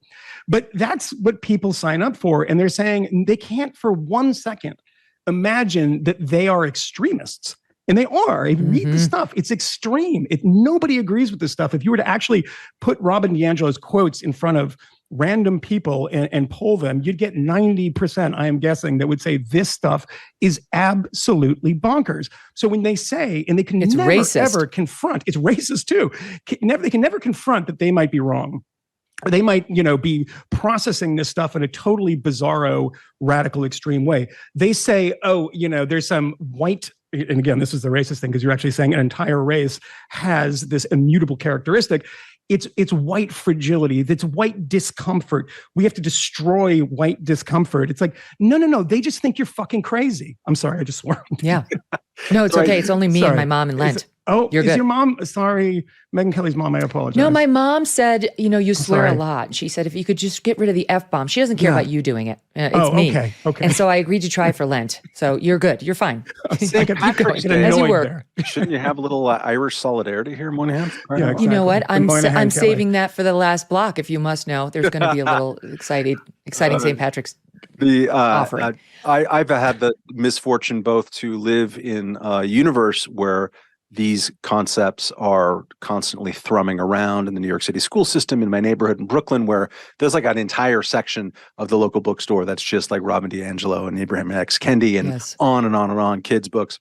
But that's what people sign up for. And they're saying they can't for 1 second imagine that they are extremists. And they are. If you read the stuff, it's extreme. Nobody agrees with this stuff. If you were to actually put Robin DiAngelo's quotes in front of random people and poll them, you'd get 90%, I am guessing, that would say this stuff is absolutely bonkers. So when they say, and they can never, ever confront, it's racist too. They can never confront that they might be wrong. Or they might, be processing this stuff in a totally bizarro, radical, extreme way. They say, oh, there's some white, and again, this is the racist thing because you're actually saying an entire race has this immutable characteristic. It's white fragility. It's white discomfort. We have to destroy white discomfort. It's like, no. They just think you're fucking crazy. I'm sorry, I just swore. Yeah. No, it's okay. It's only me and my mom and Lent. You're good. Is your mom? Sorry, Megyn Kelly's mom. I apologize. No, my mom said, you swear a lot. She said, if you could just get rid of the F-bomb. She doesn't care about you doing it. It's me. Okay. And so I agreed to try for Lent. So you're good. You're fine. St. Patrick's Day, as you work. Shouldn't you have a little Irish solidarity here, Moynihan? Yeah, exactly. You know what? I'm saving that for the last block. If you must know, there's going to be a little exciting St. Patrick's offering. I've had the misfortune both to live in a universe where these concepts are constantly thrumming around in the New York City school system, in my neighborhood in Brooklyn, where there's like an entire section of the local bookstore that's just like Robin DiAngelo and Abraham X. Kendi and on and on and on, kids' books.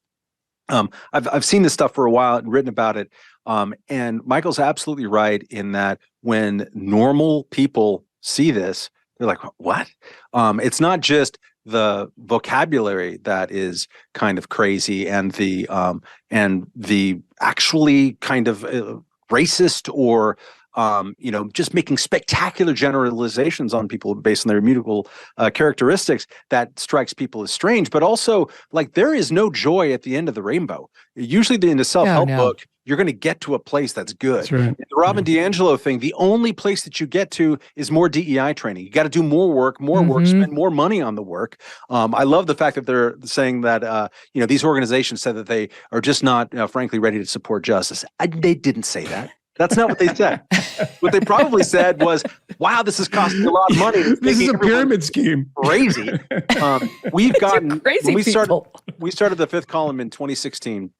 I've seen this stuff for a while and written about it. And Michael's absolutely right in that when normal people see this, they're like, what? It's not just the vocabulary that is kind of crazy and the actually kind of racist or just making spectacular generalizations on people based on their immutable characteristics that strikes people as strange. But also, like, there is no joy at the end of the rainbow. Usually in the self-help book, you're going to get to a place that's good. That's right. The Robin DiAngelo thing, the only place that you get to is more DEI training. You got to do more work, spend more money on the work. I love the fact that they're saying that, these organizations said that they are just not, frankly, ready to support justice. They didn't say that. That's not what they said. What they probably said was, wow, this is costing a lot of money. This is a pyramid scheme. Crazy. We've gotten, crazy when people. we started the Fifth Column in 2016.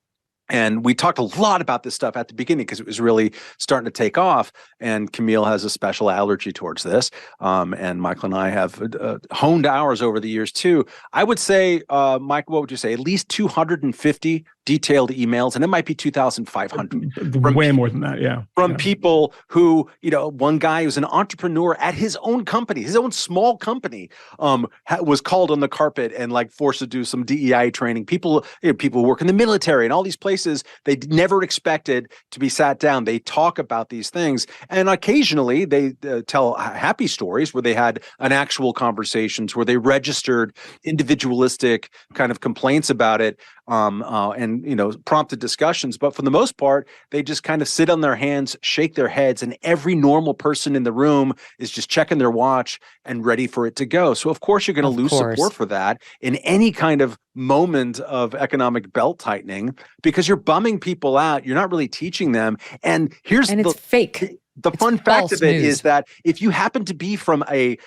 And we talked a lot about this stuff at the beginning because it was really starting to take off. And Camille has a special allergy towards this. And Michael and I have honed ours over the years too. I would say, Mike, what would you say? At least 250 detailed emails, and it might be 2,500. Way more than that, yeah. From people who, one guy who's an entrepreneur at his own company, his own small company, was called on the carpet and like forced to do some DEI training. People who work in the military and all these places they never expected to be sat down. They talk about these things, and occasionally they tell happy stories where they had an actual conversations where they registered individualistic kind of complaints about it. And prompted discussions, but for the most part, they just kind of sit on their hands, shake their heads, and every normal person in the room is just checking their watch and ready for it to go. So of course you're going to lose support for that in any kind of moment of economic belt tightening because you're bumming people out. You're not really teaching them. And it's fake. The fun fact of it is that if you happen to be from a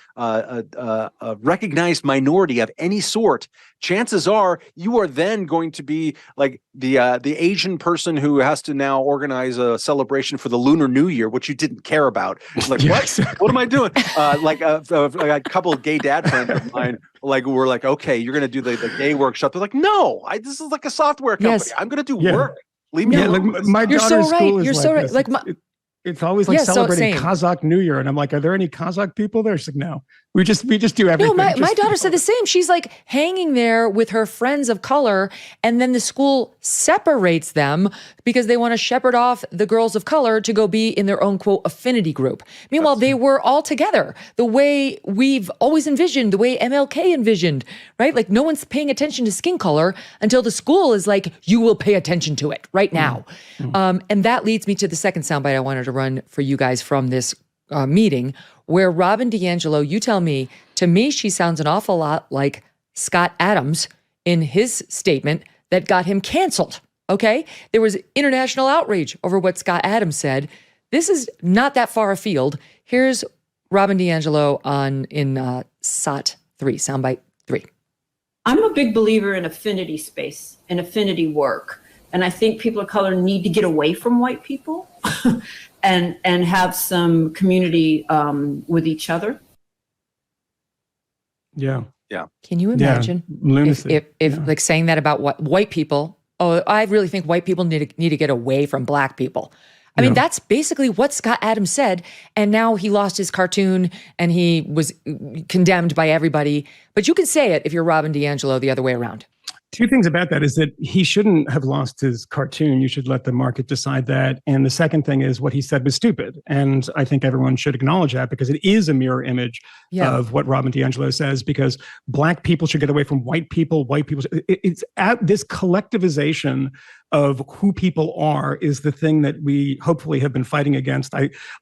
recognized minority of any sort, chances are you are then going to be like the Asian person who has to now organize a celebration for the Lunar New Year, which you didn't care about. Like, what am I doing? Like a couple of gay dad friends of mine, were like, okay, you're going to do the gay workshop. They're like, no, this is like a software company. Yes. I'm going to do work. Leave me alone. Like my You're daughter's so right. school is You're like so this. right. Like it's always like celebrating Kazakh New Year, and I'm like, are there any Kazakh people there? She's like, no, we just do everything. No, my daughter said the same. She's like hanging there with her friends of color, and then the school separates them because they want to shepherd off the girls of color to go be in their own quote affinity group. Meanwhile, they were all together the way we've always envisioned, the way MLK envisioned, right? Like no one's paying attention to skin color until the school is like, you will pay attention to it right now. And that leads me to the second soundbite I wanted to run for you guys from this meeting, where Robin DiAngelo, you tell me, to me, she sounds an awful lot like Scott Adams in his statement that got him canceled, okay? There was international outrage over what Scott Adams said. This is not that far afield. Here's Robin DiAngelo in SOT 3, soundbite 3. I'm a big believer in affinity space and affinity work. And I think people of color need to get away from white people and have some community with each other. Yeah. Can you imagine if like saying that about what white people? Oh, I really think white people need to get away from black people. I mean, that's basically what Scott Adams said. And now he lost his cartoon and he was condemned by everybody. But you can say it if you're Robin DiAngelo the other way around. Two things about that is that he shouldn't have lost his cartoon. You should let the market decide that. And the second thing is what he said was stupid. And I think everyone should acknowledge that because it is a mirror image of what Robin DiAngelo says, because black people should get away from white people. It's at this collectivization of who people are is the thing that we hopefully have been fighting against,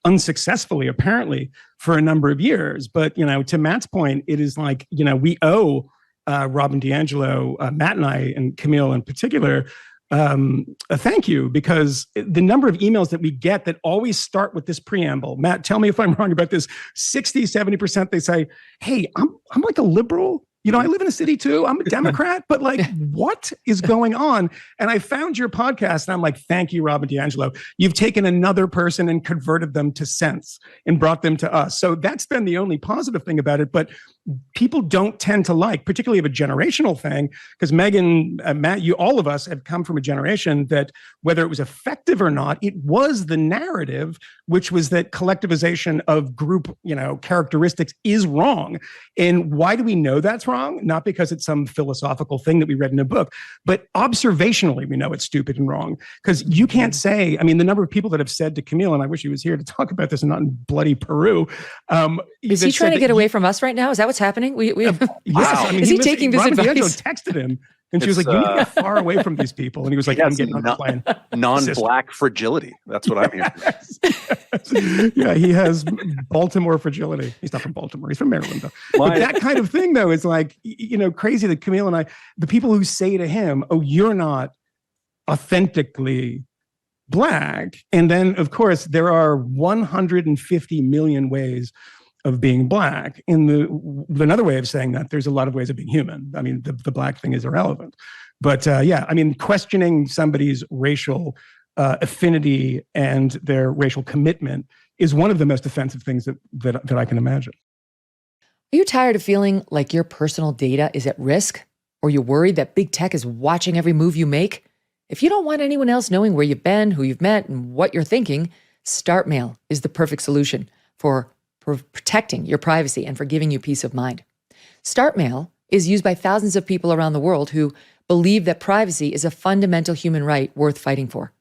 unsuccessfully, apparently, for a number of years. But, to Matt's point, it is like, we owe Robin DiAngelo, Matt and I, and Camille in particular, a thank you, because the number of emails that we get that always start with this preamble, Matt, tell me if I'm wrong about this, 60, 70%, they say, hey, I'm like a liberal. I live in a city too. I'm a Democrat, but like, what is going on? And I found your podcast and I'm like, thank you, Robin DiAngelo. You've taken another person and converted them to sense and brought them to us. So that's been the only positive thing about it. But people don't tend to like, particularly of a generational thing, because Megyn, Matt, all of us have come from a generation that whether it was effective or not, it was the narrative, which was that collectivization of group, characteristics is wrong. And why do we know that's wrong? Not because it's some philosophical thing that we read in a book, but observationally, we know it's stupid and wrong. Because you can't say, the number of people that have said to Camille, and I wish he was here to talk about this and not in bloody Peru. Is he trying to get away from us right now? Is that what's happening? Yes. Is he taking this Robert advice? DeAngelo texted him, and she was like, "You need to get far away from these people." And he was like, "I'm getting on the plane." Non-black fragility. That's what I'm hearing. Yeah, he has Baltimore fragility. He's not from Baltimore. He's from Maryland, though. But that kind of thing, though, is like, crazy that Camille and I, the people who say to him, "Oh, you're not authentically Black," and then, of course, there are 150 million ways of being Black. Another way of saying that, there's a lot of ways of being human. The Black thing is irrelevant. But questioning somebody's racial affinity and their racial commitment is one of the most offensive things that I can imagine. Are you tired of feeling like your personal data is at risk? Or you're worried that big tech is watching every move you make? If you don't want anyone else knowing where you've been, who you've met, and what you're thinking, StartMail is the perfect solution for protecting your privacy and for giving you peace of mind. StartMail is used by thousands of people around the world who believe that privacy is a fundamental human right worth fighting for.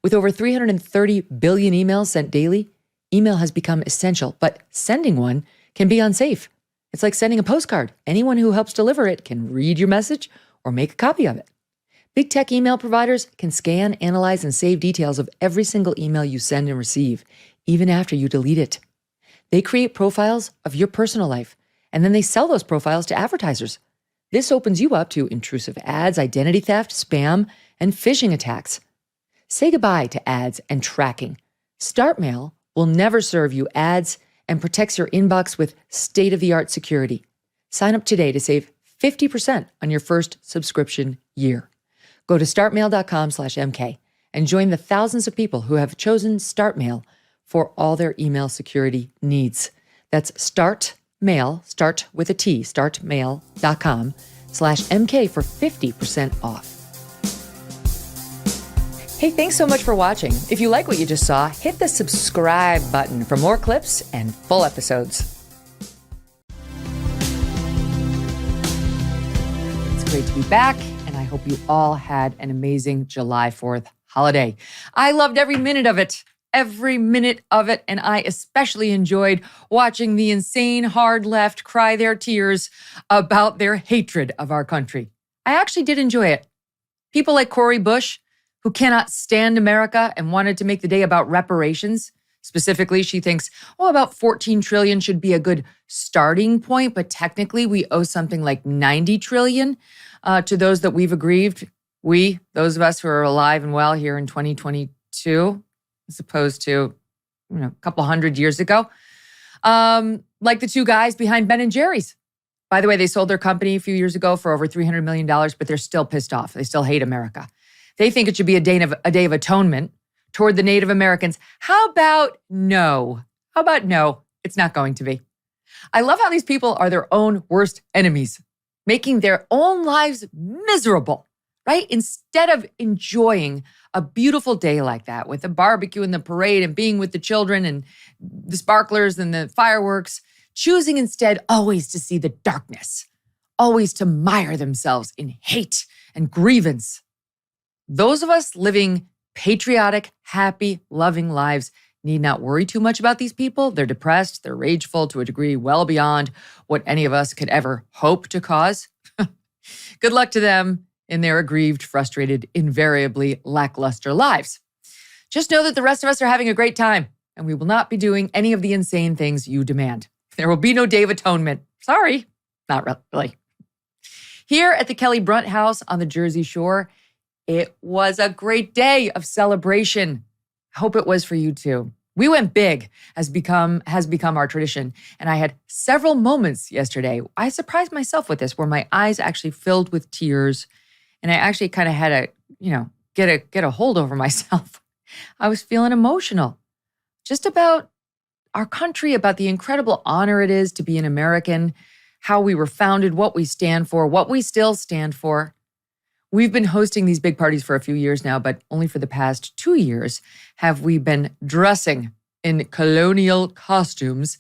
With over 330 billion emails sent daily, email has become essential, but sending one can be unsafe. It's like sending a postcard. Anyone who helps deliver it can read your message or make a copy of it. Big tech email providers can scan, analyze, and save details of every single email you send and receive, even after you delete it. They create profiles of your personal life, and then they sell those profiles to advertisers. This opens you up to intrusive ads, identity theft, spam, and phishing attacks. Say goodbye to ads and tracking. StartMail will never serve you ads and protects your inbox with state-of-the-art security. Sign up today to save 50% on your first subscription year. Go to startmail.com/MK and join the thousands of people who have chosen StartMail for all their email security needs. That's StartMail, start with a T, startmail.com/MK for 50% off. Hey, thanks so much for watching. If you like what you just saw, hit the subscribe button for more clips and full episodes. It's great to be back, and I hope you all had an amazing July 4th holiday. I loved every minute of it. And I especially enjoyed watching the insane hard left cry their tears about their hatred of our country. I actually did enjoy it. People like Cori Bush, who cannot stand America and wanted to make the day about reparations. Specifically, she thinks, about 14 trillion should be a good starting point, but technically we owe something like 90 trillion to those that we've aggrieved. Those of us who are alive and well here in 2022, as opposed to, a couple hundred years ago. Like the two guys behind Ben & Jerry's. By the way, they sold their company a few years ago for over $300 million, but they're still pissed off. They still hate America. They think it should be a day of atonement toward the Native Americans. How about no? It's not going to be. I love how these people are their own worst enemies, making their own lives miserable, right? Instead of enjoying a beautiful day like that with the barbecue and the parade and being with the children and the sparklers and the fireworks, choosing instead always to see the darkness, always to mire themselves in hate and grievance. Those of us living patriotic, happy, loving lives need not worry too much about these people. They're depressed, they're rageful to a degree well beyond what any of us could ever hope to cause. Good luck to them in their aggrieved, frustrated, invariably lackluster lives. Just know that the rest of us are having a great time, and we will not be doing any of the insane things you demand. There will be no Day of Atonement. Sorry, not really. Here at the Kelly Brunt House on the Jersey Shore, it was a great day of celebration. I hope it was for you too. We went big, has become our tradition. And I had several moments yesterday. I surprised myself with this, where my eyes actually filled with tears. And I actually kind of had to, get a hold over myself. I was feeling emotional just about our country, about the incredible honor it is to be an American, how we were founded, what we stand for, what we still stand for. We've been hosting these big parties for a few years now, but only for the past 2 years have we been dressing in colonial costumes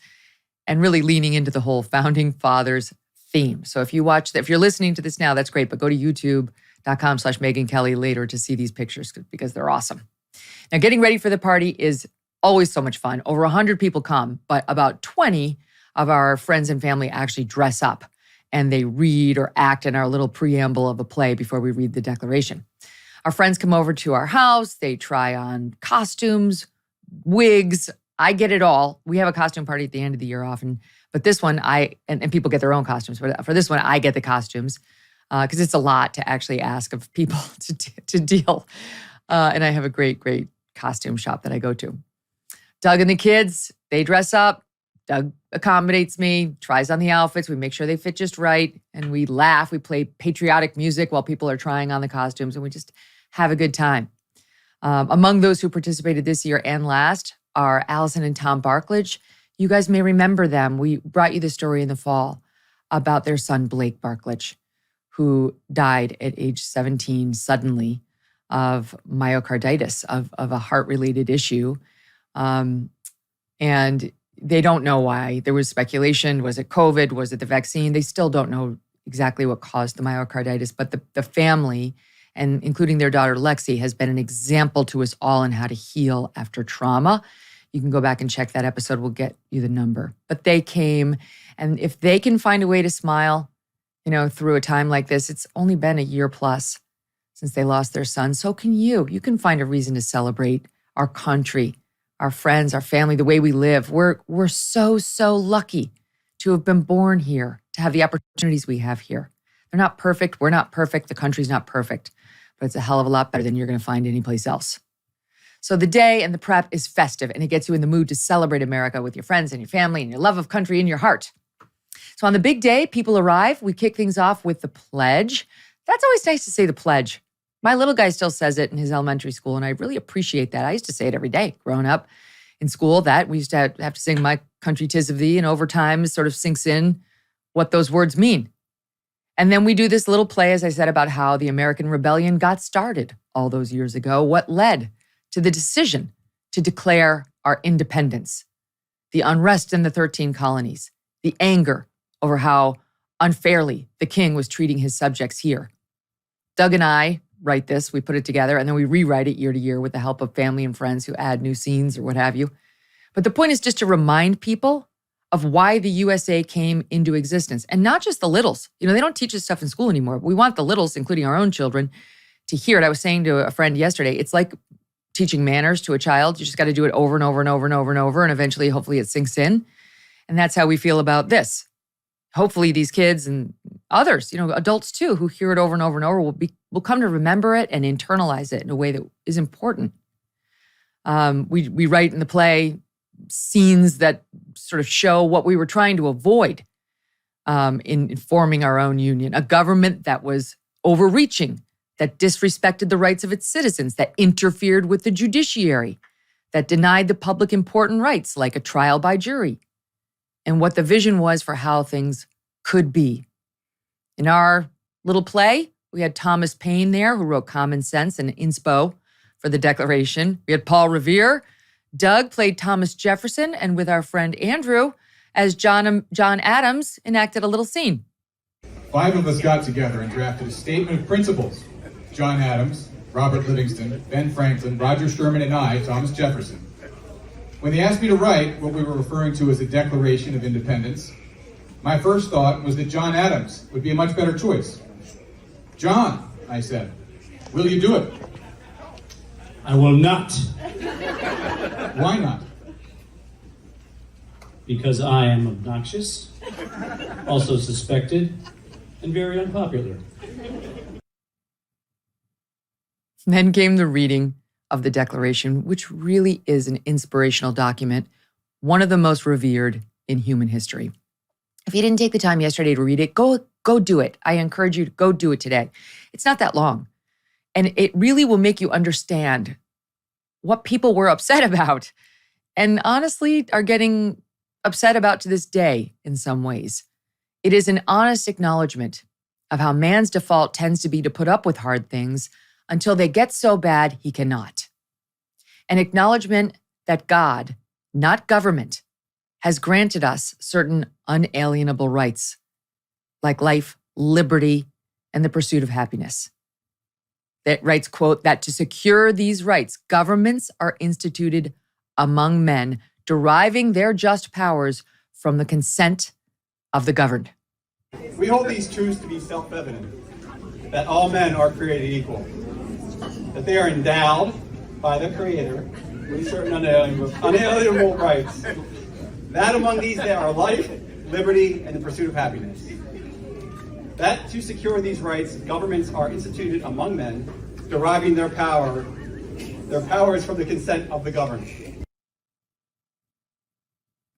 and really leaning into the whole Founding Fathers theme. So if you're listening to this now, that's great, but go to youtube.com/Megyn Kelly later to see these pictures because they're awesome. Now, getting ready for the party is always so much fun. Over 100 people come, but about 20 of our friends and family actually dress up and they read or act in our little preamble of a play before we read the Declaration. Our friends come over to our house. They try on costumes, wigs. I get it all. We have a costume party at the end of the year often, but this one and people get their own costumes. But for this one, I get the costumes because it's a lot to actually ask of people to deal. And I have a great, great costume shop that I go to. Doug and the kids, they dress up. Doug accommodates me, tries on the outfits. We make sure they fit just right. And we laugh. We play patriotic music while people are trying on the costumes. And we just have a good time. Among those who participated this year and last are Allison and Tom Barkledge. You guys may remember them. We brought you the story in the fall about their son, Blake Barkledge, who died at age 17 suddenly of myocarditis, of a heart-related issue. And they don't know why. There was speculation. Was it COVID? Was it the vaccine? They still don't know exactly what caused the myocarditis, but the family, and including their daughter Lexi, has been an example to us all in how to heal after trauma. You can go back and check that episode. We'll get you the number. But they came, and if they can find a way to smile, through a time like this, it's only been a year plus since they lost their son. So can you. You can find a reason to celebrate our country, our friends, our family, the way we live. We're so, so lucky to have been born here, to have the opportunities we have here. They're not perfect. We're not perfect. The country's not perfect, but it's a hell of a lot better than you're going to find anyplace else. So the day and the prep is festive, and it gets you in the mood to celebrate America with your friends and your family and your love of country in your heart. So on the big day, people arrive. We kick things off with the pledge. That's always nice to say the pledge. My little guy still says it in his elementary school, and I really appreciate that. I used to say it every day growing up in school. That we used to have to sing My Country 'Tis of Thee, and over time it sort of sinks in what those words mean. And then we do this little play, as I said, about how the American Rebellion got started all those years ago, what led to the decision to declare our independence, the unrest in the 13 colonies, the anger over how unfairly the king was treating his subjects here. Doug and I write this, we put it together, and then we rewrite it year to year with the help of family and friends who add new scenes or what have you. But the point is just to remind people of why the USA came into existence, and not just the littles. They don't teach this stuff in school anymore. We want the littles, including our own children, to hear it. I was saying to a friend yesterday, it's like teaching manners to a child. You just got to do it over and over and over and over and over, and eventually, hopefully, it sinks in. And that's how we feel about this. Hopefully these kids and others, adults too, who hear it over and over and over will come to remember it and internalize it in a way that is important. We write in the play scenes that sort of show what we were trying to avoid in forming our own union. A government that was overreaching, that disrespected the rights of its citizens, that interfered with the judiciary, that denied the public important rights like a trial by jury, and what the vision was for how things could be. In our little play, we had Thomas Paine there, who wrote Common Sense and Inspo for the Declaration. We had Paul Revere. Doug played Thomas Jefferson, and with our friend Andrew, as John Adams, enacted a little scene. 5 of us got together and drafted a statement of principles. John Adams, Robert Livingston, Ben Franklin, Roger Sherman, and I, Thomas Jefferson. When they asked me to write what we were referring to as a Declaration of Independence, my first thought was that John Adams would be a much better choice. John, I said, will you do it? I will not. Why not? Because I am obnoxious, also suspected, and very unpopular. Then came the reading of the Declaration, which really is an inspirational document, one of the most revered in human history. If you didn't take the time yesterday to read it, go do it. I encourage you to go do it today. It's not that long. And it really will make you understand what people were upset about and honestly are getting upset about to this day in some ways. It is an honest acknowledgement of how man's default tends to be to put up with hard things until they get so bad he cannot. An acknowledgement that God, not government, has granted us certain unalienable rights, like life, liberty, and the pursuit of happiness. That writes, quote, that to secure these rights, governments are instituted among men, deriving their just powers from the consent of the governed. We hold these truths to be self-evident, that all men are created equal, that they are endowed by the Creator with certain unalienable rights, that among these there are life, liberty, and the pursuit of happiness. That to secure these rights, governments are instituted among men, deriving their powers from the consent of the governed.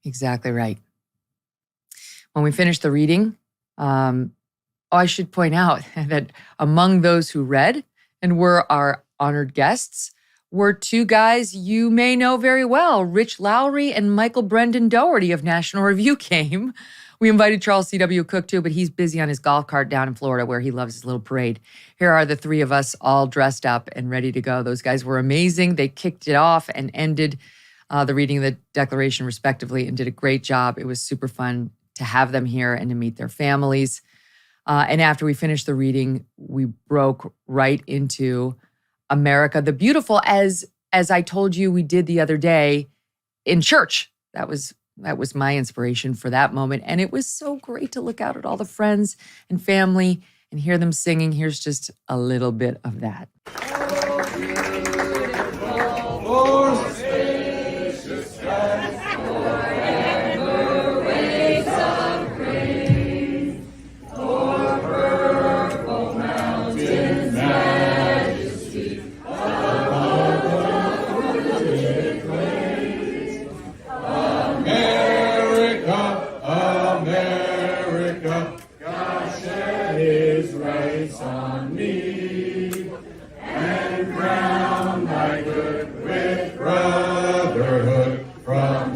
Exactly right. When we finished the reading, I should point out that among those who read and were our honored guests were two guys you may know very well. Rich Lowry and Michael Brendan Doherty of National Review came. We invited Charles C.W. Cook too, but he's busy on his golf cart down in Florida where he loves his little parade. Here are the three of us all dressed up and ready to go. Those guys were amazing. They kicked it off and ended the reading of the Declaration respectively and did a great job. It was super fun to have them here and to meet their families. And after we finished the reading, we broke right into America the Beautiful, as I told you we did the other day in church. That was my inspiration for that moment. And it was so great to look out at all the friends and family and hear them singing. Here's just a little bit of that.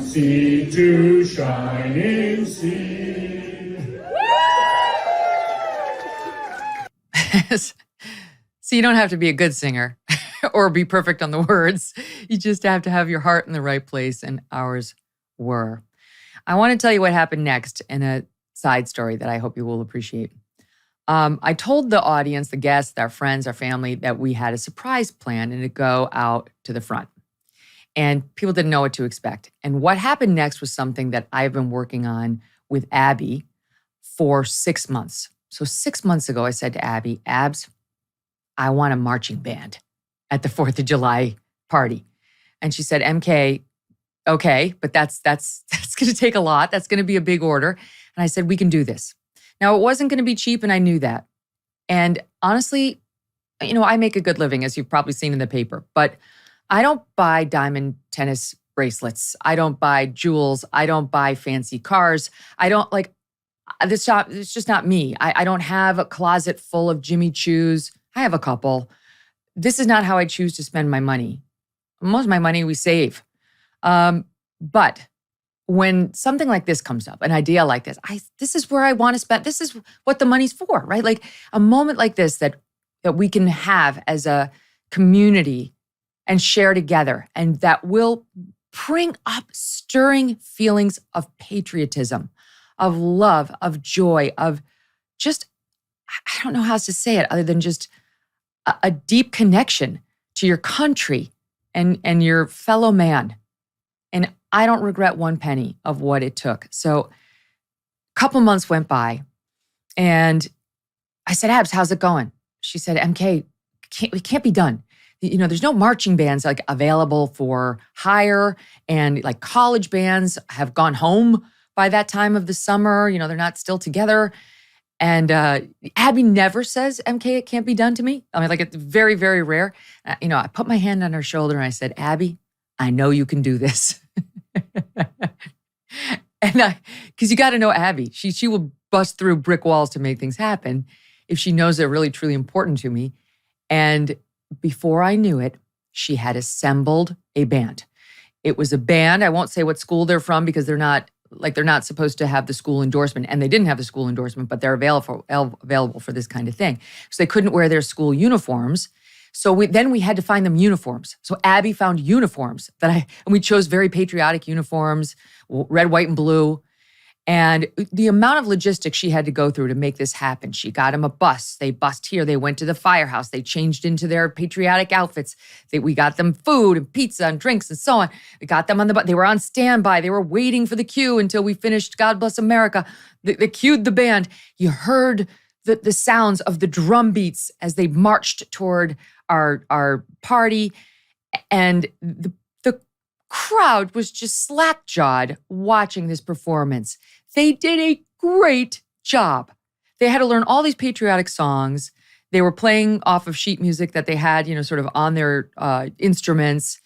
Sea to shining sea. So you don't have to be a good singer or be perfect on the words. You just have to have your heart in the right place, and ours were. I want to tell you what happened next in a side story that I hope you will appreciate. I told the audience, the guests, our friends, our family, that we had a surprise plan and to go out to the front. And people didn't know what to expect. And what happened next was something that I've been working on with Abby for 6 months. So 6 months ago, I said to Abby, Abs, I want a marching band at the 4th of July party. And she said, MK, okay, but that's going to take a lot. That's going to be a big order. And I said, we can do this. Now, it wasn't going to be cheap, and I knew that. And honestly, I make a good living, as you've probably seen in the paper, but I don't buy diamond tennis bracelets. I don't buy jewels. I don't buy fancy cars. I don't this shop. It's just not me. I don't have a closet full of Jimmy Choos. I have a couple. This is not how I choose to spend my money. Most of my money we save. But when something like this comes up, an idea like this, this is where I want to spend. This is what the money's for, right? Like a moment like this that we can have as a community and share together, and that will bring up stirring feelings of patriotism, of love, of joy, of just, I don't know how else to say it other than just a deep connection to your country and your fellow man. And I don't regret one penny of what it took. So a couple months went by and I said, Abs, how's it going? She said, MK, it can't be done. There's no marching bands like available for hire, and like college bands have gone home by that time of the summer. They're not still together. And Abby never says, MK, it can't be done to me. I mean, like it's very, very rare. I put my hand on her shoulder and I said, Abby, I know you can do this. And because you got to know Abby, she will bust through brick walls to make things happen if she knows they're really, truly important to me. And before I knew it, she had assembled a band. It was a band. I won't say what school they're from because they're not like they're not supposed to have the school endorsement, and they didn't have the school endorsement, but they're available for this kind of thing. So they couldn't wear their school uniforms. So we had to find them uniforms. So Abby found uniforms and we chose very patriotic uniforms, red, white, and blue. And the amount of logistics she had to go through to make this happen. She got them a bus. They bussed here. They went to the firehouse. They changed into their patriotic outfits. We got them food and pizza and drinks and so on. We got them on the bus. They were on standby. They were waiting for the cue until we finished God Bless America. They cued the band. You heard the sounds of the drum beats as they marched toward our party. And the crowd was just slack-jawed watching this performance. They did a great job. They had to learn all these patriotic songs. They were playing off of sheet music that they had, sort of on their instruments,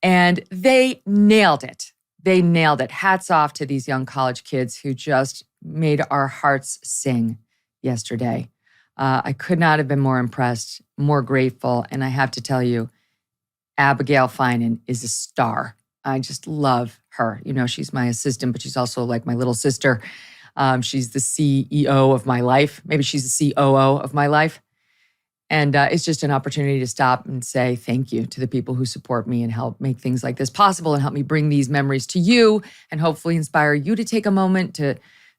and they nailed it. They nailed it. Hats off to these young college kids who just made our hearts sing yesterday. I could not have been more impressed, more grateful, and I have to tell you, Abigail Finan is a star. I just love her. She's my assistant, but she's also like my little sister. She's the CEO of my life. Maybe she's the COO of my life. And it's just an opportunity to stop and say thank you to the people who support me and help make things like this possible and help me bring these memories to you and hopefully inspire you to take a moment to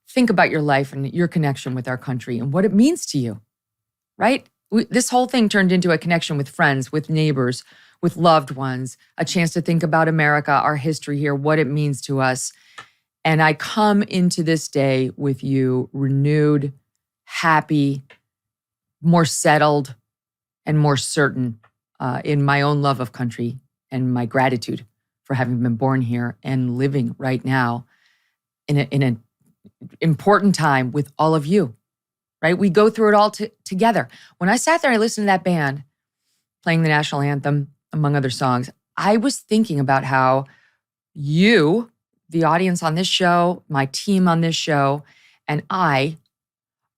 think about your life and your connection with our country and what it means to you, right? This whole thing turned into a connection with friends, with neighbors, with loved ones, a chance to think about America, our history here, what it means to us. And I come into this day with you renewed, happy, more settled, and more certain in my own love of country and my gratitude for having been born here and living right now in an important time with all of you, right? We go through it all together. When I sat there, I listened to that band playing the national anthem, among other songs, I was thinking about how you, the audience on this show, my team on this show, and I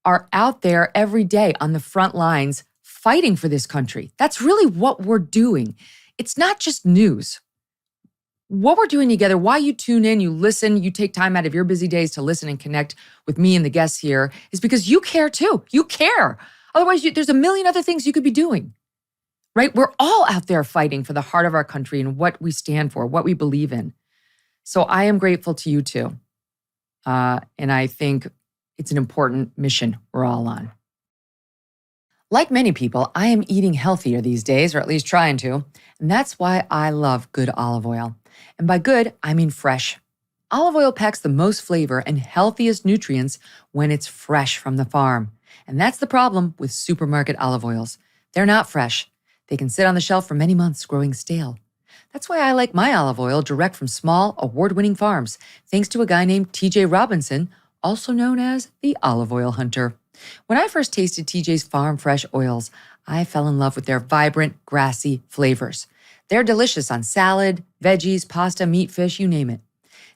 are out there every day on the front lines fighting for this country. That's really what we're doing. It's not just news. What we're doing together, why you tune in, you listen, you take time out of your busy days to listen and connect with me and the guests here is because you care too. You care. Otherwise, there's a million other things you could be doing. Right? We're all out there fighting for the heart of our country and what we stand for, what we believe in. So I am grateful to you too. And I think it's an important mission we're all on. Like many people, I am eating healthier these days, or at least trying to. And that's why I love good olive oil. And by good, I mean fresh. Olive oil packs the most flavor and healthiest nutrients when it's fresh from the farm. And that's the problem with supermarket olive oils. They're not fresh. They can sit on the shelf for many months growing stale. That's why I like my olive oil direct from small, award-winning farms, thanks to a guy named TJ Robinson, also known as the Olive Oil Hunter. When I first tasted TJ's farm fresh oils, I fell in love with their vibrant, grassy flavors. They're delicious on salad, veggies, pasta, meat, fish, you name it.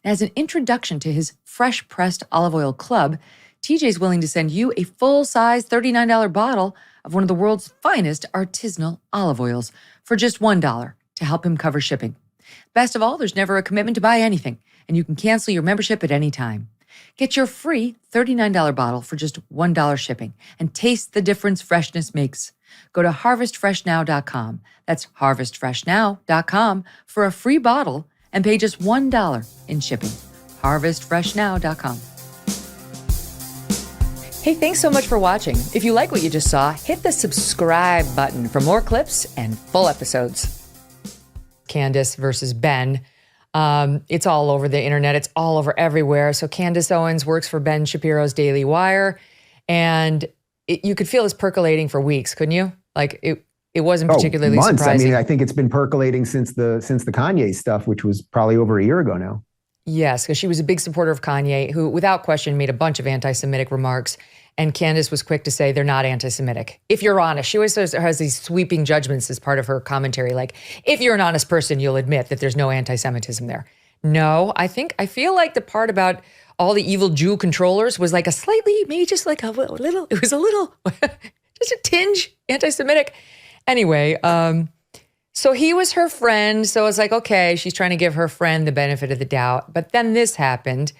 And as an introduction to his fresh pressed olive oil club, TJ's willing to send you a full-size $39 bottle of one of the world's finest artisanal olive oils for just $1 to help him cover shipping. Best of all, there's never a commitment to buy anything, and you can cancel your membership at any time. Get your free $39 bottle for just $1 shipping and taste the difference freshness makes. Go to harvestfreshnow.com. That's harvestfreshnow.com for a free bottle and pay just $1 in shipping. harvestfreshnow.com. Hey, thanks so much for watching. If you like what you just saw, hit the subscribe button for more clips and full episodes. Candace versus Ben. It's all over the internet. It's all over everywhere. So Candace Owens works for Ben Shapiro's Daily Wire. And you could feel this percolating for weeks, couldn't you? Like it wasn't particularly months. surprising. I mean, I think it's been percolating since the Kanye stuff, which was probably over a year ago now. Yes, because she was a big supporter of Kanye, who without question made a bunch of anti-Semitic remarks. And Candace was quick to say they're not anti-Semitic. If you're honest, she always has these sweeping judgments as part of her commentary. Like, if you're an honest person, you'll admit that there's no anti-Semitism there. No, I feel like the part about all the evil Jew controllers was like a slightly, maybe just like a little, it was a little, just a tinge anti-Semitic. Anyway, so he was her friend. So it's like, okay, she's trying to give her friend the benefit of the doubt. But then this happened.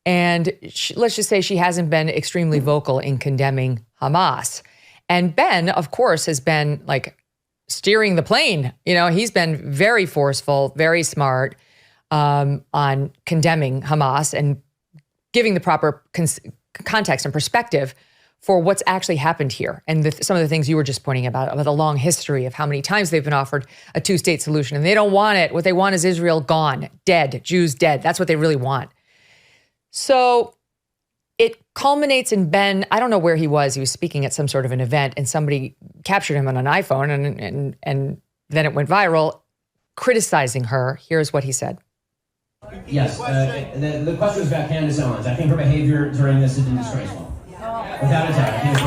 And let's just say she hasn't been extremely vocal in condemning Hamas. And Ben, of course, has been like steering the plane. You know, he's been very forceful, very smart on condemning Hamas and giving the proper context and perspective for what's actually happened here. And some of the things you were just pointing about the long history of how many times they've been offered a two-state solution and they don't want it. What they want is Israel gone, dead, Jews dead. That's what they really want. So it culminates in Ben, I don't know where he was speaking at some sort of an event and somebody captured him on an iPhone and then it went viral, criticizing her. Here's what he said. Yes, the question was about Candace Owens. I think her behavior during this has been disgraceful. Without a doubt, I think it's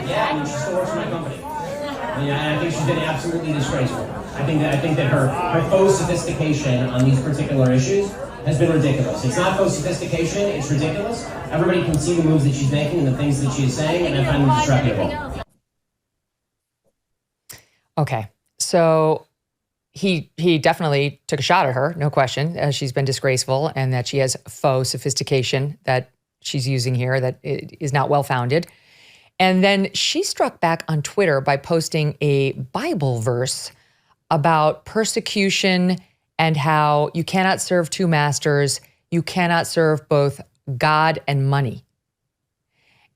yeah, I mean, she still works for my company. I think she's been absolutely disgraceful. I think that her faux sophistication on these particular issues has been ridiculous. It's not faux sophistication, it's ridiculous. Everybody can see the moves that she's making and the things that she's saying, and I find them disreputable. Okay, so he definitely took a shot at her, no question, as she's been disgraceful and that she has faux sophistication that she's using here that is not well-founded. And then she struck back on Twitter by posting a Bible verse about persecution and how you cannot serve two masters, you cannot serve both God and money.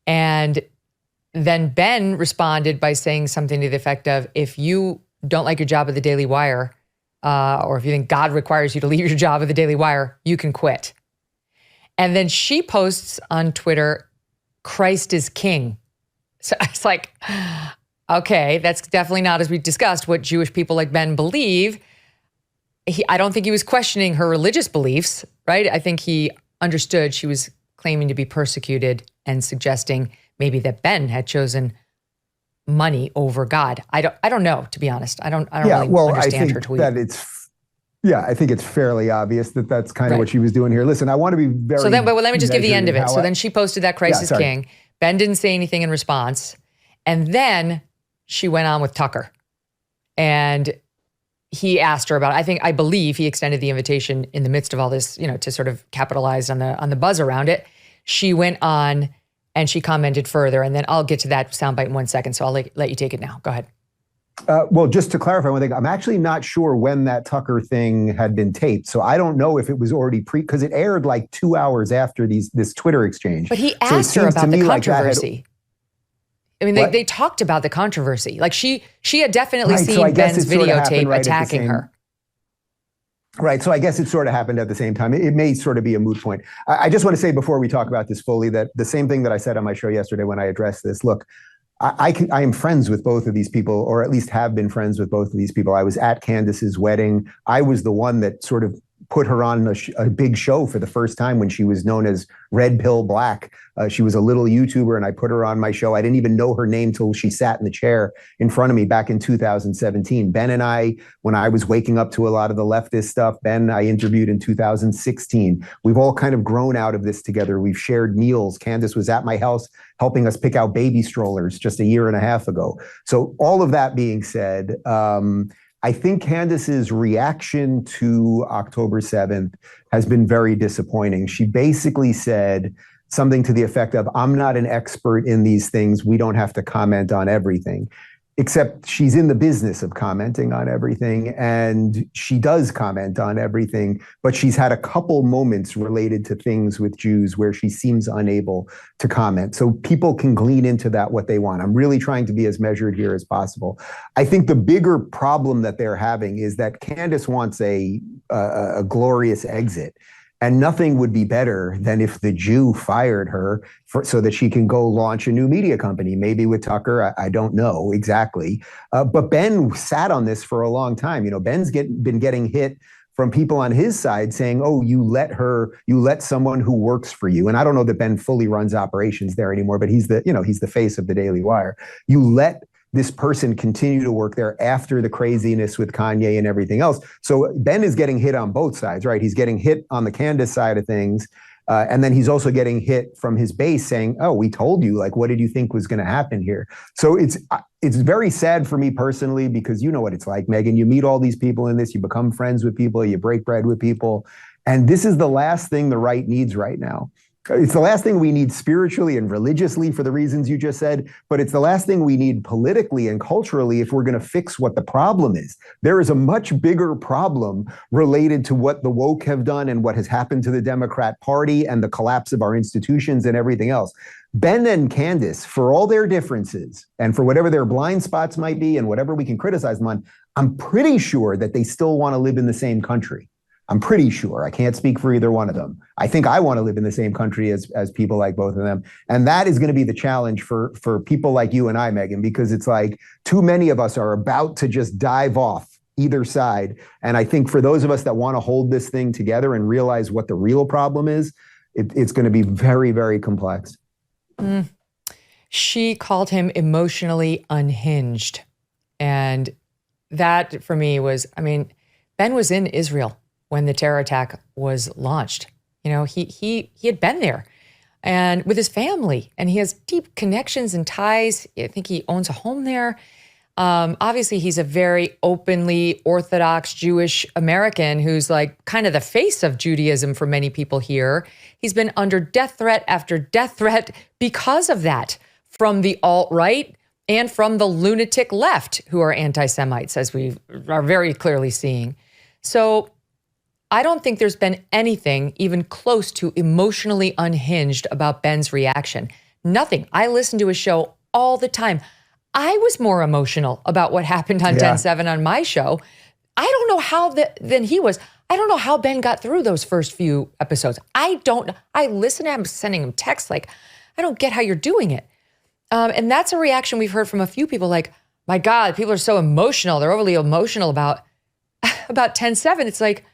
And then Ben responded by saying something to the effect of, if you don't like your job at the Daily Wire, or if you think God requires you to leave your job at the Daily Wire, you can quit. And then she posts on Twitter, Christ is king. So it's like, okay, that's definitely not, as we discussed, what Jewish people like Ben believe. I don't think he was questioning her religious beliefs, right? I think he understood she was claiming to be persecuted and suggesting maybe that Ben had chosen money over God. I don't know, to be honest. I don't really understand her tweet. I think it's fairly obvious that that's kind of what she was doing here. Listen, I want to be very. So then, but let me just give the end of it. So then she posted that Christ is king. Ben didn't say anything in response. And then she went on with Tucker. And he asked her about, I believe he extended the invitation in the midst of all this, to sort of capitalize on the buzz around it. She went on and she commented further. And then I'll get to that soundbite in 1 second. So I'll let you take it now. Go ahead. Well, just to clarify one thing, I'm actually not sure when that Tucker thing had been taped. So I don't know if it was already because it aired like 2 hours after this Twitter exchange. But he asked her about the controversy. I mean, they talked about the controversy. Like she had definitely seen Ben's videotape attacking her. Right. So I guess it sort of happened at the same time. It may sort of be a moot point. I just want to say before we talk about this fully that the same thing that I said on my show yesterday when I addressed this, look, I am friends with both of these people, or at least have been friends with both of these people. I was at Candace's wedding. I was the one that sort of put her on a big show for the first time when she was known as Red Pill Black. She was a little YouTuber and I put her on my show. I didn't even know her name till she sat in the chair in front of me back in 2017. Ben and I, when I was waking up to a lot of the leftist stuff, Ben, I interviewed in 2016. We've all kind of grown out of this together. We've shared meals. Candace was at my house helping us pick out baby strollers just a year and a half ago. So all of that being said, I think Candace's reaction to October 7th has been very disappointing. She basically said something to the effect of, I'm not an expert in these things. We don't have to comment on everything. Except she's in the business of commenting on everything, and she does comment on everything, but she's had a couple moments related to things with Jews where she seems unable to comment. So people can glean into that what they want. I'm really trying to be as measured here as possible. I think the bigger problem that they're having is that Candace wants a glorious exit. And nothing would be better than if the Jew fired her so that she can go launch a new media company, maybe with Tucker. I don't know exactly. But Ben sat on this for a long time. Ben's been getting hit from people on his side saying, oh, you let someone who works for you. And I don't know that Ben fully runs operations there anymore, but he's the face of the Daily Wire. You let this person continue to work there after the craziness with Kanye and everything else. So Ben is getting hit on both sides, right? He's getting hit on the Candace side of things. And then he's also getting hit from his base saying, oh, we told you, like, what did you think was going to happen here? So it's very sad for me personally, because you know what it's like, Megyn. You meet all these people in this, you become friends with people, you break bread with people. And this is the last thing the right needs right now. It's the last thing we need spiritually and religiously for the reasons you just said, but it's the last thing we need politically and culturally if we're going to fix what the problem is. There is a much bigger problem related to what the woke have done and what has happened to the Democrat Party and the collapse of our institutions and everything else. Ben and Candace, for all their differences and for whatever their blind spots might be and whatever we can criticize them on, I'm pretty sure that they still want to live in the same country. I'm pretty sure. I can't speak for either one of them. I think I want to live in the same country as people like both of them. And that is going to be the challenge for people like you and I, Megyn, because it's like too many of us are about to just dive off either side. And I think for those of us that want to hold this thing together and realize what the real problem is, it's going to be very, very complex. She called him emotionally unhinged. And that for me was, I mean, Ben was in Israel when the terror attack was launched. You know, he had been there and with his family, and he has deep connections and ties. I think he owns a home there. Obviously, he's a very openly Orthodox Jewish American who's like kind of the face of Judaism for many people here. He's been under death threat after death threat because of that, from the alt-right and from the lunatic left, who are anti-Semites, as we are very clearly seeing. So I don't think there's been anything even close to emotionally unhinged about Ben's reaction. Nothing. I listen to his show all the time. I was more emotional about what happened on 10/7 on my show. I don't know how than he was. I don't know how Ben got through those first few episodes. I listen to him, sending him texts like, I don't get how you're doing it. And that's a reaction we've heard from a few people like, my God, people are so emotional. They're overly emotional about 10/7. It's like,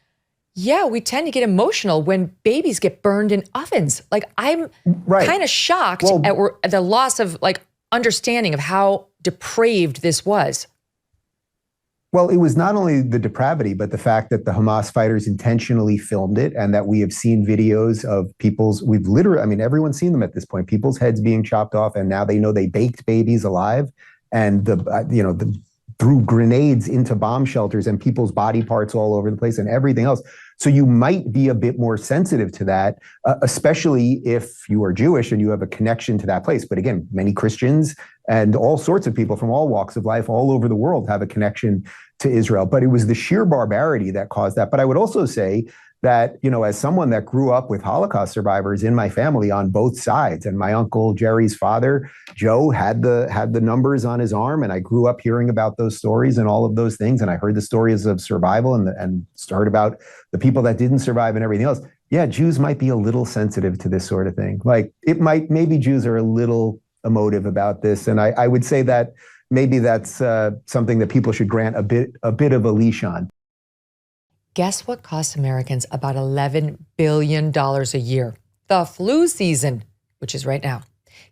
yeah, we tend to get emotional when babies get burned in ovens. Like, I'm kind of shocked at the loss of like understanding of how depraved this was. Well, it was not only the depravity, but the fact that the Hamas fighters intentionally filmed it, and that we have seen videos of everyone's seen them at this point, people's heads being chopped off, and now they know they baked babies alive, and threw grenades into bomb shelters and people's body parts all over the place and everything else. So you might be a bit more sensitive to that, especially if you are Jewish and you have a connection to that place. But again, many Christians and all sorts of people from all walks of life all over the world have a connection to Israel. But it was the sheer barbarity that caused that. But I would also say that, as someone that grew up with Holocaust survivors in my family on both sides, and my uncle Jerry's father, Joe, had the numbers on his arm, and I grew up hearing about those stories and all of those things, and I heard the stories of survival and heard about the people that didn't survive and everything else. Yeah, Jews might be a little sensitive to this sort of thing. Like, maybe Jews are a little emotive about this, and I would say that maybe that's something that people should grant a bit of a leash on. Guess what costs Americans about $11 billion a year? The flu season, which is right now.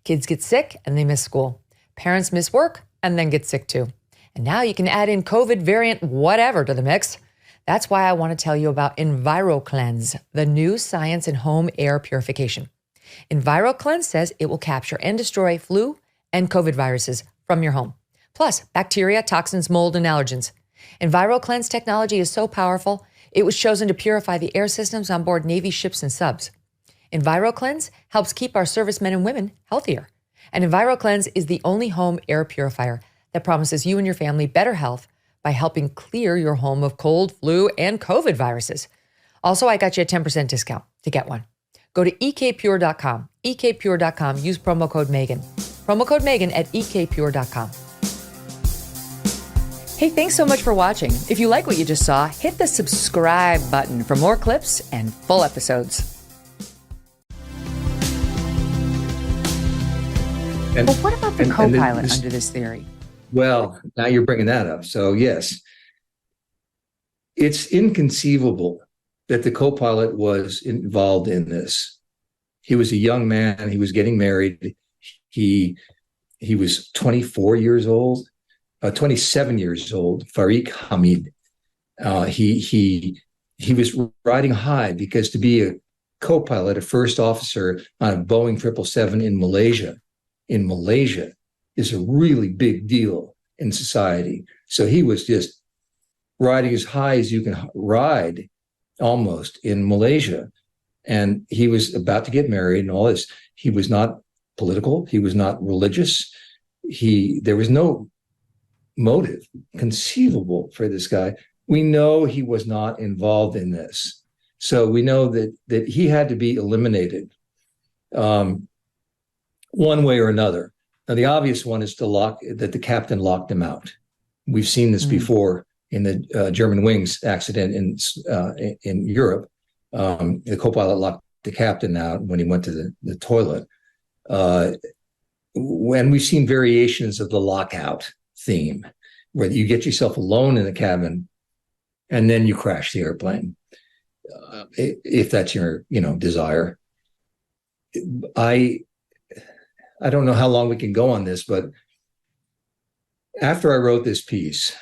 Kids get sick and they miss school. Parents miss work and then get sick too. And now you can add in COVID variant whatever to the mix. That's why I want to tell you about EnviroCleanse, the new science in home air purification. EnviroCleanse says it will capture and destroy flu and COVID viruses from your home, plus bacteria, toxins, mold, and allergens. EnviroCleanse technology is so powerful, it was chosen to purify the air systems on board Navy ships and subs. EnviroCleanse helps keep our servicemen and women healthier. And EnviroCleanse is the only home air purifier that promises you and your family better health by helping clear your home of cold, flu, and COVID viruses. Also, I got you a 10% discount to get one. Go to ekpure.com, ekpure.com, use promo code Megyn. Promo code Megyn at ekpure.com. Hey, thanks so much for watching. If you like what you just saw, hit the subscribe button for more clips and full episodes. But what about the co-pilot under this theory? Well, now you're bringing that up. So yes, it's inconceivable that the co-pilot was involved in this. He was a young man. He was getting married. He was 24 years old. 27 years old, Farik Hamid. He was riding high because to be co-pilot, a first officer on a Boeing 777 in Malaysia is a really big deal in society. So he was just riding as high as you can ride almost in Malaysia. And he was about to get married and all this. He was not political. He was not religious. There was no motive conceivable for this guy. We know he was not involved in this. So we know that he had to be eliminated one way or another. Now, the obvious one is that the captain locked him out. We've seen this before in the German wings accident in Europe. The co-pilot locked the captain out when he went to the toilet. When we've seen variations of the lockout theme, where you get yourself alone in the cabin and then you crash the airplane, if that's your desire. I don't know how long we can go on this, but after I wrote this piece,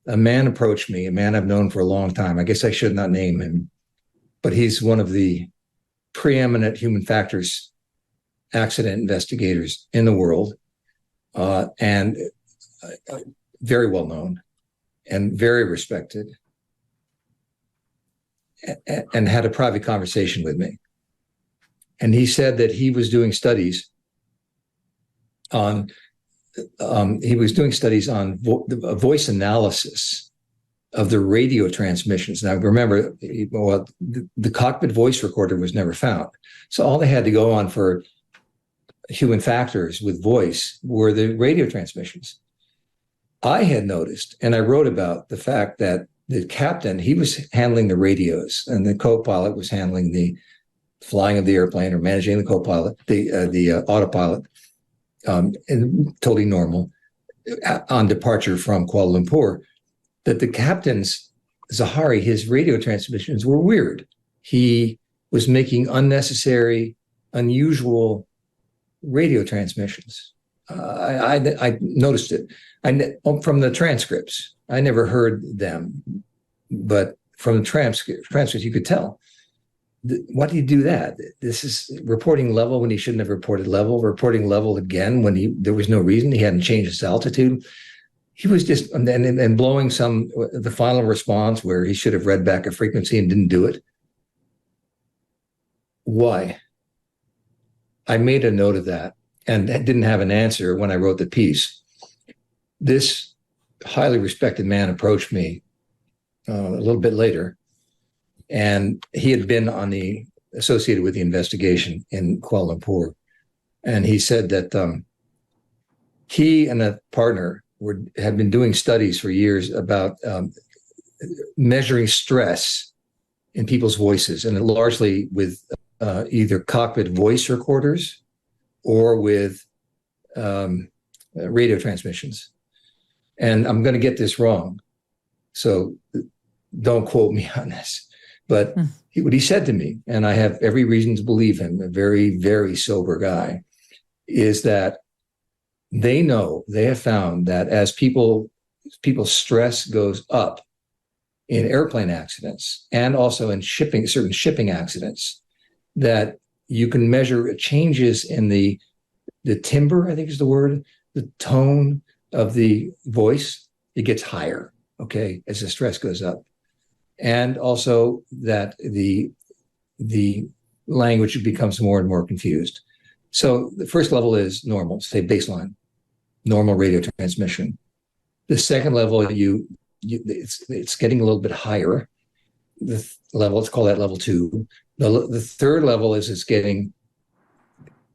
a man approached me, a man I've known for a long time. I guess I should not name him, but he's one of the preeminent human factors accident investigators in the world, and very well known and very respected, and had a private conversation with me. And he said that he was doing studies on voice analysis of the radio transmissions. Now, remember, the cockpit voice recorder was never found. So all they had to go on for human factors with voice were the radio transmissions. I had noticed, and I wrote about the fact that the captain, he was handling the radios, and the co-pilot was handling the flying of the airplane or managing the co-pilot, the autopilot, and totally normal on departure from Kuala Lumpur. That the captain's, Zahari, his radio transmissions were weird. He was making unnecessary, unusual radio transmissions. I noticed it. From the transcripts. I never heard them, but from the transcripts, you could tell. Why do you do that? This is reporting level when he shouldn't have reported level, reporting level again when there was no reason. He hadn't changed his altitude. He was just, and blowing the final response where he should have read back a frequency and didn't do it. Why? I made a note of that and didn't have an answer when I wrote the piece. This highly respected man approached me a little bit later, and he had been associated with the investigation in Kuala Lumpur. And he said that he and a partner had been doing studies for years about measuring stress in people's voices, and largely with either cockpit voice recorders or with radio transmissions. And I'm going to get this wrong, so don't quote me on this. But what he said to me, and I have every reason to believe him, a very, very sober guy, is that they have found that as people's stress goes up in airplane accidents and also in certain shipping accidents, that you can measure changes in the timbre, I think is the word, the tone of the voice. It gets higher, okay, as the stress goes up. And also that the language becomes more and more confused. So the first level is normal, say baseline, normal radio transmission. The second level, it's getting a little bit higher. Let's call that level 2. The third level is it's getting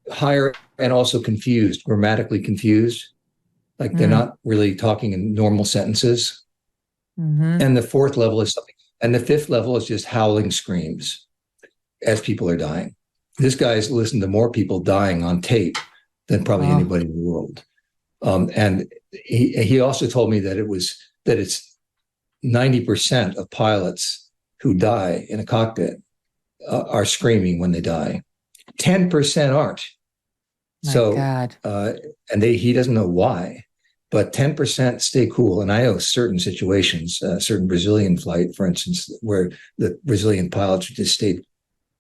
higher and also confused, grammatically confused, like they're not really talking in normal sentences. Mm-hmm. And the fourth level is something. And the fifth level is just howling screams as people are dying. This guy's listened to more people dying on tape than probably anybody in the world. And he also told me that it's 90% of pilots who die in a cockpit are screaming when they die. 10% aren't. God. And he doesn't know why. But 10% stay cool. And I know certain situations, certain Brazilian flight, for instance, where the Brazilian pilots just stayed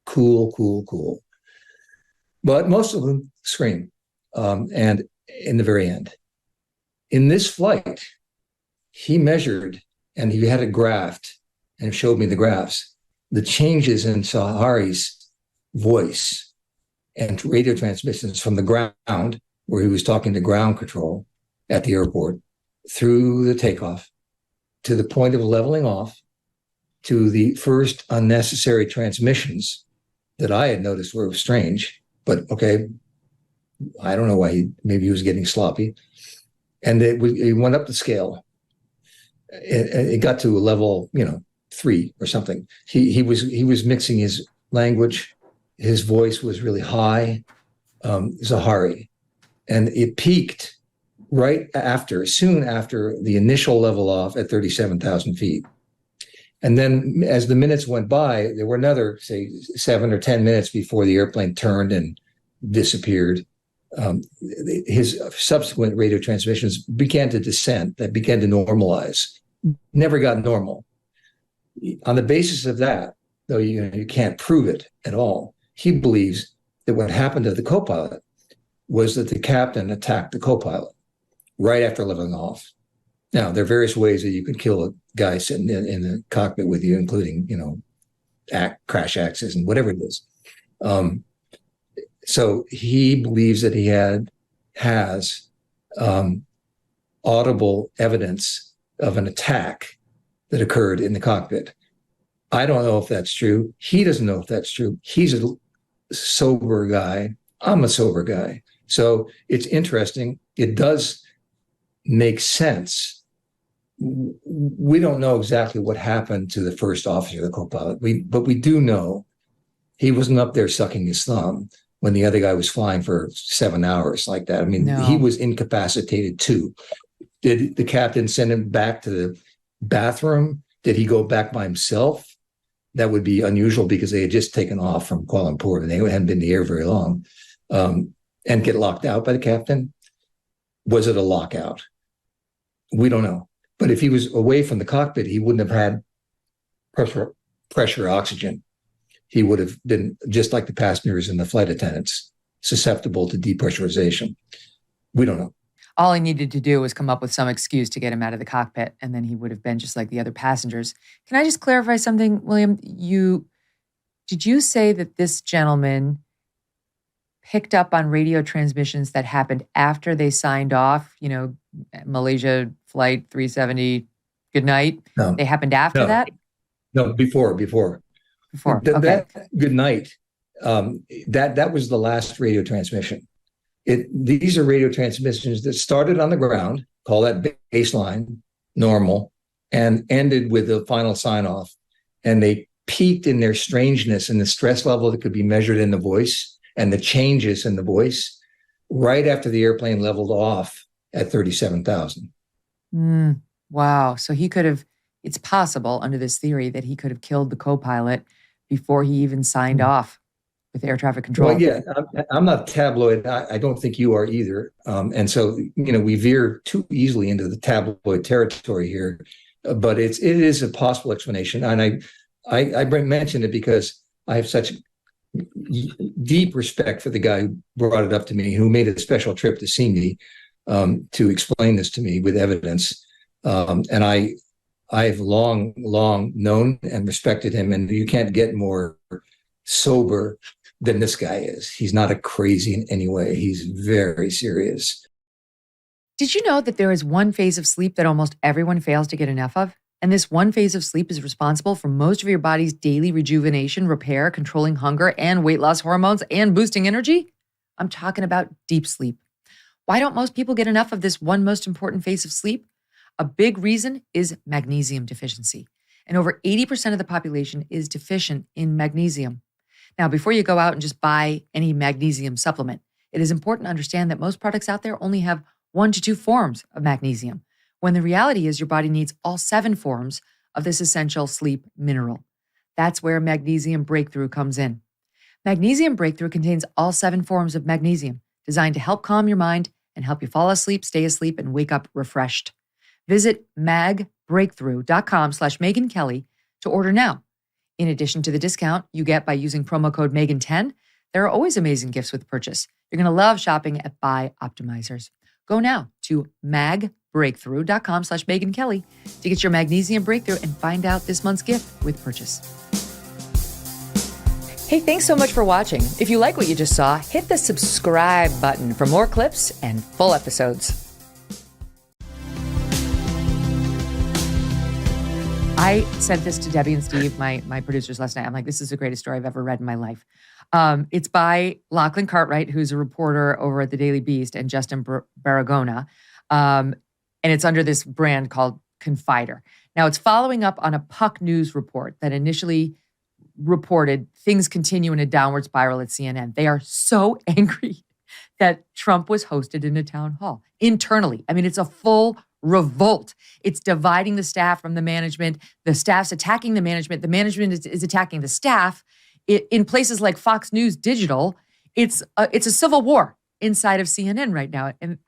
cool. But most of them scream. And in the very end, in this flight, he measured and he had it graphed and showed me the graphs, the changes in Sahari's voice and radio transmissions from the ground, where he was talking to ground control at the airport, through the takeoff, to the point of leveling off, to the first unnecessary transmissions that I had noticed were strange, but okay, I don't know why maybe he was getting sloppy. And it went up the scale. It got to a level, 3 or something. He was mixing his language. His voice was really high, Zahari, and it peaked soon after the initial level off at 37,000 feet. And then as the minutes went by, there were another, say, 7 or 10 minutes before the airplane turned and disappeared. His subsequent radio transmissions began to descend, that began to normalize, never got normal. On the basis of that, though you can't prove it at all, he believes that what happened to the co-pilot was that the captain attacked the co-pilot right after leveling off. Now, there are various ways that you can kill a guy sitting in the cockpit with you, including, crash axes and whatever it is. So he believes that he has audible evidence of an attack that occurred in the cockpit. I don't know if that's true. He doesn't know if that's true. He's a sober guy. I'm a sober guy. So it's interesting. It does make sense. We don't know exactly what happened to the first officer, the co-pilot, but we do know he wasn't up there sucking his thumb when the other guy was flying for 7 hours like that. I mean, He was incapacitated too. Did the captain send him back to the bathroom? Did he go back by himself? That would be unusual because they had just taken off from Kuala Lumpur and they hadn't been in the air very long. And get locked out by the captain? Was it a lockout? We don't know. But if he was away from the cockpit, he wouldn't have had pressure oxygen. He would have been, just like the passengers and the flight attendants, susceptible to depressurization. We don't know. All he needed to do was come up with some excuse to get him out of the cockpit, and then he would have been just like the other passengers. Can I just clarify something, William? Did you say that this gentleman picked up on radio transmissions that happened after they signed off, Malaysia Flight 370, good night? No. They happened after that? No, before. Okay. That good night, that was the last radio transmission. These are radio transmissions that started on the ground, call that baseline, normal, and ended with the final sign-off. And they peaked in their strangeness and the stress level that could be measured in the voice and the changes in the voice right after the airplane leveled off at 37,000. Wow. So he could have, it's possible under this theory that he could have killed the co-pilot before he even signed off with air traffic control. Well, yeah, I'm not tabloid. I don't think you are either. And so, we veer too easily into the tabloid territory here. But it is a possible explanation. And I mention it because I have such deep respect for the guy who brought it up to me, who made a special trip to see me to explain this to me with evidence. And I've long known and respected him, and you can't get more sober than this guy is. He's not a crazy in any way. He's very serious. Did you know that there is one phase of sleep that almost everyone fails to get enough of? And this one phase of sleep is responsible for most of your body's daily rejuvenation, repair, controlling hunger and weight loss hormones, and boosting energy? I'm talking about deep sleep. Why don't most people get enough of this one most important phase of sleep? A big reason is magnesium deficiency. And over 80% of the population is deficient in magnesium. Now, before you go out and just buy any magnesium supplement, it is important to understand that most products out there only have 1 to 2 forms of magnesium, when the reality is your body needs all 7 forms of this essential sleep mineral. That's where Magnesium Breakthrough comes in. Magnesium Breakthrough contains all 7 forms of magnesium, designed to help calm your mind and help you fall asleep, stay asleep, and wake up refreshed. Visit magbreakthrough.com/Megyn Kelly to order now. In addition to the discount you get by using promo code Megyn10, there are always amazing gifts with purchase. You're going to love shopping at Buy Optimizers. Go now to magbreakthrough.com/Megyn Kelly to get your magnesium breakthrough and find out this month's gift with purchase. Hey, thanks so much for watching. If you like what you just saw, hit the subscribe button for more clips and full episodes. I sent this to Debbie and Steve, my producers, last night. I'm like, this is the greatest story I've ever read in my life. It's by Lachlan Cartwright, who's a reporter over at the Daily Beast, and Justin Baragona. And it's under this brand called Confider. Now, it's following up on a Puck News report that initially reported things continue in a downward spiral at CNN. They are so angry that Trump was hosted in a town hall internally. I mean, it's a full revolt. It's dividing the staff from the management. The staff's attacking the management. The management is attacking the staff. In places like Fox News Digital, it's a civil war inside of CNN right now. And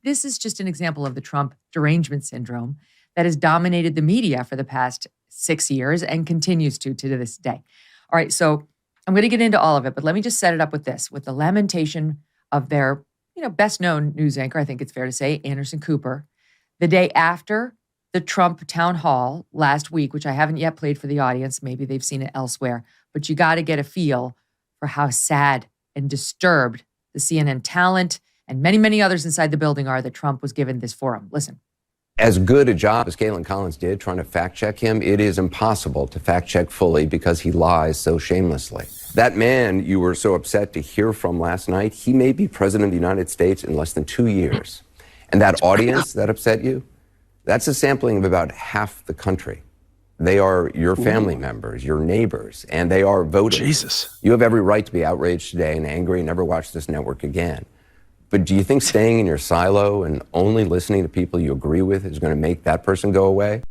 this is just an example of the Trump derangement syndrome that has dominated the media for the past 6 years and continues to this day. All right, so I'm going to get into all of it, but let me just set it up with this, with the lamentation of their, best known news anchor, I think it's fair to say, Anderson Cooper, the day after the Trump town hall last week, which I haven't yet played for the audience. Maybe they've seen it elsewhere, but you got to get a feel for how sad and disturbed the CNN talent and many, many others inside the building are that Trump was given this forum. Listen. As good a job as Caitlin Collins did trying to fact check him, it is impossible to fact check fully because he lies so shamelessly. That man you were so upset to hear from last night, he may be president of the United States in less than 2 years. And that audience that upset you, that's a sampling of about half the country. They are your family members, your neighbors, and they are voting. Jesus. You have every right to be outraged today and angry and never watch this network again. But do you think staying in your silo and only listening to people you agree with is going to make that person go away?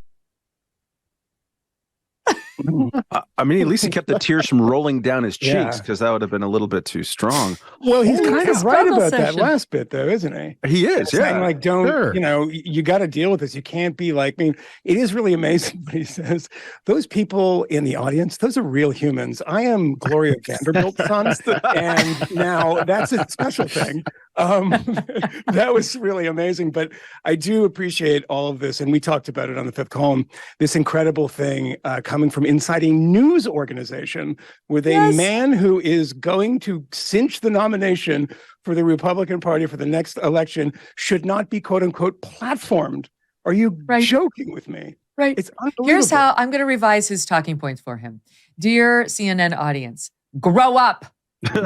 I mean, at least he kept the tears from rolling down his cheeks, because that would have been a little bit too strong. Well, he's kind of right about that last bit, though, isn't he? He is, yeah. Saying, like, you got to deal with this. You can't be like, it is really amazing what he says. Those people in the audience, those are real humans. I am Gloria Vanderbilt's son, and now that's a special thing. That was really amazing, but I do appreciate all of this, and we talked about it on the Fifth Column, this incredible thing coming from inside a news organization with a man who is going to cinch the nomination for the Republican Party for the next election should not be, quote unquote, platformed. Are you joking with me? Right. It's unbelievable. Here's how I'm going to revise his talking points for him. Dear CNN audience, grow up.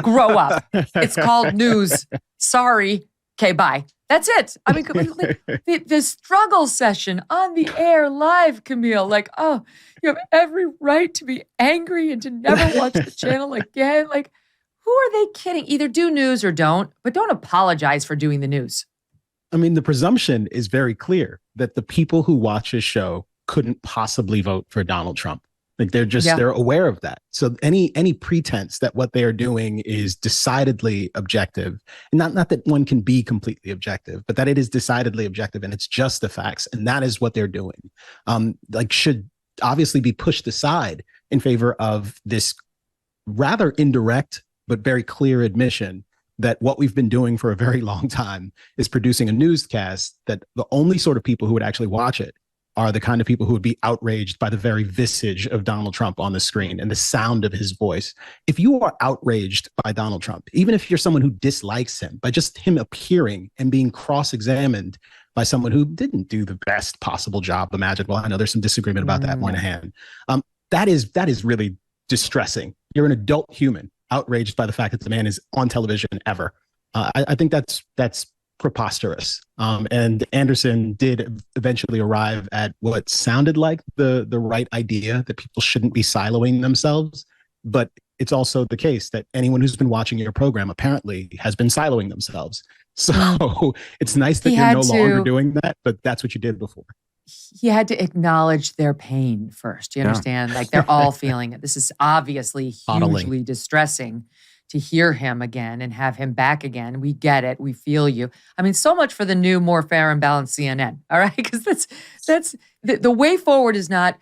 Grow up. It's called news. Sorry. Okay, bye. That's it. I mean, the struggle session on the air live, Camille, like, oh, you have every right to be angry and to never watch the channel again. Like, who are they kidding? Either do news or don't, but don't apologize for doing the news. I mean, the presumption is very clear that the people who watch his show couldn't possibly vote for Donald Trump. Like they're aware of that. So any pretense that what they are doing is decidedly objective, and not that one can be completely objective, but that it is decidedly objective and it's just the facts, and that is what they're doing. Should obviously be pushed aside in favor of this rather indirect but very clear admission that what we've been doing for a very long time is producing a newscast that the only sort of people who would actually watch it are the kind of people who would be outraged by the very visage of Donald Trump on the screen and the sound of his voice. If you are outraged by Donald Trump, even if you're someone who dislikes him, by just him appearing and being cross-examined by someone who didn't do the best possible job imaginable, I know there's some disagreement about that Moynihan, that is really distressing. You're an adult human outraged by the fact that the man is on television ever. I think that's preposterous. And Anderson did eventually arrive at what sounded like the right idea, that people shouldn't be siloing themselves. But it's also the case that anyone who's been watching your program apparently has been siloing themselves. So it's nice that you're no longer doing that, but that's what you did before. He had to acknowledge their pain first. You understand? Like they're all feeling it. This is obviously hugely distressing to hear him again and have him back again. We get it. We feel you. I mean, so much for the new, more fair and balanced CNN. All right. Because that's the way forward is not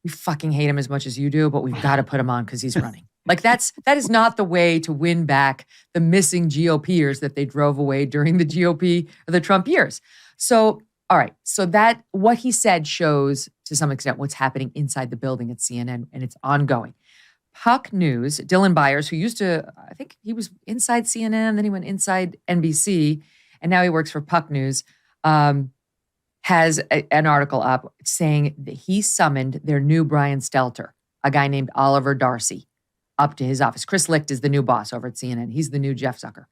we fucking hate him as much as you do, but we've got to put him on because he's running. Like that is not the way to win back the missing GOPers that they drove away during the GOP or the Trump years. So, all right. So that what he said shows to some extent what's happening inside the building at CNN, and it's ongoing. Puck News, Dylan Byers, who used to, I think he was inside CNN, then he went inside NBC, and now he works for Puck News, has an article up saying that he summoned their new Brian Stelter, a guy named Oliver Darcy, up to his office. Chris Licht is the new boss over at CNN. He's the new Jeff Zucker.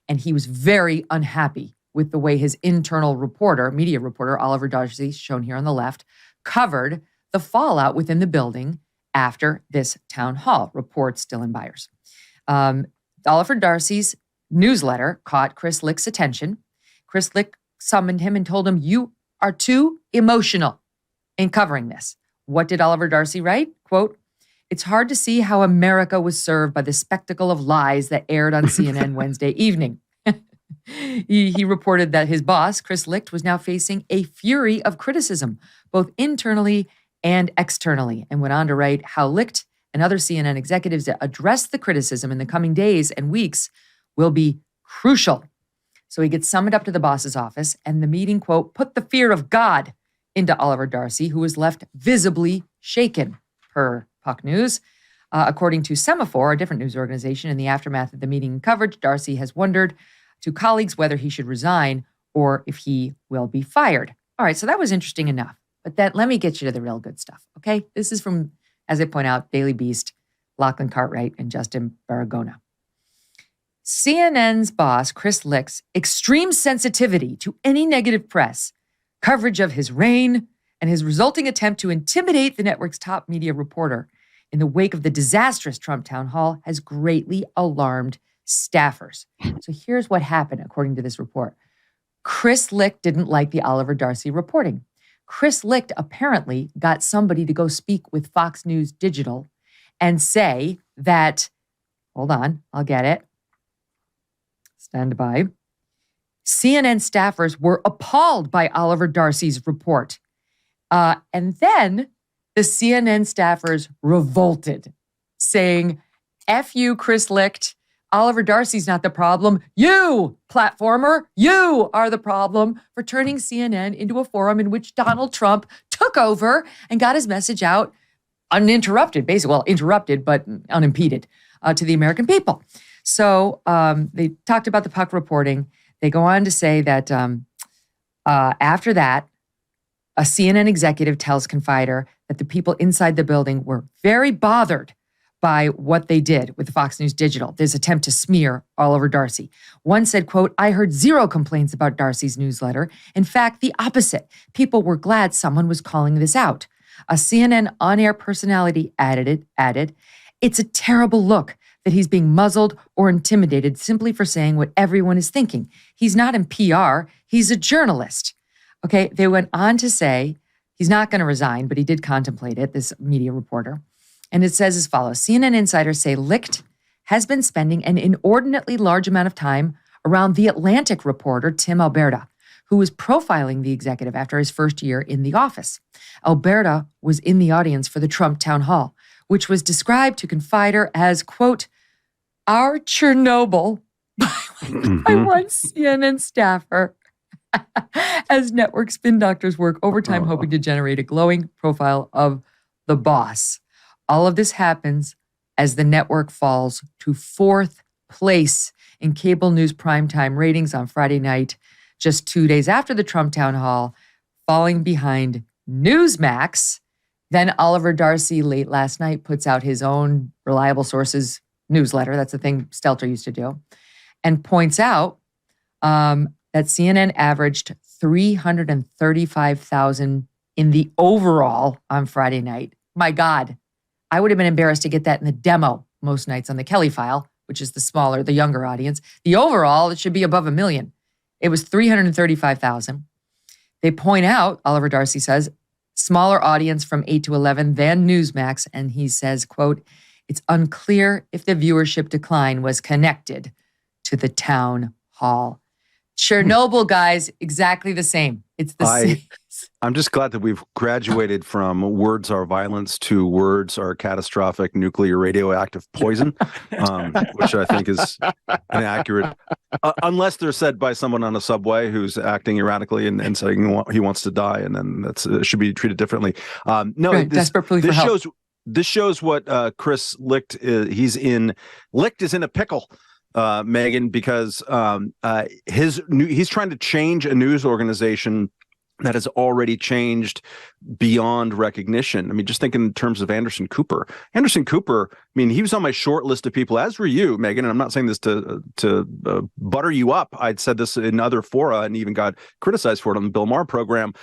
And he was very unhappy with the way his internal reporter, media reporter, Oliver Darcy, shown here on the left, covered the fallout within the building after this town hall, reports Dylan Byers. Oliver Darcy's newsletter caught Chris Licht's attention. Chris Licht summoned him and told him, "You are too emotional in covering this." What did Oliver Darcy write? Quote, "It's hard to see how America was served by the spectacle of lies that aired on CNN Wednesday evening." He reported that his boss, Chris Licht, was now facing a fury of criticism, both internally and externally, and went on to write how Licht and other CNN executives that address the criticism in the coming days and weeks will be crucial. So he gets summoned up to the boss's office, and the meeting, quote, put the fear of God into Oliver Darcy, who was left visibly shaken, per Puck News. According to Semaphore, a different news organization, in the aftermath of the meeting coverage, Darcy has wondered to colleagues whether he should resign or if he will be fired. All right, so that was interesting enough. But then let me get you to the real good stuff, okay? This is from, as I point out, Daily Beast, Lachlan Cartwright, and Justin Baragona. CNN's boss, Chris Licht's extreme sensitivity to any negative press, coverage of his reign, and his resulting attempt to intimidate the network's top media reporter in the wake of the disastrous Trump town hall has greatly alarmed staffers. So here's what happened, according to this report. Chris Licht didn't like the Oliver Darcy reporting. Chris Licht apparently got somebody to go speak with Fox News Digital and say that, hold on, I'll get it. Stand by. CNN staffers were appalled by Oliver Darcy's report. And then the CNN staffers revolted, saying, F you, Chris Licht. Oliver Darcy's not the problem. You, platformer, you are the problem for turning CNN into a forum in which Donald Trump took over and got his message out uninterrupted, basically, well, interrupted, but unimpeded to the American people. So they talked about the Puck reporting. They go on to say that after that, a CNN executive tells Confider that the people inside the building were very bothered by what they did with Fox News Digital, this attempt to smear Oliver Darcy. One said, quote, I heard zero complaints about Darcy's newsletter. In fact, the opposite. People were glad someone was calling this out. A CNN on-air personality added, it's a terrible look that he's being muzzled or intimidated simply for saying what everyone is thinking. He's not in PR, he's a journalist. Okay, they went on to say he's not going to resign, but he did contemplate it, this media reporter. And it says as follows, CNN insiders say Licht has been spending an inordinately large amount of time around the Atlantic reporter, Tim Alberta, who was profiling the executive after his first year in the office. Alberta was in the audience for the Trump town hall, which was described to Confider as, quote, our Chernobyl by one CNN staffer as network spin doctors work overtime hoping to generate a glowing profile of the boss. All of this happens as the network falls to fourth place in cable news primetime ratings on Friday night, just 2 days after the Trump town hall, falling behind Newsmax. Then Oliver Darcy late last night puts out his own reliable sources newsletter. That's the thing Stelter used to do. And points out that CNN averaged 335,000 in the overall on Friday night. My God, I would have been embarrassed to get that in the demo most nights on the Kelly File, which is the smaller, the younger audience. The overall, it should be above 1 million. It was 335,000. They point out, Oliver Darcy says, smaller audience from 8 to 11 than Newsmax. And he says, quote, it's unclear if the viewership decline was connected to the town hall Chernobyl, guys, exactly the same. It's the same. I'm just glad that we've graduated from words are violence to words are catastrophic nuclear radioactive poison, which I think is inaccurate, unless they're said by someone on a subway who's acting erratically and saying he wants to die, and then that's should be treated differently. Desperate plea for help. This shows what Chris Licht he's in. Licht is in a pickle. Megyn, because he's trying to change a news organization that has already changed beyond recognition. I mean, just think in terms of Anderson Cooper. Anderson Cooper, I mean, he was on my short list of people, as were you, Megyn, and I'm not saying this to butter you up. I'd said this in other fora and even got criticized for it on the Bill Maher program.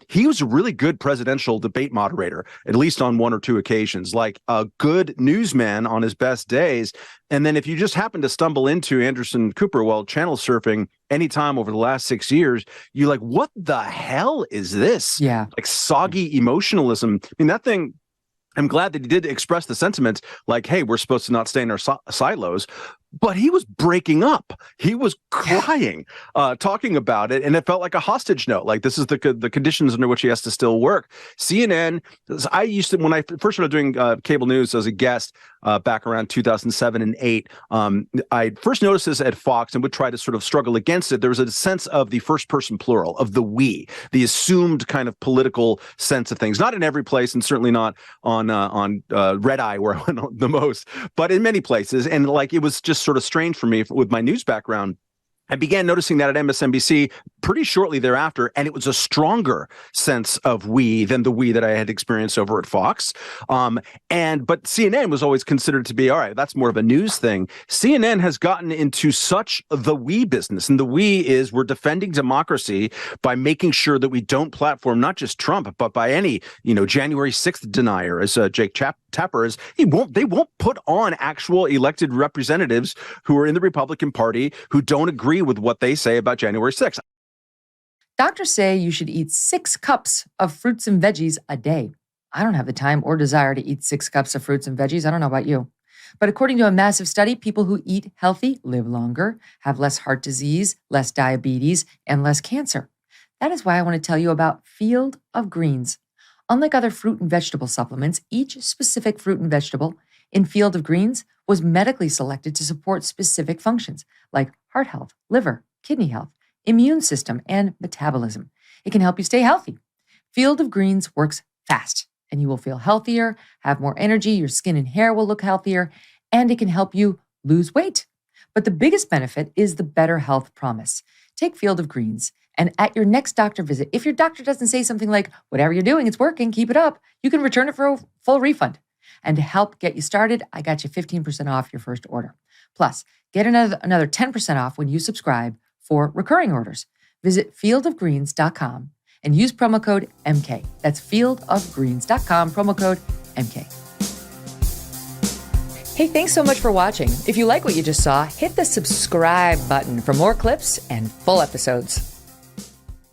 He was a really good presidential debate moderator, at least on one or two occasions, like a good newsman on his best days. And then if you just happen to stumble into Anderson Cooper while channel surfing anytime over the last 6 years, you're like, what the hell is this? Yeah. Like soggy emotionalism. I mean, that thing, I'm glad that he did express the sentiment like, hey, we're supposed to not stay in our silos. But he was breaking up. He was crying, talking about it, and it felt like a hostage note. Like, this is the conditions under which he has to still work. CNN, I used to, when I first started doing cable news as a guest back around 2007 and 8, I first noticed this at Fox and would try to sort of struggle against it. There was a sense of the first person plural, of the we, the assumed kind of political sense of things. Not in every place, and certainly not on Red Eye, where I went the most, but in many places. And like, it was just sort of strange for me with my news background. I began noticing that at MSNBC pretty shortly thereafter, and it was a stronger sense of we than the we that I had experienced over at Fox. But CNN was always considered to be, all right, that's more of a news thing. CNN has gotten into such the we business, and the we is we're defending democracy by making sure that we don't platform not just Trump, but by any, January 6th denier, as Jake Tapper is. They won't put on actual elected representatives who are in the Republican Party who don't agree with what they say about January 6th. Doctors say you should eat 6 cups of fruits and veggies a day. I don't have the time or desire to eat 6 cups of fruits and veggies. I don't know about you. But according to a massive study, people who eat healthy live longer, have less heart disease, less diabetes, and less cancer. That is why I want to tell you about Field of Greens. Unlike other fruit and vegetable supplements, each specific fruit and vegetable in Field of Greens was medically selected to support specific functions like heart health, liver, kidney health, immune system, and metabolism. It can help you stay healthy. Field of Greens works fast, and you will feel healthier, have more energy, your skin and hair will look healthier, and it can help you lose weight. But the biggest benefit is the better health promise. Take Field of Greens, and at your next doctor visit, if your doctor doesn't say something like, whatever you're doing, it's working, keep it up, you can return it for a full refund. And to help get you started, I got you 15% off your first order. Plus, get another 10% off when you subscribe for recurring orders. Visit fieldofgreens.com and use promo code MK. That's fieldofgreens.com, promo code MK. Hey, thanks so much for watching. If you like what you just saw, hit the subscribe button for more clips and full episodes.